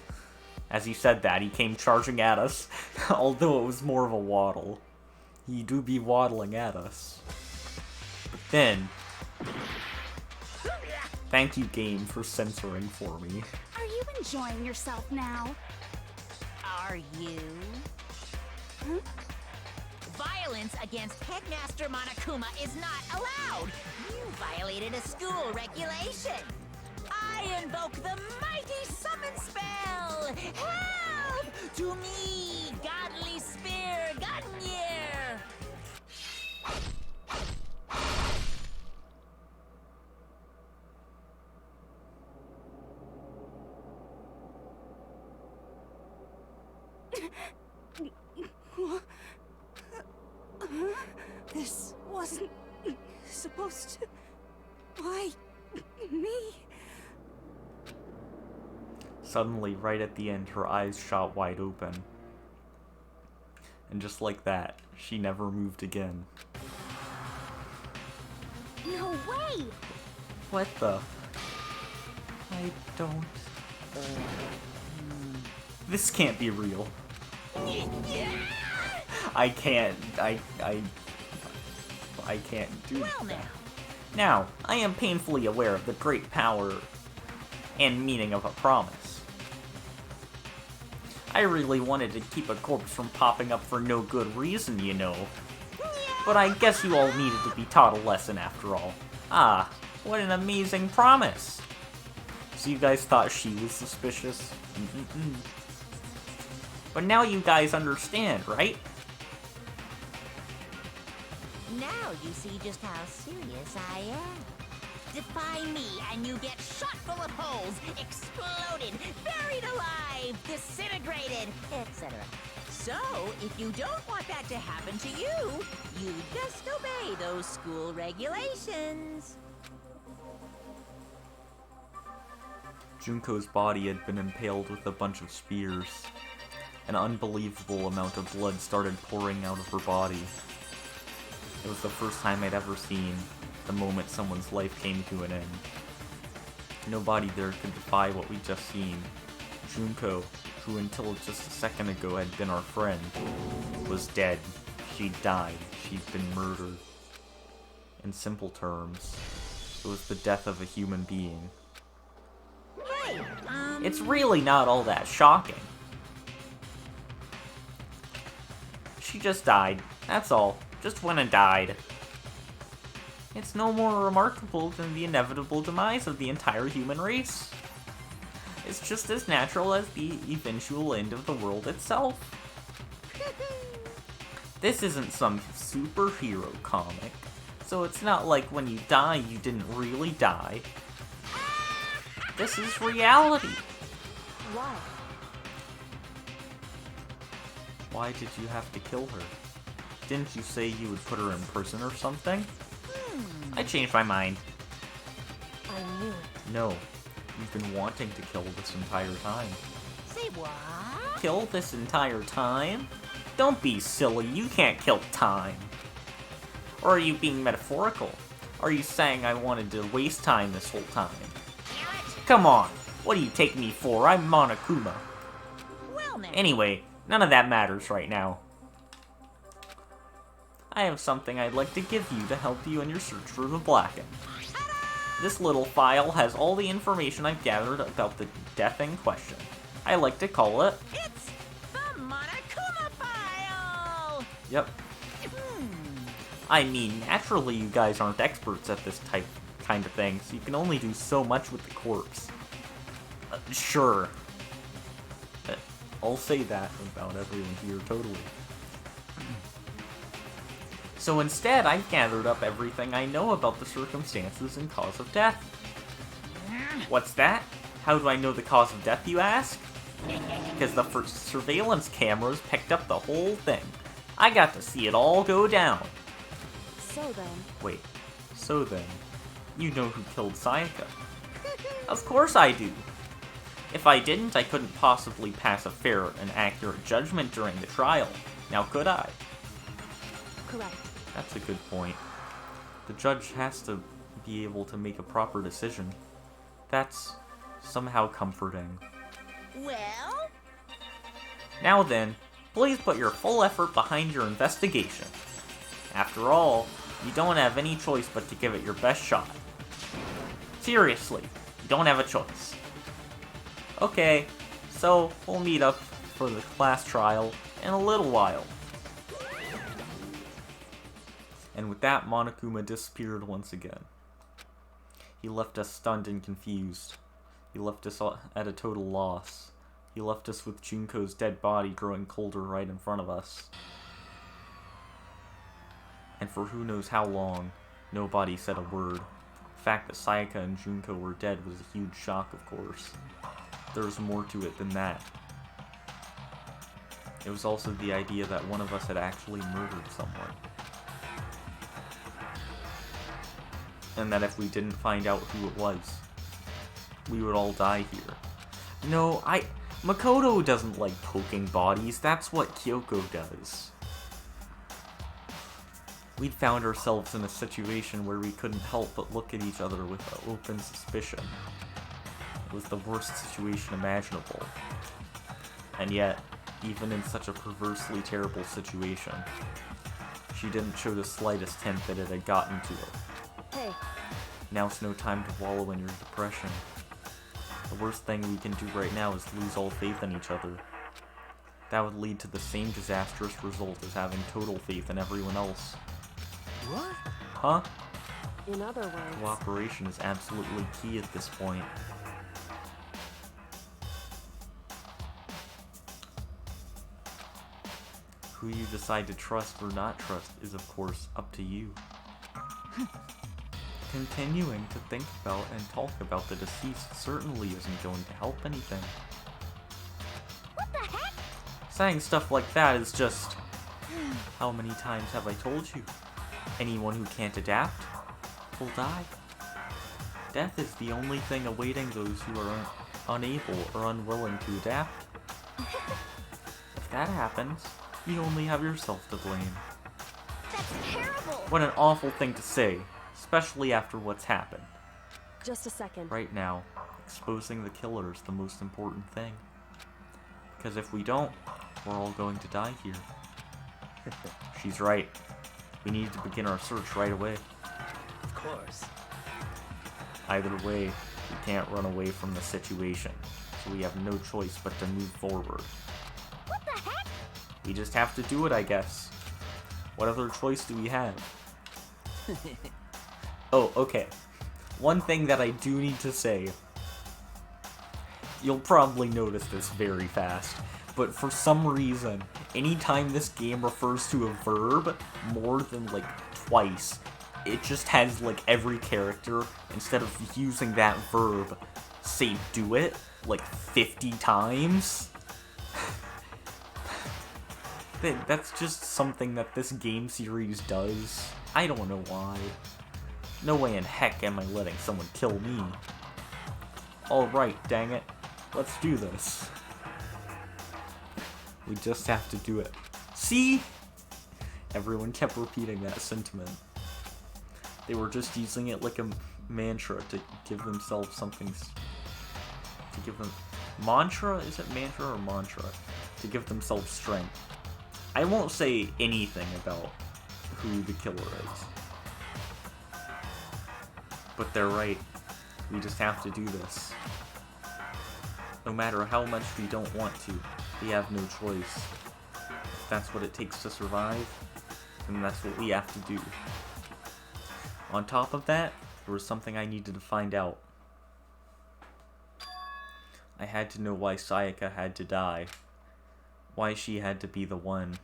As he said that, he came charging at us, although it was more of a waddle. He do be waddling at us. But then... Thank you, game, for censoring for me. Are you enjoying yourself now? Are you? Violence against Headmaster Monokuma is not allowed! You violated a school regulation! I invoke the mighty summon spell! Help! To me, godly spear Gunyear! This wasn't supposed to... Why me? Suddenly, right at the end, her eyes shot wide open. And just like that, she never moved again. No way! What the? I don't... This can't be real. I can't do Well that. Now, I am painfully aware of the great power and meaning of a promise. I really wanted to keep a corpse from popping up for no good reason, you know. But I guess you all needed to be taught a lesson after all. Ah, what an amazing promise! So you guys thought she was suspicious? But now you guys understand, right? Now you see just how serious I am. Defy me and you get shot full of holes, exploded, buried alive, disintegrated, etc. So, if you don't want that to happen to you, you just obey those school regulations. Junko's body had been impaled with a bunch of spears. An unbelievable amount of blood started pouring out of her body. It was the first time I'd ever seen the moment someone's life came to an end. Nobody there could defy what we'd just seen. Junko, who until just a second ago had been our friend, was dead. She'd died. She'd been murdered. In simple terms, it was the death of a human being. Hey, It's really not all that shocking. She just died. That's all. Just went and died. It's no more remarkable than the inevitable demise of the entire human race. is just as natural as the eventual end of the world itself. This isn't some superhero comic, so it's not like when you die, you didn't really die. This is reality. Why? Why did you have to kill her? Didn't you say you would put her in prison or something? I changed my mind. I knew it. No, you've been wanting to kill this entire time. Say what? Kill this entire time? Don't be silly, you can't kill time. Or are you being metaphorical? Are you saying I wanted to waste time this whole time? Come on, what do you take me for? I'm Monokuma. Well now. Anyway, none of that matters right now. I have something I'd like to give you to help you in your search for the Blackened. This little file has all the information I've gathered about the death in question. I like to call it... It's the Monokuma file! Yep. I mean, naturally you guys aren't experts at this kind of thing, so you can only do so much with the corpse. Sure. I'll say that about everyone here, totally. So instead, I've gathered up everything I know about the circumstances and cause of death. What's that? How do I know the cause of death, you ask? Because the first surveillance cameras picked up the whole thing. I got to see it all go down. So then... Wait, so then, you know who killed Sayaka? Of course I do. If I didn't, I couldn't possibly pass a fair and accurate judgment during the trial. Now could I? Correct. That's a good point. The judge has to be able to make a proper decision. That's somehow comforting. Well? Now then, please put your full effort behind your investigation. After all, you don't have any choice but to give it your best shot. Seriously, you don't have a choice. Okay, so we'll meet up for the class trial in a little while. And with that, Monokuma disappeared once again. He left us stunned and confused. He left us at a total loss. He left us with Junko's dead body growing colder right in front of us. And for who knows how long, nobody said a word. The fact that Sayaka and Junko were dead was a huge shock, of course. There was more to it than that. It was also the idea that one of us had actually murdered someone. And that if we didn't find out who it was, we would all die here. No, Makoto doesn't like poking bodies, that's what Kyoko does. We'd found ourselves in a situation where we couldn't help but look at each other with open suspicion. It was the worst situation imaginable. And yet, even in such a perversely terrible situation, she didn't show the slightest hint that it had gotten to her. Hey. Now's no time to wallow in your depression. The worst thing we can do right now is lose all faith in each other. That would lead to the same disastrous result as having total faith in everyone else. What? Huh? In other words... Cooperation is absolutely key at this point. Who you decide to trust or not trust is, of course, up to you. Continuing to think about and talk about the deceased certainly isn't going to help anything. What the heck? Saying stuff like that is just... How many times have I told you? Anyone who can't adapt will die. Death is the only thing awaiting those who are unable or unwilling to adapt. If that happens, you only have yourself to blame. That's terrible! What an awful thing to say, especially after what's happened. Just a second. Right now, exposing the killer is the most important thing. Because if we don't, we're all going to die here. She's right. We need to begin our search right away. Of course. Either way, we can't run away from the situation, so we have no choice but to move forward. What the heck? We just have to do it, I guess. What other choice do we have? Oh, okay. One thing that I do need to say. You'll probably notice this very fast. But for some reason, anytime this game refers to a verb more than, like, twice, it just has, like, every character, instead of using that verb, say do it, like, 50 times. That's just something that this game series does. I don't know why. No way in heck am I letting someone kill me. Alright, dang it. Let's do this. We just have to do it. See? Everyone kept repeating that sentiment. They were just using it like a mantra to give themselves something... To give them... Mantra? Is it mantra or mantra? To give themselves strength. I won't say anything about who the killer is. But they're right. We just have to do this. No matter how much we don't want to, we have no choice. If that's what it takes to survive, then that's what we have to do. On top of that, there was something I needed to find out. I had to know why Sayaka had to die. Why she had to be the one.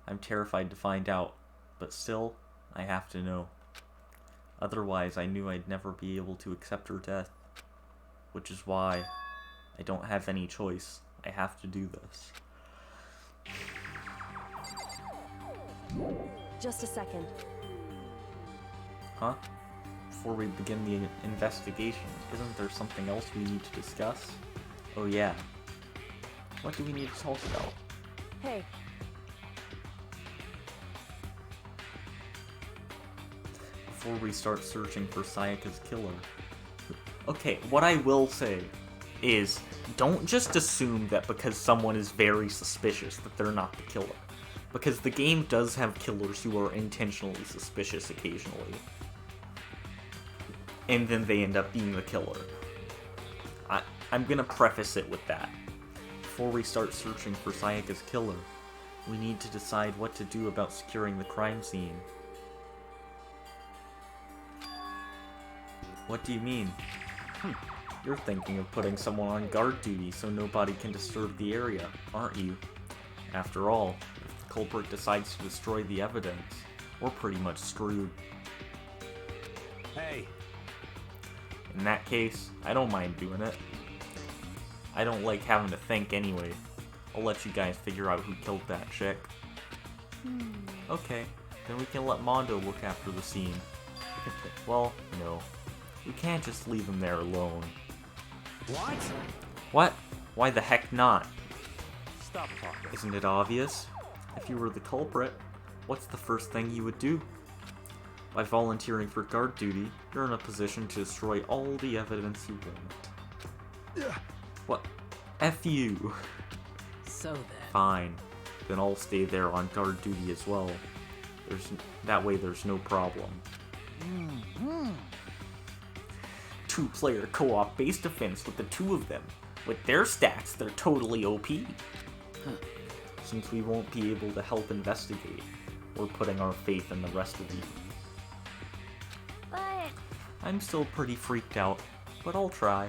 I'm terrified to find out, but still, I have to know. Otherwise, I knew I'd never be able to accept her death. Which is why I don't have any choice. I have to do this. Just a second. Huh? Before we begin the investigation, isn't there something else we need to discuss? Oh yeah. What do we need to talk about? Hey. Before we start searching for Sayaka's killer. Okay, what I will say is, don't just assume that because someone is very suspicious that they're not the killer. Because the game does have killers who are intentionally suspicious occasionally. And then they end up being the killer. I'm gonna preface it with that. Before we start searching for Sayaka's killer, we need to decide what to do about securing the crime scene. What do you mean? You're thinking of putting someone on guard duty so nobody can disturb the area, aren't you? After all, if the culprit decides to destroy the evidence, we're pretty much screwed. Hey. In that case, I don't mind doing it. I don't like having to think anyway. I'll let you guys figure out who killed that chick. Okay, then we can let Mondo look after the scene. Well, no. We can't just leave him there alone. What? What? Why the heck not? Stop talking. Isn't it obvious? If you were the culprit, what's the first thing you would do? By volunteering for guard duty, you're in a position to destroy all the evidence you want. What? F you. So then. Fine. Then I'll stay there on guard duty as well. That way there's no problem. Two-player co-op base defense with the two of them. With their stats, they're totally OP. Since we won't be able to help investigate, we're putting our faith in the rest of you. But I'm still pretty freaked out, but I'll try.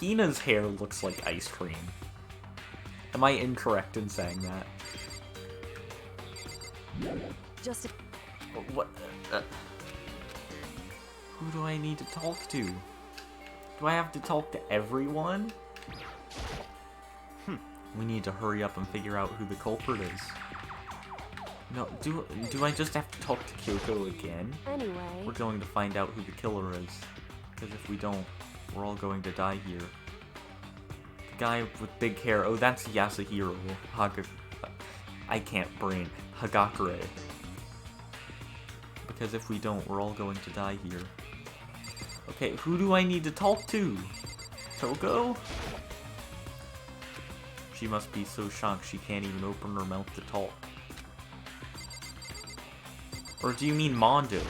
Hina's hair looks like ice cream. Am I incorrect in saying that? Just a... What? Who do I need to talk to? Do I have to talk to everyone? We need to hurry up and figure out who the culprit is. No, do I just have to talk to Kyoko again? Anyway. We're going to find out who the killer is. Because if we don't, we're all going to die here. The guy with big hair, oh that's Yasuhiro. I can't brain. Hagakure. Because if we don't, we're all going to die here. Okay, who do I need to talk to? Toko? She must be so shocked she can't even open her mouth to talk. Or do you mean Mondo?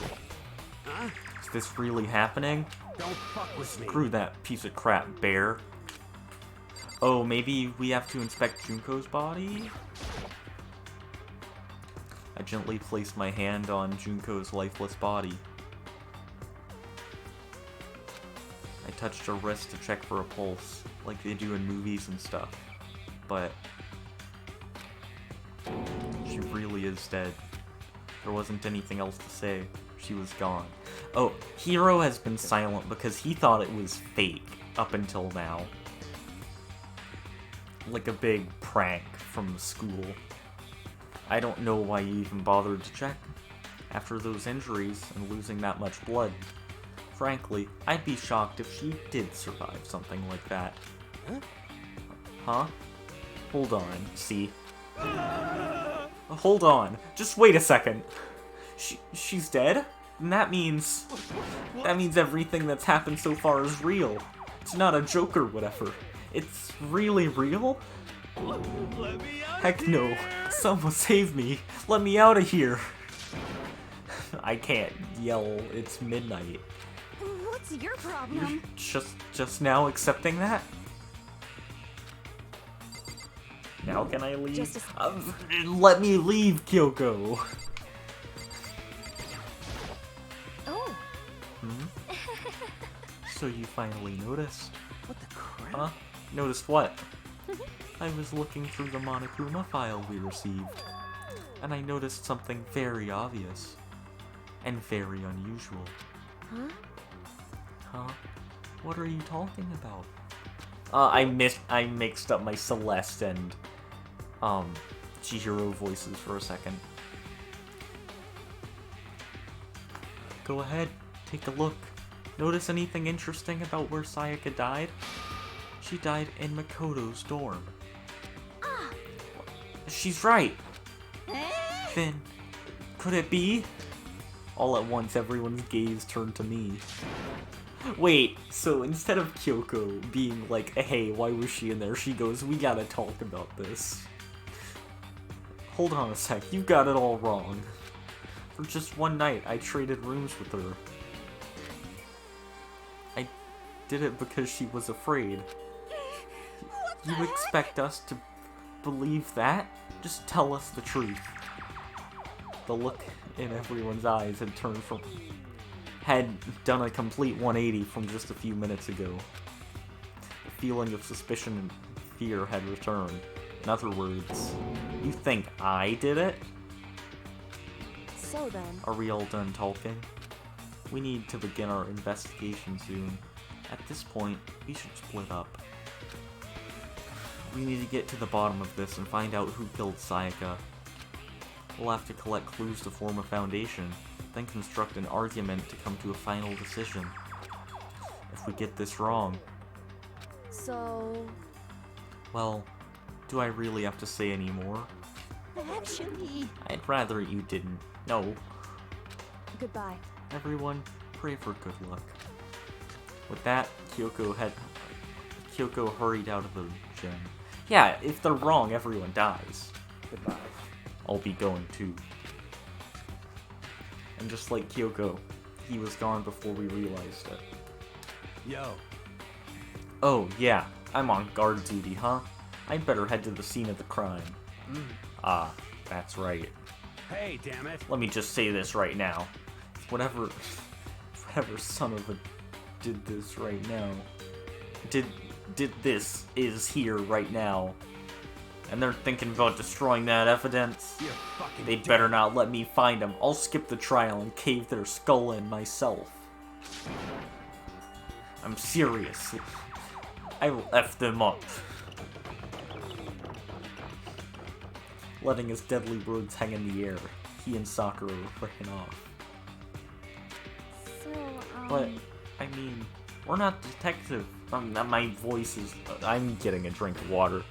Huh? Is this really happening? Don't fuck with me. Screw that piece of crap, bear. Oh, maybe we have to inspect Junko's body? I gently placed my hand on Junko's lifeless body. I touched her wrist to check for a pulse, like they do in movies and stuff. But she really is dead. There wasn't anything else to say. She was gone. Oh, Hiro has been silent because he thought it was fake up until now. Like a big prank from school. I don't know why you even bothered to check. After those injuries and losing that much blood. Frankly, I'd be shocked if she did survive something like that. Huh? Hold on, see? Hold on, just wait a second. She's dead? And that means everything that's happened so far is real. It's not a joke or whatever. It's really real? Let me out. Heck no. Someone save me. Let me out of here. I can't yell. It's midnight. What's your problem? Just now accepting that? Now can I leave? Just Let me leave, Kyoko. Oh, So you finally noticed? What the crap? Huh? Noticed what? I was looking through the Monokuma file we received, and I noticed something very obvious. And very unusual. huh? Huh? What are you talking about? I mixed up my Celeste and, Chihiro voices for a second. Go ahead, take a look. Notice anything interesting about where Sayaka died? She died in Makoto's dorm. She's right! Then, could it be? All at once, everyone's gaze turned to me. Wait, so instead of Kyoko being like, hey, why was she in there? She goes, we gotta talk about this. Hold on a sec, you got it all wrong. For just one night, I traded rooms with her. I did it because she was afraid. You expect us to believe that? Just tell us the truth. The look in everyone's eyes had done a complete 180 from just a few minutes ago. The feeling of suspicion and fear had returned. In other words, you think I did it? So then, Are we all done talking? We need to begin our investigation soon. At this point, we should split up. We need to get to the bottom of this and find out who killed Sayaka. We'll have to collect clues to form a foundation, then construct an argument to come to a final decision. If we get this wrong, so well, do I really have to say any more? actually, I'd rather you didn't. No. goodbye. Everyone, pray for good luck. With that, Kyoko hurried out of the gym. Yeah, if they're wrong, everyone dies. Goodbye. I'll be going too. And just like Kyoko, he was gone before we realized it. Yo, Oh, yeah, I'm on guard duty, huh? I'd better head to the scene of the crime. Ah, that's right. hey, damn it. Let me just say this right now. Whatever son of a did this right now. Did this is here right now. And they're thinking about destroying that evidence. You're fucking They dead. better not let me find them. I'll skip the trial and cave their skull in myself. I'm serious. I will F them up. Letting his deadly words hang in the air, he and Sakura ran off. So, But, I mean, we're not detectives. My voice is... I'm getting a drink of water.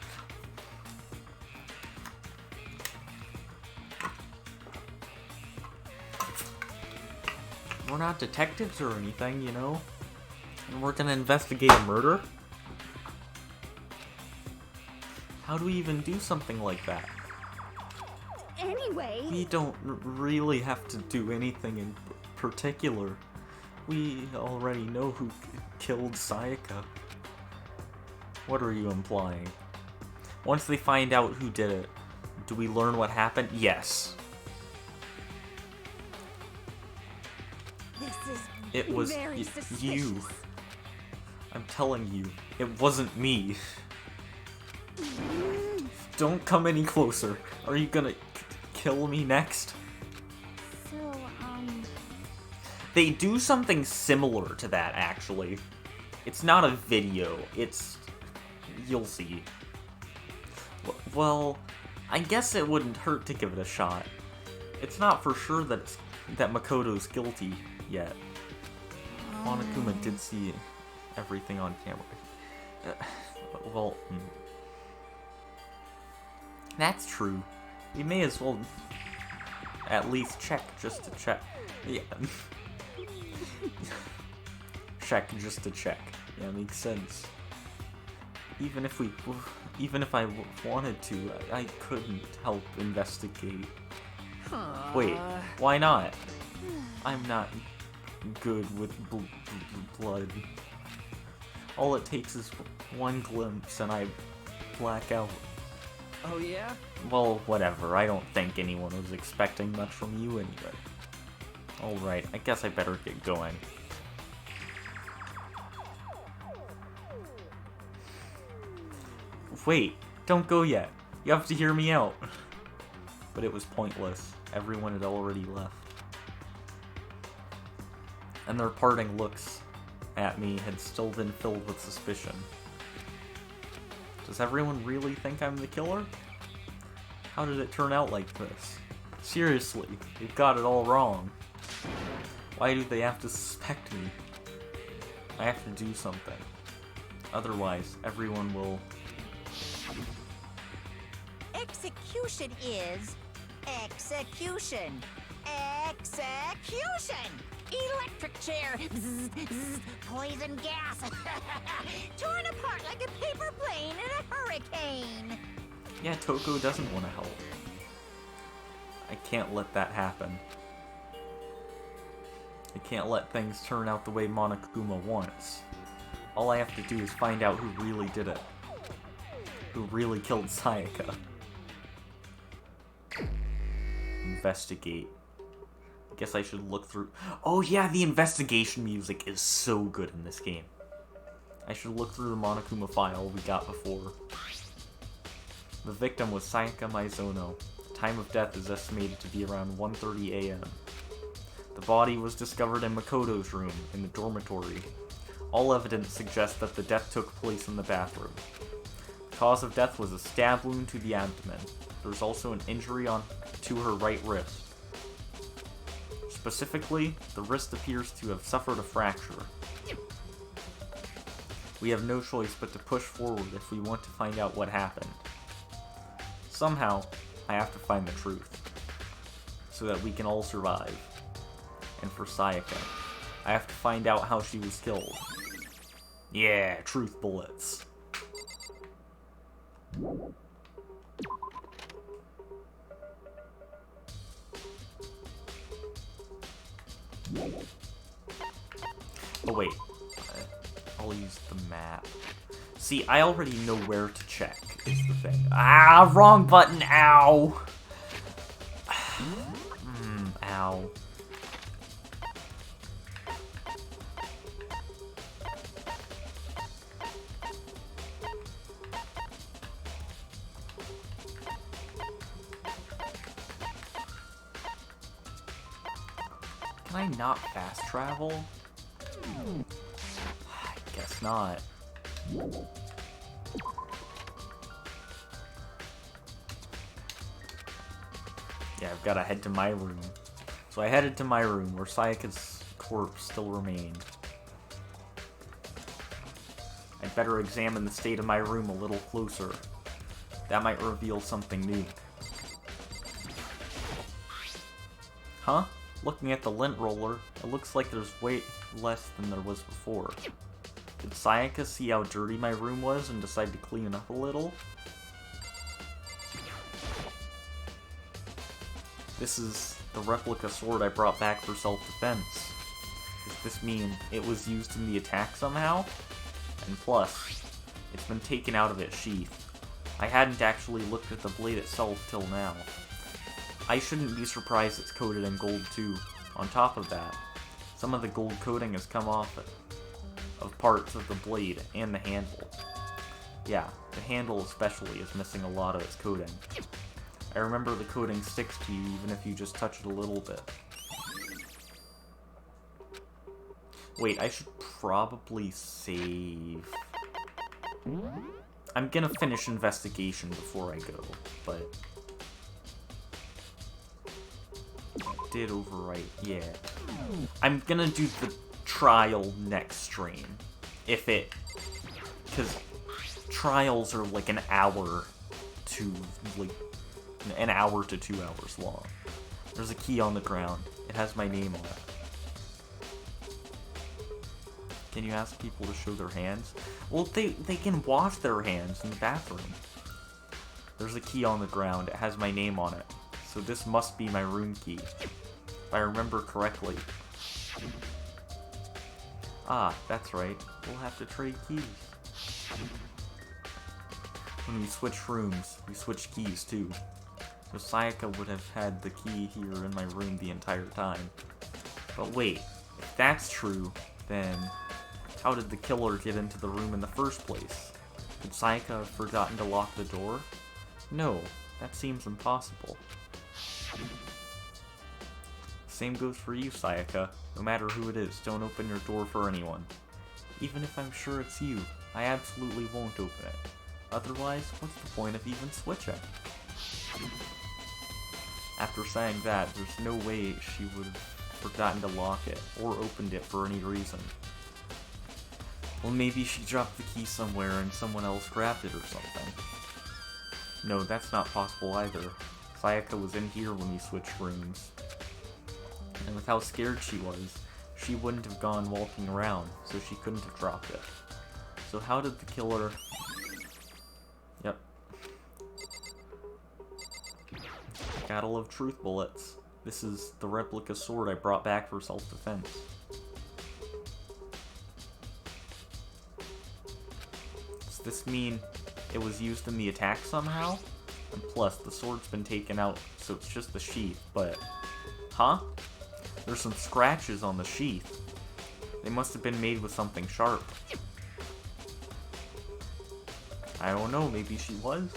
We're not detectives or anything, you know? And we're gonna investigate a murder? How do we even do something like that? anyway, We don't really have to do anything in particular. We already know who killed Sayaka. What are you implying? Once they find out who did it, do we learn what happened? Yes. this is It was very you. suspicious. I'm telling you, it wasn't me. Don't come any closer. Are you gonna kill me next? So, They do something similar to that, actually. It's not a video, it's... you'll see. Well, I guess it wouldn't hurt to give it a shot. It's not for sure that Makoto's guilty yet. Monokuma did see everything on camera. Well... That's true. We may as well at least check just to check. Yeah. Check just to check. Yeah, makes sense. Even if I wanted to, I couldn't help investigate. Wait, why not? I'm not good with blood. All it takes is one glimpse and I black out. Oh yeah? Well, whatever. I don't think anyone was expecting much from you anyway. Alright, I guess I better get going. Wait, don't go yet. You have to hear me out. But it was pointless. Everyone had already left. And their parting looks at me had still been filled with suspicion. Does everyone really think I'm the killer? How did it turn out like this? Seriously, they've got it all wrong. Why do they have to suspect me? I have to do something. Otherwise, everyone will... Execution is... execution. Execution! Electric chair. Bzz, bzz, poison gas. Torn apart like a paper plane in a hurricane. Yeah, Toko doesn't want to help. I can't let that happen. I can't let things turn out the way Monokuma wants. All I have to do is find out who really did it. Who really killed Sayaka. Investigate. I guess I should look through... Oh yeah, the investigation music is so good in this game. I should look through the Monokuma file we got before. The victim was Sayaka Maizono. The time of death is estimated to be around 1:30 a.m. The body was discovered in Makoto's room, in the dormitory. All evidence suggests that the death took place in the bathroom. The cause of death was a stab wound to the abdomen. There was also an injury to her right wrist. Specifically, the wrist appears to have suffered a fracture. We have no choice but to push forward if we want to find out what happened. Somehow, I have to find the truth, so that we can all survive. And for Sayaka, I have to find out how she was killed. Yeah, truth bullets. Oh wait, I'll use the map. See, I already know where to check, is the thing. Ah, wrong button, ow! Ow. Can I not fast travel? I guess not. Yeah, I've gotta head to my room. So I headed to my room, where Sayaka's corpse still remained. I'd better examine the state of my room a little closer. That might reveal something new. Huh? Looking at the lint roller, it looks like there's way less than there was before. Did Sayaka see how dirty my room was and decide to clean it up a little? This is the replica sword I brought back for self-defense. Does this mean it was used in the attack somehow? And plus, it's been taken out of its sheath. I hadn't actually looked at the blade itself till now. I shouldn't be surprised it's coated in gold too. On top of that, some of the gold coating has come off it. of parts of the blade and the handle. Yeah, the handle especially is missing a lot of its coating. I remember the coating sticks to you even if you just touch it a little bit. Wait, I should probably save. I'm gonna finish investigation before I go, but... Did overwrite, yeah. I'm gonna do the trial next stream. If it... Because trials are like an hour to, like, an hour to 2 hours long. There's a key on the ground. It has my name on it. Can you ask people to show their hands? Well, they can wash their hands in the bathroom. There's a key on the ground. It has my name on it. So this must be my room key. If I remember correctly. Ah, that's right. We'll have to trade keys. When we switch rooms, we switch keys too. So Sayaka would have had the key here in my room the entire time. But wait, if that's true, then how did the killer get into the room in the first place? Could Sayaka have forgotten to lock the door? No, that seems impossible. Same goes for you, Sayaka. No matter who it is, don't open your door for anyone. Even if I'm sure it's you, I absolutely won't open it. Otherwise, what's the point of even switching? After saying that, there's no way she would have forgotten to lock it, or opened it for any reason. Well, maybe she dropped the key somewhere and someone else grabbed it or something. No, that's not possible either. Sayaka was in here when we switched rooms. And with how scared she was, she wouldn't have gone walking around, so she couldn't have dropped it. So how did the killer... Yep. Gotta love truth bullets. This is the replica sword I brought back for self-defense. Does this mean it was used in the attack somehow? And plus, the sword's been taken out, so it's just the sheath, but... Huh? There's some scratches on the sheath. They must have been made with something sharp. I don't know, maybe she was?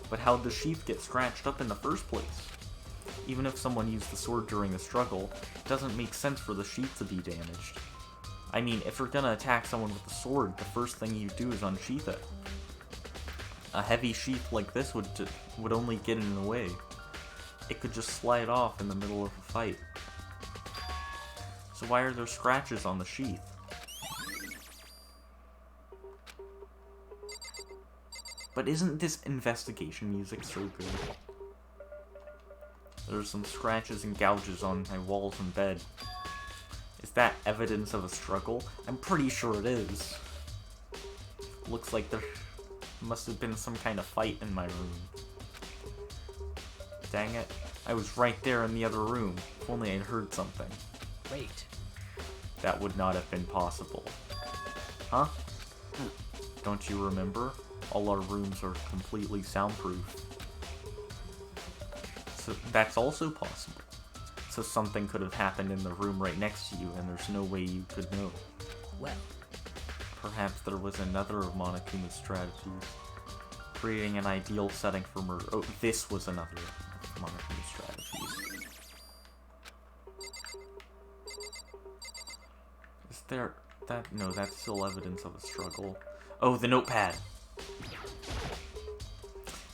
But how'd the sheath get scratched up in the first place? Even if someone used the sword during the struggle, it doesn't make sense for the sheath to be damaged. I mean, if you're gonna attack someone with a sword, the first thing you do is unsheath it. A heavy sheath like this would only get in the way. It could just slide off in the middle of a fight. So why are there scratches on the sheath? But isn't this investigation music so good? There's some scratches and gouges on my walls and bed. Is that evidence of a struggle? I'm pretty sure it is. Looks like there must have been some kind of fight in my room. Dang it. I was right there in the other room. If only I'd heard something. Wait. That would not have been possible. Huh? Don't you remember? All our rooms are completely soundproof. So that's also possible. So something could have happened in the room right next to you and there's no way you could know. Well, perhaps there was another of Monokuma's strategies. Creating an ideal setting for murder. Oh, this was another of Monokuma's strategies. Is there... that... no, that's still evidence of a struggle. Oh, the notepad!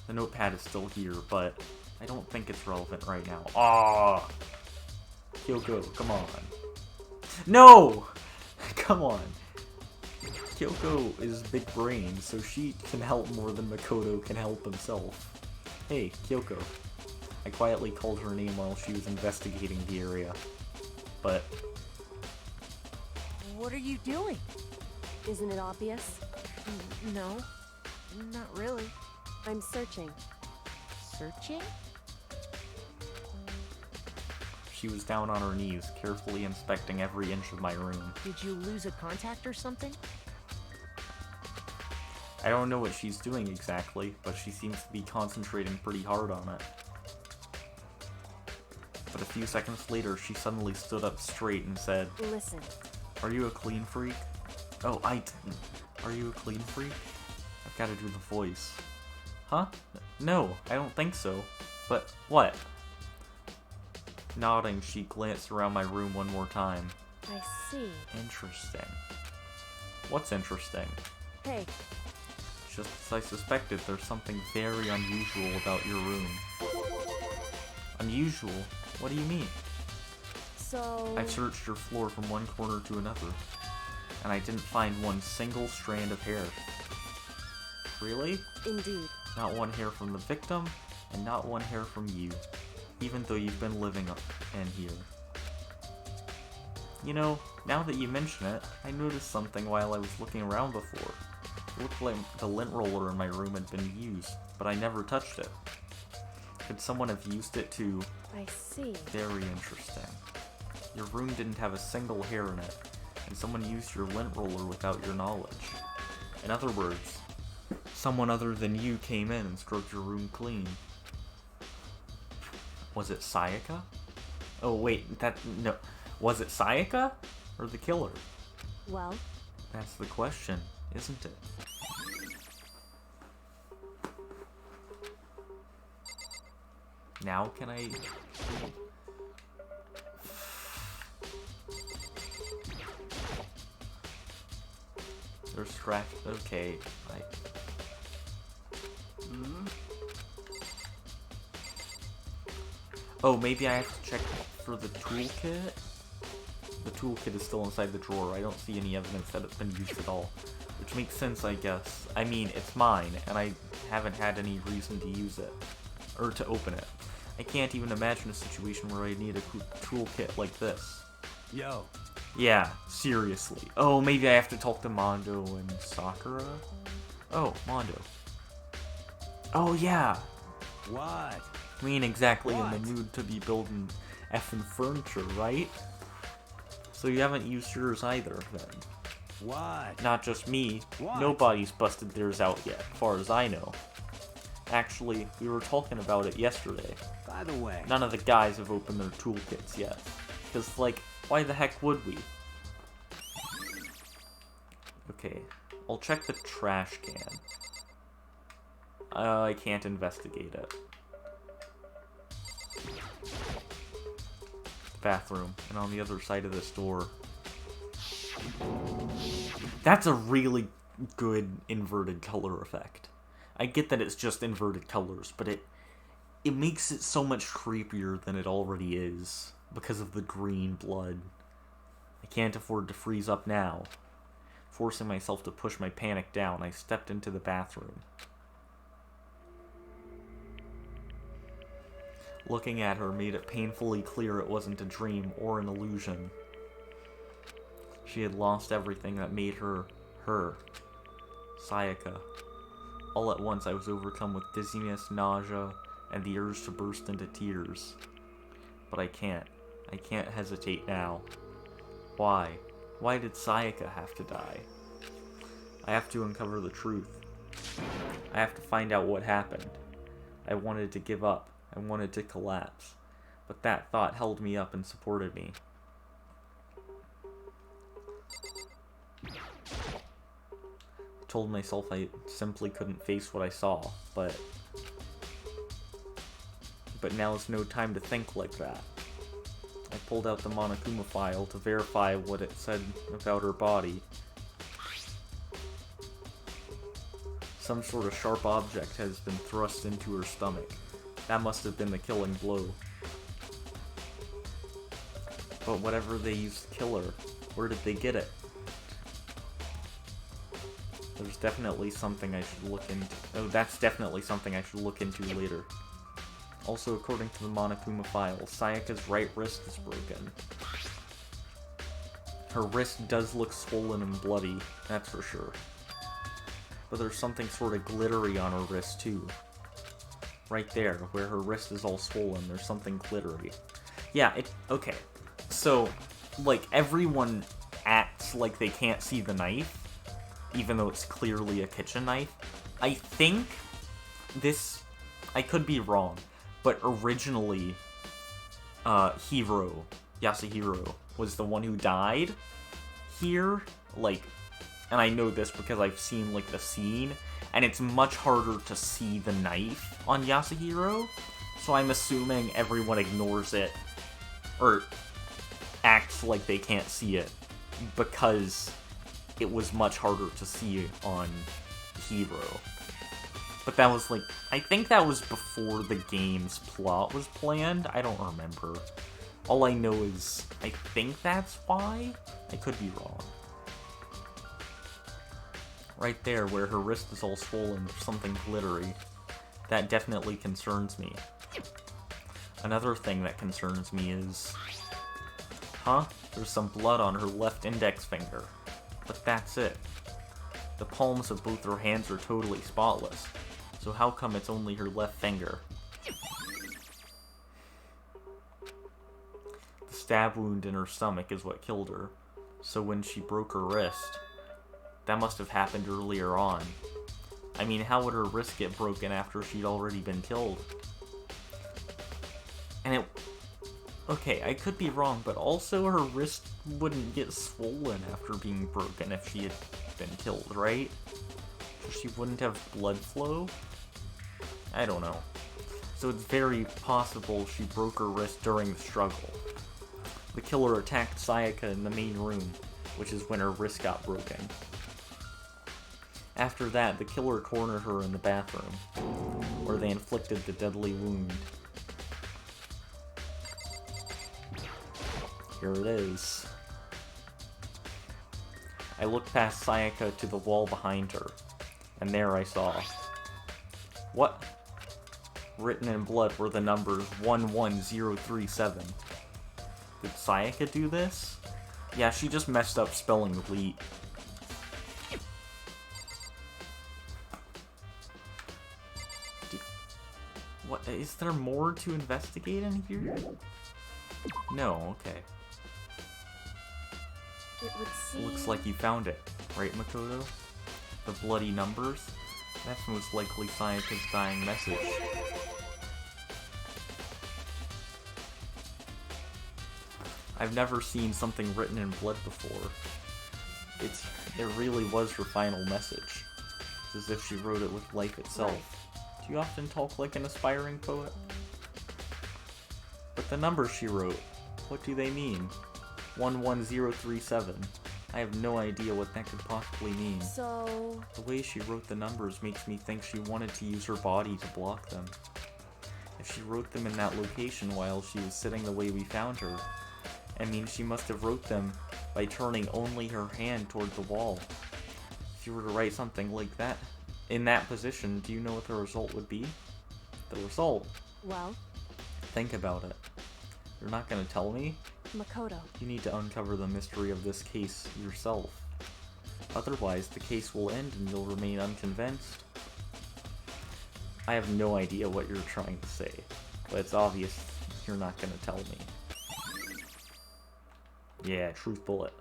The notepad is still here, but I don't think it's relevant right now. Ah, Kyoko, come on. No! Come on. Kyoko is big brain, so she can help more than Makoto can help himself. Hey, Kyoko. I quietly called her name while she was investigating the area. But... What are you doing? Isn't it obvious? No, not really. I'm searching. Searching? she was down on her knees, carefully inspecting every inch of my room. Did you lose a contact or something? I don't know what she's doing exactly, but she seems to be concentrating pretty hard on it. But a few seconds later, she suddenly stood up straight and said, Listen. "Are you a clean freak?" Oh, I didn't. Are you a clean freak? I've got to do the voice. Huh? No, I don't think so. But what? Nodding, she glanced around my room one more time. I see. Interesting. What's interesting? Hey, Just as I suspected, there's something very unusual about your room. Unusual? What do you mean? so... I searched your floor from one corner to another, and I didn't find one single strand of hair. Really? Indeed. Not one hair from the victim, and not one hair from you, even though you've been living in here. You know, now that you mention it, I noticed something while I was looking around before. It looked like the lint roller in my room had been used, but I never touched it. Could someone have used it to... I see. Very interesting. Your room didn't have a single hair in it, and someone used your lint roller without your knowledge. In other words, someone other than you came in and stroked your room clean. Was it Sayaka? Oh wait, no. Was it Sayaka? Or the killer? Well, That's the question, isn't it? Now can I... There's scratch... Okay, Oh, maybe I have to check for the toolkit? The toolkit is still inside the drawer. I don't see any evidence that it's been used at all. Which makes sense, I guess. I mean, it's mine, and I haven't had any reason to use it. Or to open it. I can't even imagine a situation where I need a toolkit like this. Yo. Yeah, seriously. Oh, maybe I have to talk to Mondo and Sakura? Oh, Mondo. Oh, yeah. What? We ain't exactly in What? the mood to be building effing furniture, right? So you haven't used yours either, then. What? Not just me. What? Nobody's busted theirs out yet, as far as I know. Actually, we were talking about it yesterday. By the way. None of the guys have opened their toolkits yet. Because, like, why the heck would we? Okay, I'll check the trash can. I can't investigate it. Bathroom, and on the other side of this door. That's a really good inverted color effect. I get that it's just inverted colors, but it makes it so much creepier than it already is because of the green blood. I can't afford to freeze up now. Forcing myself to push my panic down, I stepped into the bathroom. Looking at her made it painfully clear it wasn't a dream or an illusion. She had lost everything that made her, her. Sayaka. All at once I was overcome with dizziness, nausea, and the urge to burst into tears. But I can't. I can't hesitate now. Why? Why did Sayaka have to die? I have to uncover the truth. I have to find out what happened. I wanted to give up. I wanted to collapse. But that thought held me up and supported me. I told myself I simply couldn't face what I saw, but now is no time to think like that. I pulled out the Monokuma file to verify what it said about her body. Some sort of sharp object has been thrust into her stomach. That must have been the killing blow. But whatever they used to kill her, where did they get it? There's definitely something I should look into. Oh, that's definitely something I should look into later. Also, according to the Monokuma file, Sayaka's right wrist is broken. Her wrist does look swollen and bloody, that's for sure. But there's something sort of glittery on her wrist too. Right there, where her wrist is all swollen, there's something glittery. Yeah, okay. So, like, everyone acts like they can't see the knife, even though it's clearly a kitchen knife. I think this, I could be wrong, but originally, Yasuhiro, was the one who died here, like, and I know this because I've seen, like, the scene, and it's much harder to see the knife on Yasuhiro, so I'm assuming everyone ignores it, or acts like they can't see it, because it was much harder to see on Hero. But that was, like, I think that was before the game's plot was planned. I don't remember. All I know is, I think that's why? I could be wrong. Right there, where her wrist is all swollen, there's something glittery. That definitely concerns me. Another thing that concerns me is... Huh? There's some blood on her left index finger. But that's it. The palms of both her hands are totally spotless. So how come it's only her left finger? The stab wound in her stomach is what killed her. So when she broke her wrist, that must have happened earlier on. I mean, how would her wrist get broken after she'd already been killed? And it... Okay, I could be wrong, but also her wrist wouldn't get swollen after being broken if she had been killed, right? So she wouldn't have blood flow? I don't know. So it's very possible she broke her wrist during the struggle. The killer attacked Sayaka in the main room, which is when her wrist got broken. After that, the killer cornered her in the bathroom, where they inflicted the deadly wound. Here it is. I looked past Sayaka to the wall behind her, and there I saw... What? Written in blood were the numbers 11037. Did Sayaka do this? Yeah, she just messed up spelling wheat. What? Is there more to investigate in here? No, okay. It would seem... Looks like you found it, right, Makoto? The bloody numbers? That's most likely Sayaka's dying message. I've never seen something written in blood before. It really was her final message. It's as if she wrote it with life itself. Right. Do you often talk like an aspiring poet? But the numbers she wrote, what do they mean? 11037. I have no idea what that could possibly mean. So... The way she wrote the numbers makes me think she wanted to use her body to block them. If she wrote them in that location while she was sitting the way we found her, I mean, she must have wrote them by turning only her hand toward the wall. If you were to write something like that, in that position, do you know what the result would be? The result? Well? Think about it. You're not gonna tell me? Makoto. You need to uncover the mystery of this case yourself. Otherwise, the case will end and you'll remain unconvinced. I have no idea what you're trying to say, but it's obvious you're not gonna tell me. Yeah, truth bullet.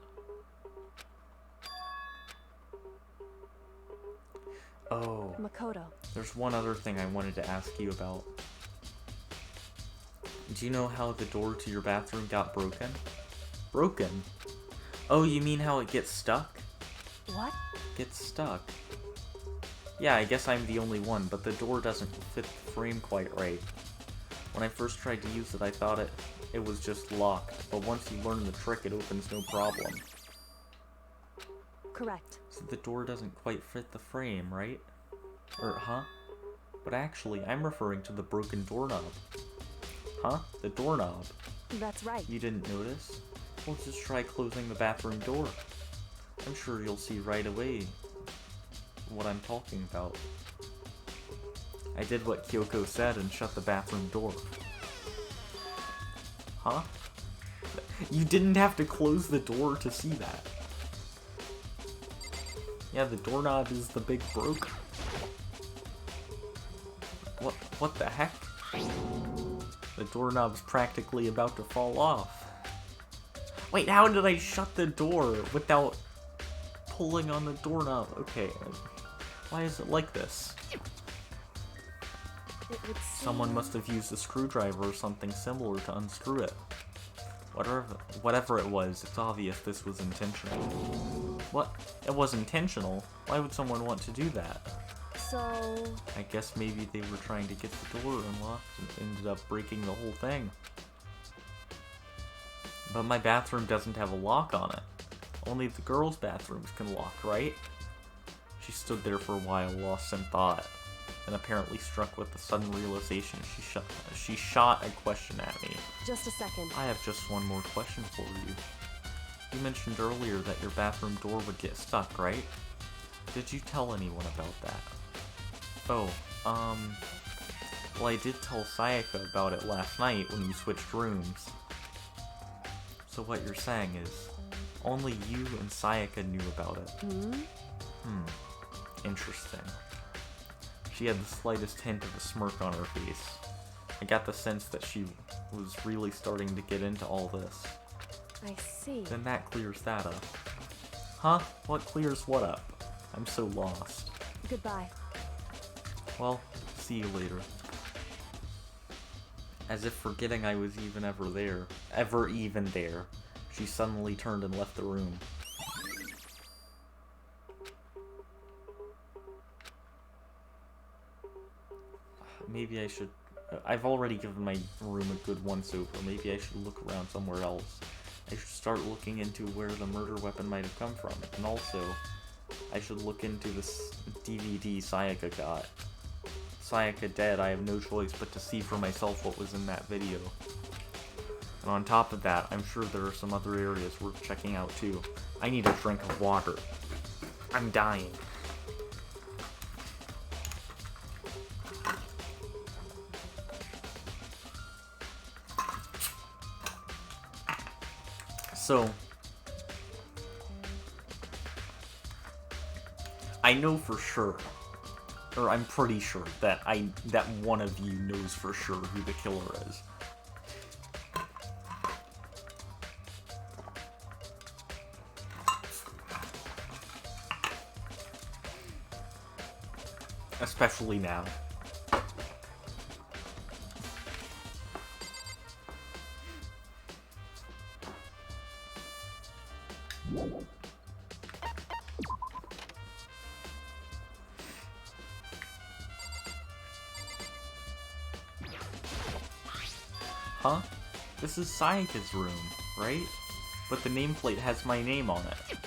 Oh. Makoto. There's one other thing I wanted to ask you about. Do you know how the door to your bathroom got broken? Broken? Oh, you mean how it gets stuck? What? Gets stuck. Yeah, I guess I'm the only one, but the door doesn't fit the frame quite right. When I first tried to use it, I thought it was just locked, but once you learn the trick, it opens no problem. Correct. So the door doesn't quite fit the frame, right? Huh? But actually, I'm referring to the broken doorknob. Huh? The doorknob? That's right. You didn't notice? Well, just try closing the bathroom door. I'm sure you'll see right away what I'm talking about. I did what Kyoko said and shut the bathroom door. Huh? You didn't have to close the door to see that. Yeah, the doorknob is the big broke. What the heck? The doorknob's practically about to fall off. Wait, how did I shut the door without pulling on the doorknob? Okay, why is it like this? Someone must have used a screwdriver or something similar to unscrew it. Whatever it was, it's obvious this was intentional. What? It was intentional. Why would someone want to do that? So... I guess maybe they were trying to get the door unlocked and ended up breaking the whole thing. But my bathroom doesn't have a lock on it. Only the girls' bathrooms can lock, right? She stood there for a while, lost in thought, and apparently struck with the sudden realization she shot a question at me. Just a second. I have just one more question for you. You mentioned earlier that your bathroom door would get stuck, right? Did you tell anyone about that? Oh, well, I did tell Sayaka about it last night when you switched rooms. So what you're saying is, only you and Sayaka knew about it. Interesting. She had the slightest hint of a smirk on her face. I got the sense that she was really starting to get into all this. I see. Then that clears that up. Huh? What clears what up? I'm so lost. Goodbye. Well, see you later. As if forgetting I was ever even there, she suddenly turned and left the room. Maybe I should... I've already given my room a good once-over. Maybe I should look around somewhere else. I should start looking into where the murder weapon might have come from. And also, I should look into this DVD Sayaka got. Sayaka dead, I have no choice but to see for myself what was in that video. And on top of that, I'm sure there are some other areas worth checking out too. I need a drink of water. I'm dying. So, I know for sure, or I'm pretty sure that one of you knows for sure who the killer is. Especially now. Huh? This is Sayaka's room, right? But the nameplate has my name on it.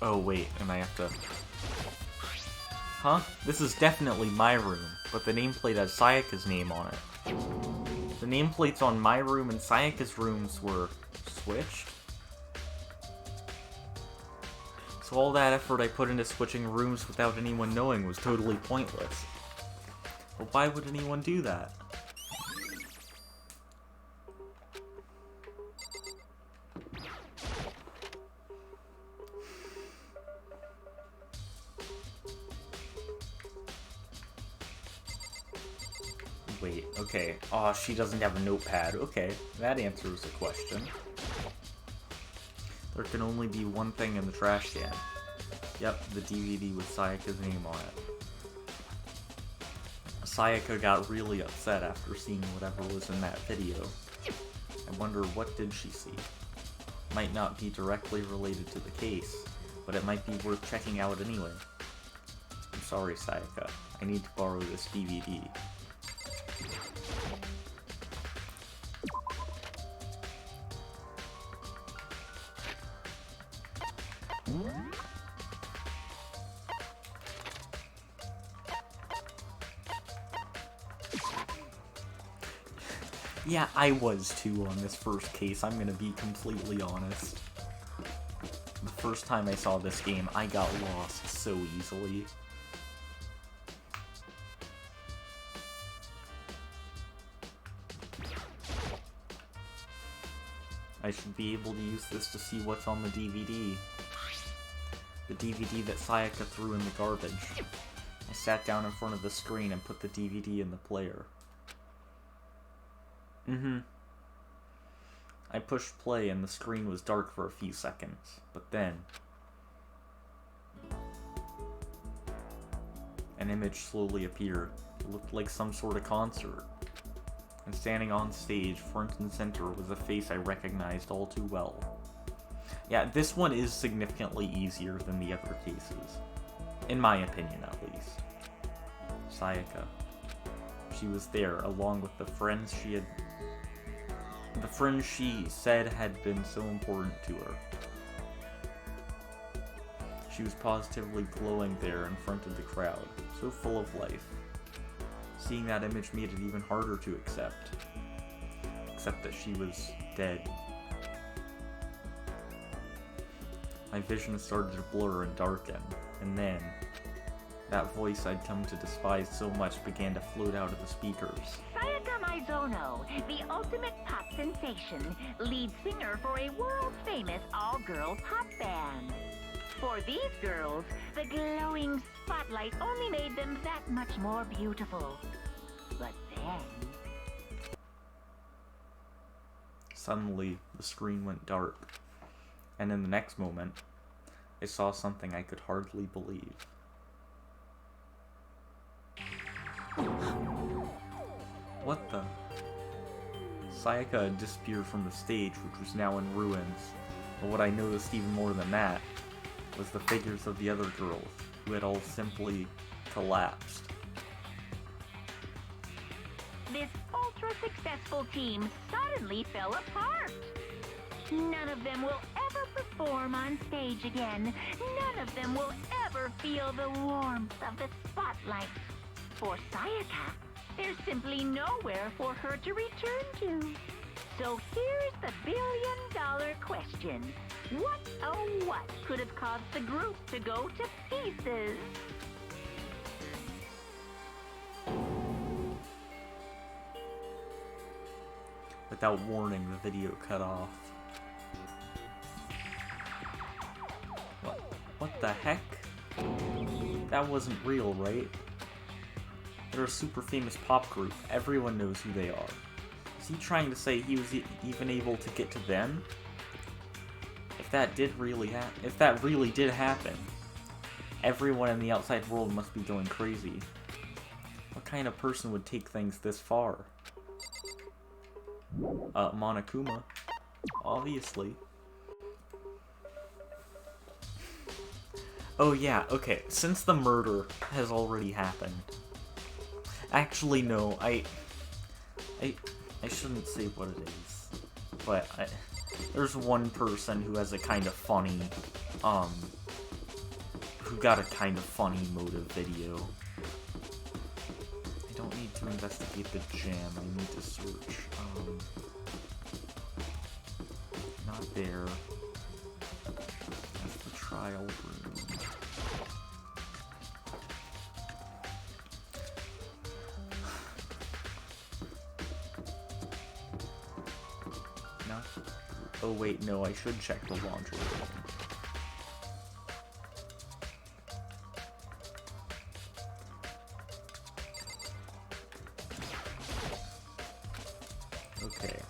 Oh wait, and I have to... Huh? This is definitely my room, but the nameplate has Sayaka's name on it. The nameplates on my room and Sayaka's rooms were switched? So all that effort I put into switching rooms without anyone knowing was totally pointless. But why would anyone do that? Wait, okay. Aw, she doesn't have a notepad. Okay, that answers the question. There can only be one thing in the trash can. Yep, the DVD with Sayaka's name on it. Sayaka got really upset after seeing whatever was in that video. I wonder, what did she see? Might not be directly related to the case, but it might be worth checking out anyway. I'm sorry, Sayaka. I need to borrow this DVD. Yeah, I was too on this first case, I'm gonna be completely honest. The first time I saw this game, I got lost so easily. I should be able to use this to see what's on the DVD. The DVD that Sayaka threw in the garbage. I sat down in front of the screen and put the DVD in the player. I pushed play and the screen was dark for a few seconds, but then... an image slowly appeared. It looked like some sort of concert. And standing on stage, front and center, was a face I recognized all too well. Yeah, this one is significantly easier than the other cases. In my opinion, at least. Sayaka. She was there, along with the friends she said had been so important to her. She was positively glowing there in front of the crowd, so full of life. Seeing that image made it even harder to accept. Except that she was dead. My vision started to blur and darken, and then, that voice I'd come to despise so much began to float out of the speakers. Sayaka Maizono, the ultimate pop sensation, lead singer for a world-famous all-girl pop band. For these girls, the glowing spotlight only made them that much more beautiful. But then... Suddenly, the screen went dark, and in the next moment, I saw something I could hardly believe. What the? Sayaka had disappeared from the stage, which was now in ruins, but what I noticed even more than that was the figures of the other girls, who had all simply collapsed. This ultra-successful team suddenly fell apart. None of them will ever perform on stage again. None of them will ever feel the warmth of the spotlight. For Sayaka, there's simply nowhere for her to return to. So here's the billion-dollar question. What, oh what, could have caused the group to go to pieces? Without warning, the video cut off. What the heck? That wasn't real, right? They're a super famous pop group. Everyone knows who they are. Is he trying to say he was even able to get to them? If that really did happen, everyone in the outside world must be going crazy. What kind of person would take things this far? Monokuma. Obviously. Oh yeah, okay, since the murder has already happened... Actually, no, I shouldn't say what it is, but there's one person who has a kind of funny, who got a kind of funny motive video. I don't need to investigate the gem, I need to search, not there. That's the trial room. Oh wait, no, I should check the laundry room. Okay.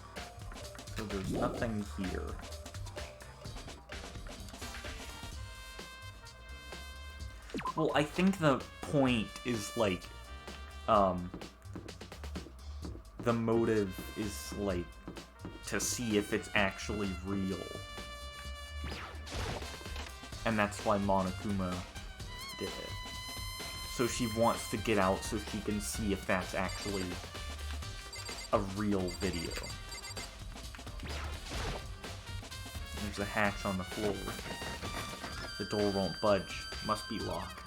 So there's nothing here. Well, I think the point is, like, the motive is, like, to see if it's actually real. And that's why Monokuma did it. So she wants to get out so she can see if that's actually a real video. There's a hatch on the floor. The door won't budge. Must be locked.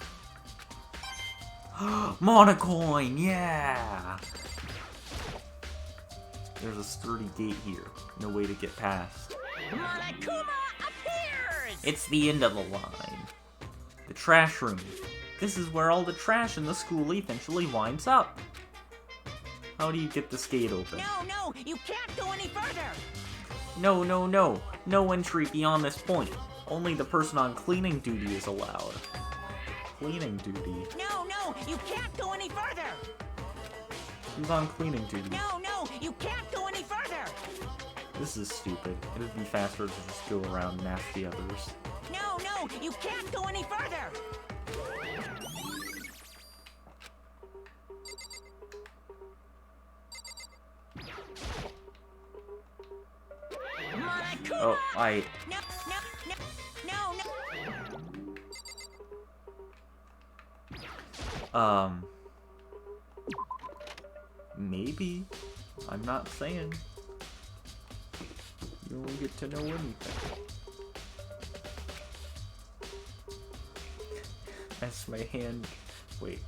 Monocoin! Yeah! There's a sturdy gate here. No way to get past. Monokuma appears! It's the end of the line. The trash room. This is where all the trash in the school eventually winds up. How do you get this gate open? No, you can't go any further! No. No entry beyond this point. Only the person on cleaning duty is allowed. Cleaning duty? No, you can't go any further! Who's on cleaning duty? No, you can't go any further! This is stupid. It'd be faster to just go around and ask the others. No, you can't go any further! Monokuma! Oh, No, no, no, no. Maybe. I'm not saying. You don't get to know anything. As my hand... Wait.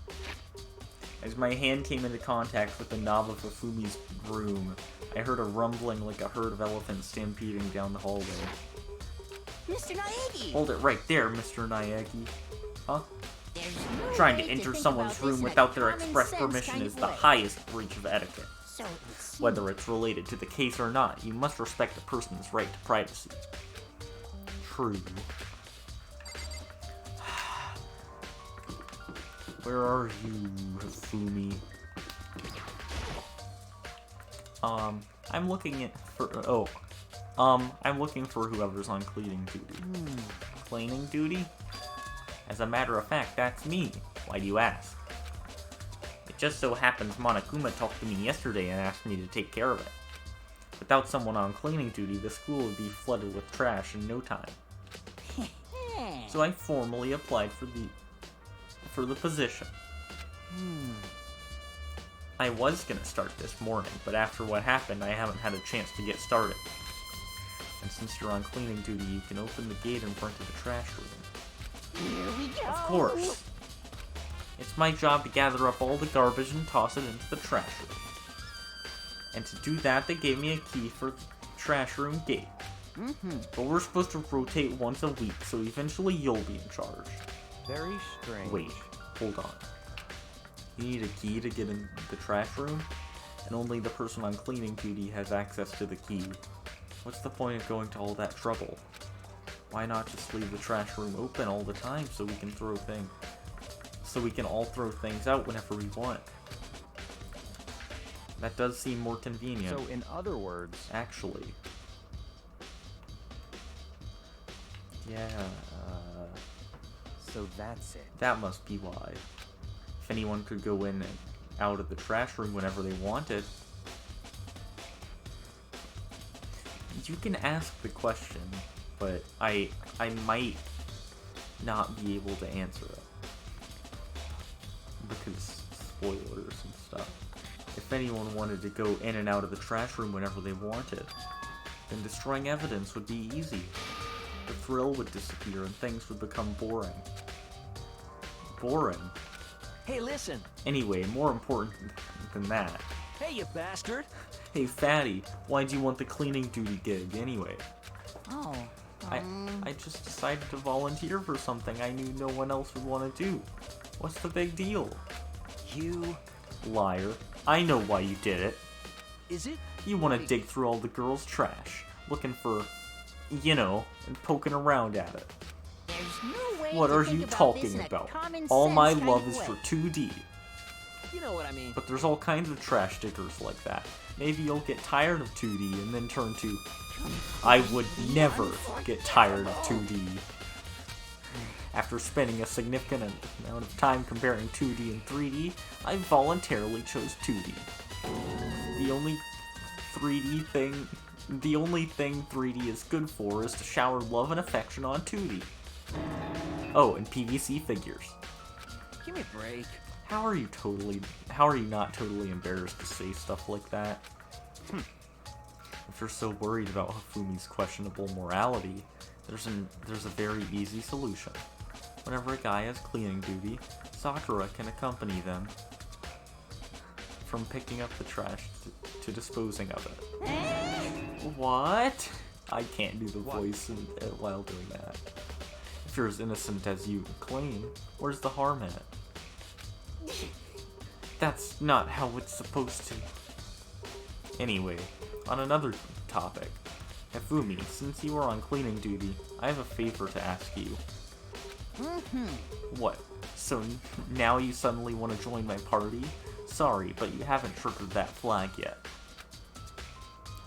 As my hand came into contact with the knob of Hifumi's room, I heard a rumbling like a herd of elephants stampeding down the hallway. Mr. Naegi! Hold it right there, Mr. Naegi. Huh? There's no Trying to way enter think someone's about this room in a without their common express sense permission kind is of the way. highest breach of etiquette. So it would seem. Whether it's related to the case or not, you must respect a person's right to privacy. True. Where are you, Hifumi? I'm looking I'm looking for whoever's on cleaning duty. Cleaning duty? As a matter of fact, that's me. Why do you ask? It just so happens Monokuma talked to me yesterday and asked me to take care of it. Without someone on cleaning duty, the school would be flooded with trash in no time. So I formally applied for the position. I was gonna start this morning, but after what happened, I haven't had a chance to get started. And since you're on cleaning duty, you can open the gate in front of the trash room. Here we go. Of course. It's my job to gather up all the garbage and toss it into the trash room. And to do that, they gave me a key for the trash room gate. But we're supposed to rotate once a week, so eventually you'll be in charge. Very strange. Wait, hold on. You need a key to get in the trash room, and only the person on cleaning duty has access to the key. What's the point of going to all that trouble? Why not just leave the trash room open all the time so we can all throw things out whenever we want? That does seem more convenient. So, in other words, Actually. Yeah, so that's it. that must be why. If anyone could go in and out of the trash room whenever they wanted. You can ask the question, but I might not be able to answer it. Because spoilers and stuff. If anyone wanted to go in and out of the trash room whenever they wanted, then destroying evidence would be easy. The thrill would disappear and things would become boring. Boring? Hey, listen. Anyway, more important than that. Hey, you bastard. Hey, Fatty, why'd you want the cleaning duty gig anyway? Oh. I just decided to volunteer for something I knew no one else would want to do. What's the big deal? You... Liar. I know why you did it. Is it? You want to dig through all the girls' trash, looking for, you know, and poking around at it. There's no way What to are think you about this talking in a about? common All my sense love kind is of for way. 2D. You know what I mean. But there's all kinds of trash diggers like that. Maybe you'll get tired of 2D and then turn to... I would never get tired of 2D. After spending a significant amount of time comparing 2D and 3D, I voluntarily chose 2D. The only thing 3D is good for is to shower love and affection on 2D. Oh, and PVC figures. Give me a break. How are you not totally embarrassed to say stuff like that? If you're so worried about Hifumi's questionable morality, there's a very easy solution. Whenever a guy has cleaning duty, Sakura can accompany them from picking up the trash to disposing of it. What? I can't do the voice while doing that. If you're as innocent as you claim, where's the harm in it? That's not how it's supposed to. Anyway, on another topic. Hifumi, since you are on cleaning duty, I have a favor to ask you. What? So now you suddenly want to join my party? Sorry, but you haven't triggered that flag yet.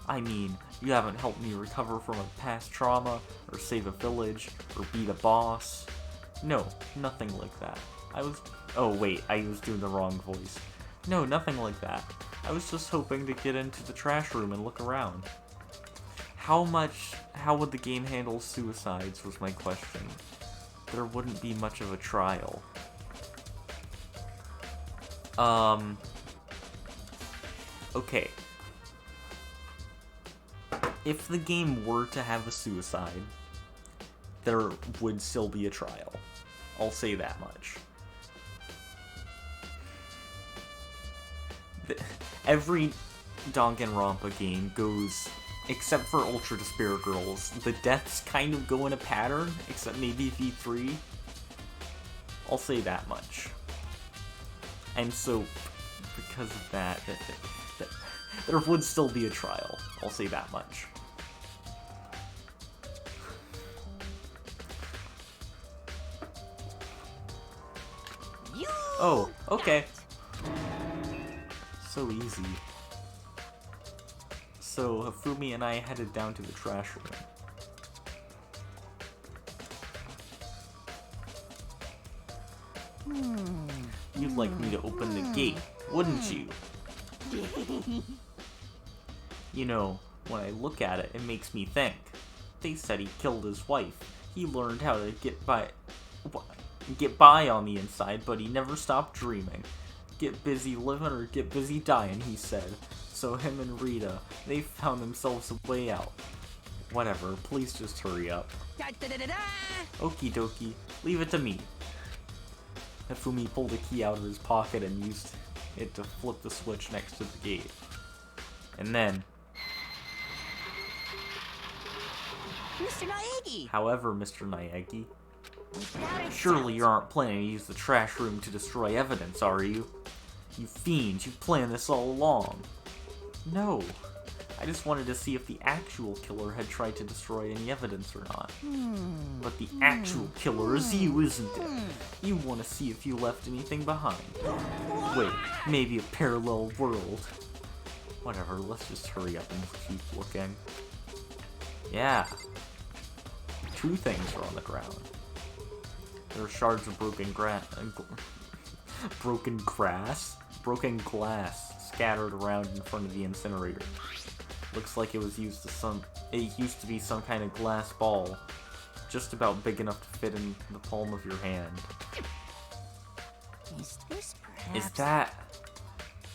I mean, you haven't helped me recover from a past trauma, or save a village, or beat a boss. No, nothing like that. Oh wait, I was doing the wrong voice. No, nothing like that. I was just hoping to get into the trash room and look around. How would the game handle suicides was my question. There wouldn't be much of a trial. Okay. If the game were to have a suicide, there would still be a trial. I'll say that much. Every Danganronpa game goes, except for Ultra Despair Girls, the deaths kind of go in a pattern, except maybe V3. I'll say that much. And so, because of that, there would still be a trial. I'll say that much. Oh, okay. So easy. So, Hifumi and I headed down to the trash room. You'd like me to open the gate, wouldn't you? You know, when I look at it, it makes me think. They said he killed his wife. He learned how to get by on the inside, but he never stopped dreaming. Get busy living or get busy dying, he said. So him and Rita, they found themselves a way out. Whatever, please just hurry up. Okie dokie, leave it to me. Hifumi pulled a key out of his pocket and used it to flip the switch next to the gate. And then... Mr. Naegi! However, Mr. Naegi, surely you aren't planning to use the trash room to destroy evidence, are you? You fiends, you planned this all along. No. I just wanted to see if the actual killer had tried to destroy any evidence or not. But the actual killer is you, isn't it? You want to see if you left anything behind. Wait, maybe a parallel world. Whatever, let's just hurry up and keep looking. Yeah. 2 things are on the ground. There are shards of broken glass scattered around in front of the incinerator. Looks like it used to be some kind of glass ball, just about big enough to fit in the palm of your hand. Is this perhaps... Is that...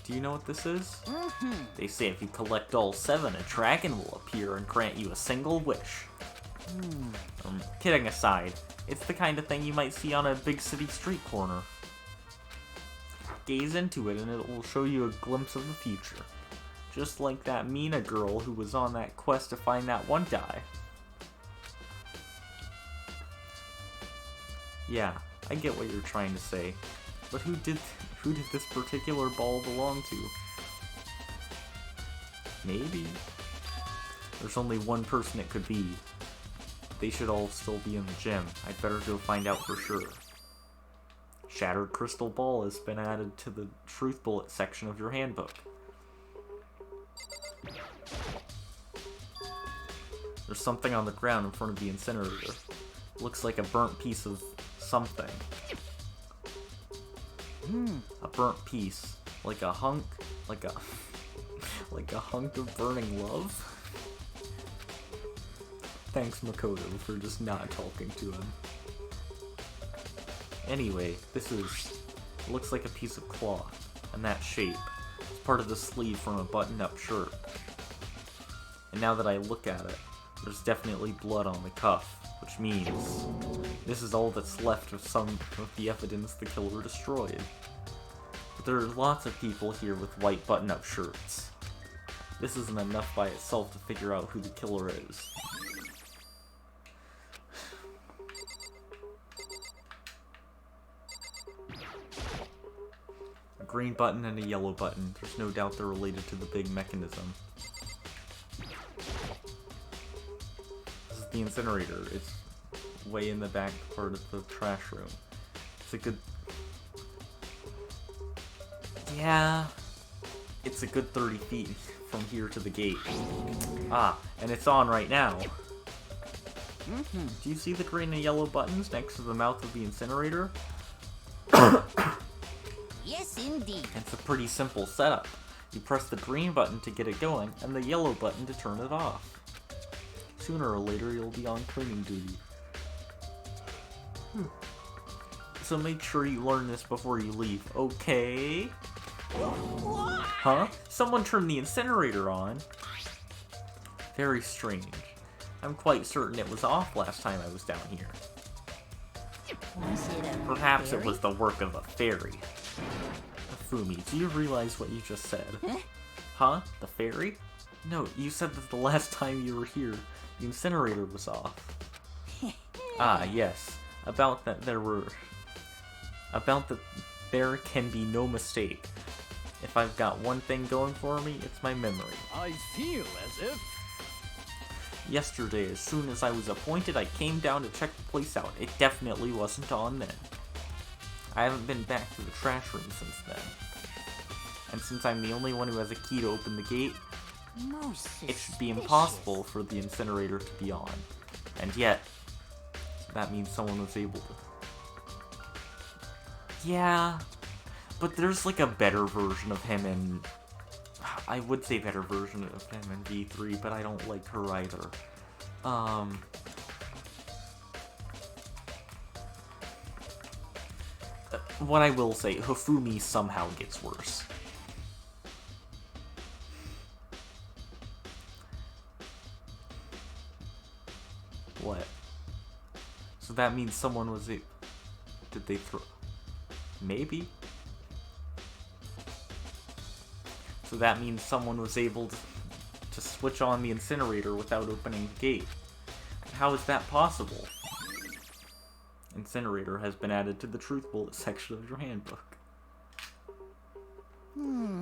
Do you know what this is? They say if you collect all 7, a dragon will appear and grant you a single wish. Kidding aside, it's the kind of thing you might see on a big city street corner. Gaze into it and it will show you a glimpse of the future. Just like that Mina girl who was on that quest to find that one guy. Yeah, I get what you're trying to say. But who did this particular ball belong to? Maybe. There's only one person it could be. They should all still be in the gym. I'd better go find out for sure. Shattered crystal ball has been added to the truth bullet section of your handbook. There's something on the ground in front of the incinerator. Looks like a burnt piece of something. A burnt piece. Like a hunk of burning love? Thanks, Makoto, for just not talking to him. Anyway, looks like a piece of cloth, and that shape. It's part of the sleeve from a buttoned-up shirt. And now that I look at it, there's definitely blood on the cuff, which means this is all that's left of some of the evidence the killer destroyed. But there are lots of people here with white button-up shirts. This isn't enough by itself to figure out who the killer is. A green button and a yellow button. There's no doubt they're related to the big mechanism. This is the incinerator. It's way in the back part of the trash room. It's a good... Yeah... It's a good 30 feet from here to the gate. Ah, and it's on right now. Do you see the green and yellow buttons next to the mouth of the incinerator? Yes, indeed. It's a pretty simple setup. You press the green button to get it going, and the yellow button to turn it off. Sooner or later, you'll be on cleaning duty. So make sure you learn this before you leave, okay? Huh? Someone turned the incinerator on? Very strange. I'm quite certain it was off last time I was down here. Was it a Perhaps it fairy? was the work of a fairy. Fumi, do you realize what you just said? Huh? Huh? The fairy? No, you said that the last time you were here, the incinerator was off. Ah, yes. About that there can be no mistake. If I've got one thing going for me, it's my memory. I feel as if... Yesterday, as soon as I was appointed, I came down to check the place out. It definitely wasn't on then. I haven't been back to the trash room since then. And since I'm the only one who has a key to open the gate, Most it should be suspicious. impossible for the incinerator to be on. And yet, that means someone was able to. Yeah, but there's like a better version of him in... I would say better version of him in V3, but I don't like her either. What I will say, Hifumi somehow gets worse. What? So that means someone was a... Did they throw... Maybe? So that means someone was able to switch on the incinerator without opening the gate. How is that possible? Incinerator has been added to the truth bullet section of your handbook.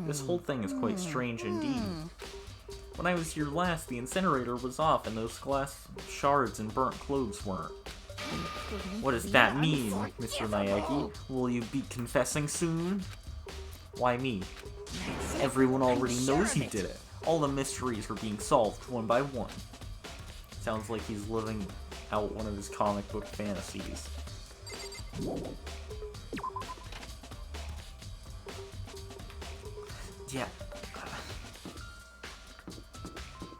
This whole thing is quite strange indeed. When I was here last, the incinerator was off and those glass shards and burnt clothes weren't. What does that mean, Mr. Naegi? Will you be confessing soon? Why me? Everyone already knows you did it. All the mysteries are being solved one by one. Sounds like he's living out one of his comic book fantasies. Yeah.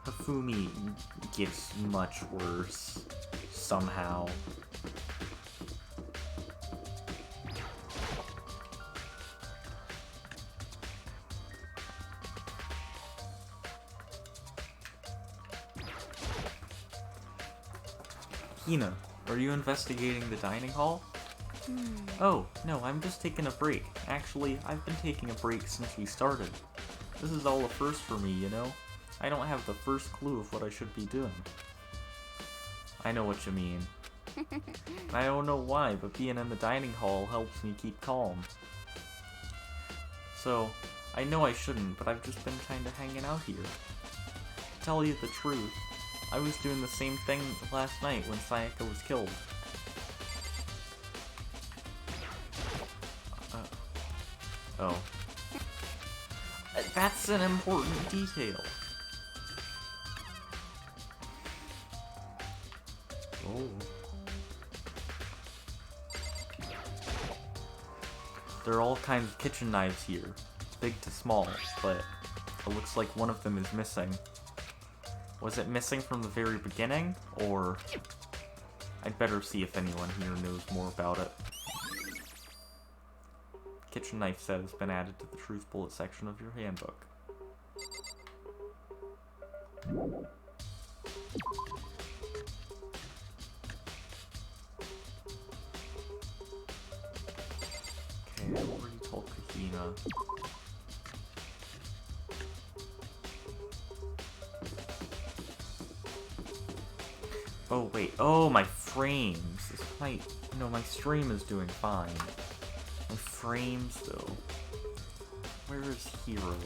Hifumi gets much worse. Somehow. Hina, are you investigating the dining hall? Oh, no, I'm just taking a break. Actually, I've been taking a break since we started. This is all a first for me, you know? I don't have the first clue of what I should be doing. I know what you mean. I don't know why, but being in the dining hall helps me keep calm. So, I know I shouldn't, but I've just been kinda hanging out here. To tell you the truth, I was doing the same thing last night when Sayaka was killed. Oh. That's an important detail. Oh. There are all kinds of kitchen knives here, big to small, but it looks like one of them is missing. Was it missing from the very beginning, or... I'd better see if anyone here knows more about it. Kitchen knife set has been added to the truth bullet section of your handbook. Okay, I already told Kahina. Oh wait, oh my frames. My stream is doing fine. My frames though. Where is Hero?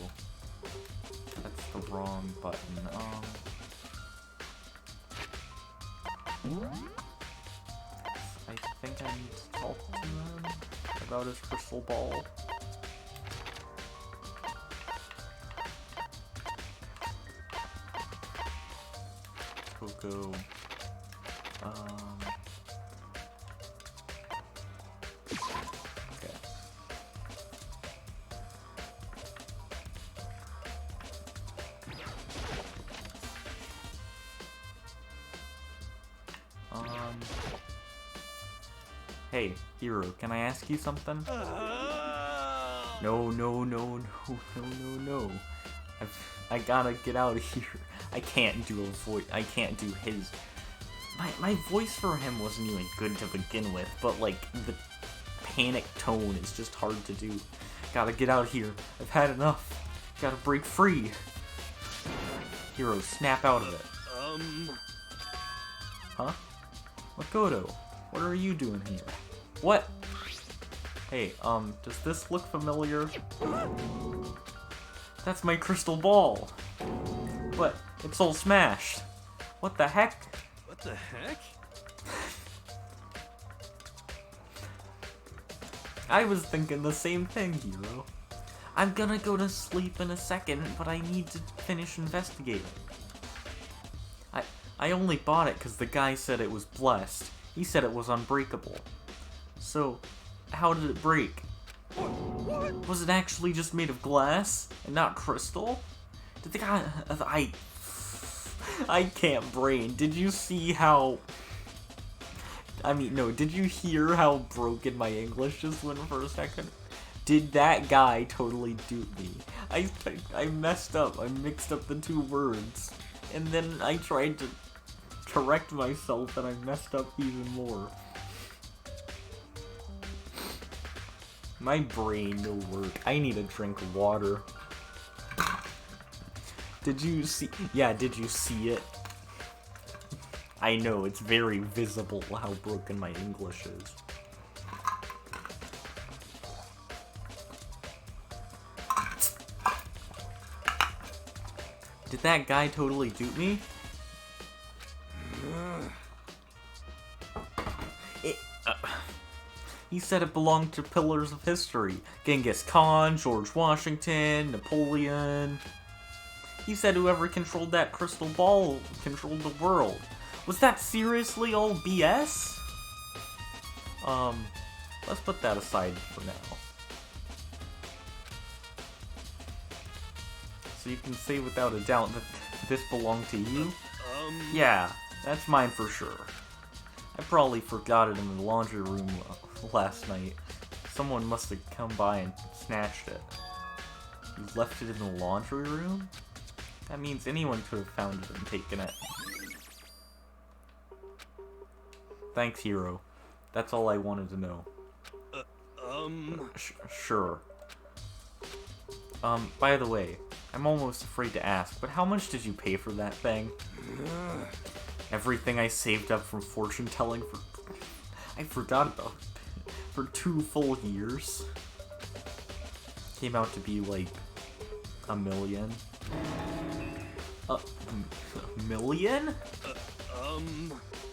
That's the wrong button. I think I need to talk to him about his crystal ball. Coco. Okay. Hey, Hero, can I ask you something? No, no, no, no, no, no, no. I gotta get out of here. I can't do a voice. I can't do his. My voice for him wasn't even good to begin with, but like the panic tone is just hard to do. Gotta get out of here. I've had enough. Gotta break free. Hero, snap out of it. Huh? Makoto, what are you doing here? What? Hey, does this look familiar? That's my crystal ball. But it's all smashed. What the heck? What the heck? I was thinking the same thing, Hero. I'm gonna go to sleep in a second, but I need to finish investigating. I only bought it because the guy said it was blessed. He said it was unbreakable. So, how did it break? Was it actually just made of glass and not crystal? Did the guy... I can't brain. Did you see how... I mean, no, did you hear how broken my English just went for a second? Did that guy totally dupe me? I messed up. I mixed up the two words. And then I tried to correct myself and I messed up even more. My brain no work. I need a drink of water. Did you see? Yeah, did you see it? I know, it's very visible how broken my English is. Did that guy totally dupe me? He said it belonged to pillars of history. Genghis Khan, George Washington, Napoleon. He said whoever controlled that crystal ball controlled the world. Was that seriously all BS? Let's put that aside for now. So you can say without a doubt that this belonged to you? Yeah, that's mine for sure. I probably forgot it in the laundry room last night. Someone must have come by and snatched it. You left it in the laundry room? That means anyone could have found it and taken it. Thanks, Hero. That's all I wanted to know. Sure. By the way, I'm almost afraid to ask, but how much did you pay for that thing? Everything I saved up from fortune telling for... I forgot about it. For 2 full years. Came out to be like... $1 million. $1 million?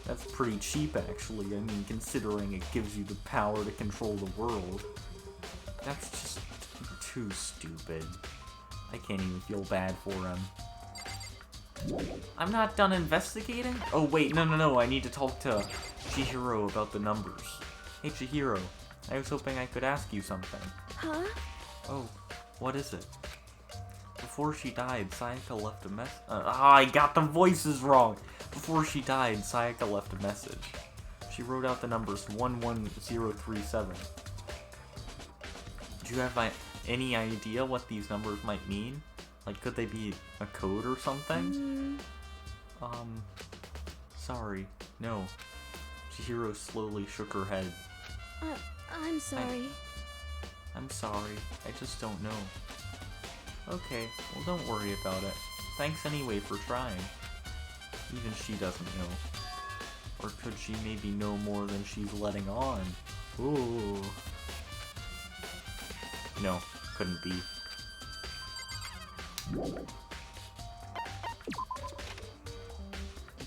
That's pretty cheap, actually. I mean, considering it gives you the power to control the world. That's just too stupid. I can't even feel bad for him. I'm not done investigating? Oh wait, no, I need to talk to Chihiro about the numbers. Hey Chihiro, I was hoping I could ask you something. Huh? Oh, what is it? Before she died, Sayaka left a message. I got the voices wrong! Before she died, Sayaka left a message. She wrote out the numbers 11037. Do you have any idea what these numbers might mean? Like, could they be a code or something? Sorry. No. Chihiro slowly shook her head. I'm sorry. I'm sorry. I just don't know. Okay, well don't worry about it. Thanks anyway for trying. Even she doesn't know. Or could she maybe know more than she's letting on? Ooh. No, couldn't be.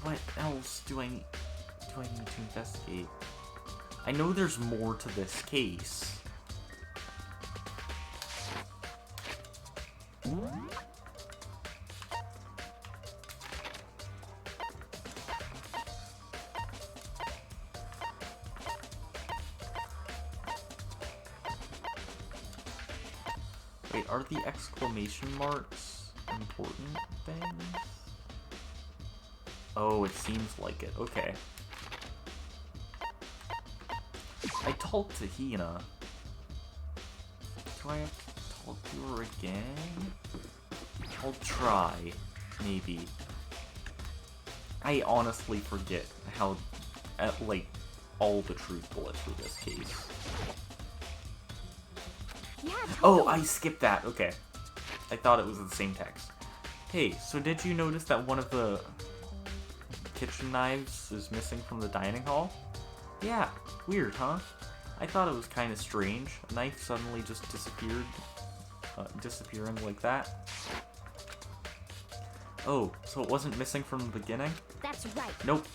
What else do I need to investigate? I know there's more to this case. Wait, are the exclamation marks important things? Oh, it seems like it. Okay. I talked to Hina. Do I have to talk to her again? I'll try. Maybe. I honestly forget how, like, all the truth bullets for this case. Yeah, Oh, totally. I skipped that. Okay. I thought it was the same text. Hey, so did you notice that one of the kitchen knives is missing from the dining hall? Yeah, weird, huh? I thought it was kind of strange. A knife suddenly just disappeared. Disappearing like that. Oh, so it wasn't missing from the beginning? That's right. Nope.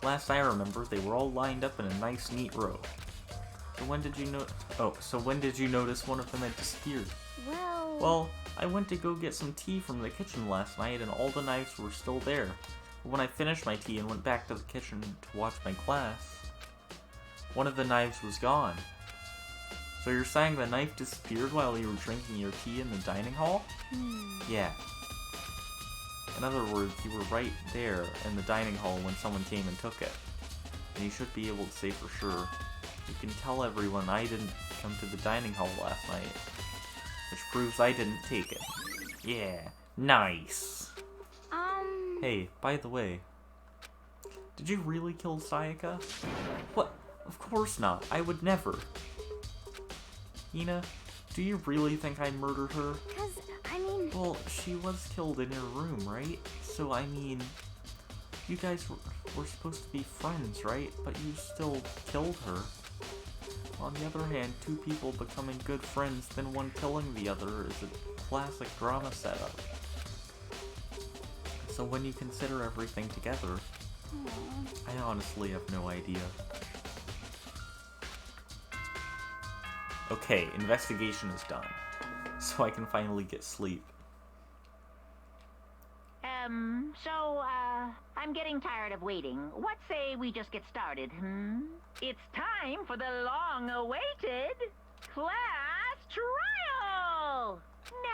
Last I remember, they were all lined up in a nice, neat row. So when did you when did you notice one of them had disappeared? Well, I went to go get some tea from the kitchen last night and all the knives were still there. But when I finished my tea and went back to the kitchen to watch my class, one of the knives was gone. So you're saying the knife disappeared while you were drinking your tea in the dining hall? Yeah. In other words, you were right there in the dining hall when someone came and took it. And you should be able to say for sure, you can tell everyone I didn't come to the dining hall last night. Which proves I didn't take it. Yeah, nice. Hey, by the way, did you really kill Sayaka? What? Of course not. I would never. Hina, do you really think I murdered her? 'Cause, I mean... Well, she was killed in your room, right? So, I mean, you guys were supposed to be friends, right? But you still killed her. On the other hand, two people becoming good friends, then one killing the other is a classic drama setup. So when you consider everything together, I honestly have no idea. Okay, investigation is done. So I can finally get sleep. I'm getting tired of waiting. What say we just get started, It's time for the long-awaited class trial!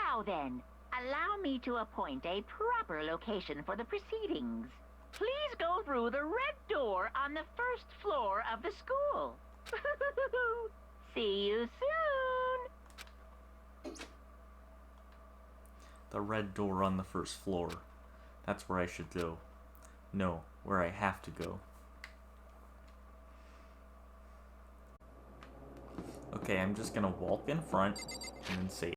Now then, allow me to appoint a proper location for the proceedings. Please go through the red door on the first floor of the school. See you soon! The red door on the first floor. That's where I should go. No, where I have to go. Okay, I'm just gonna walk in front and then say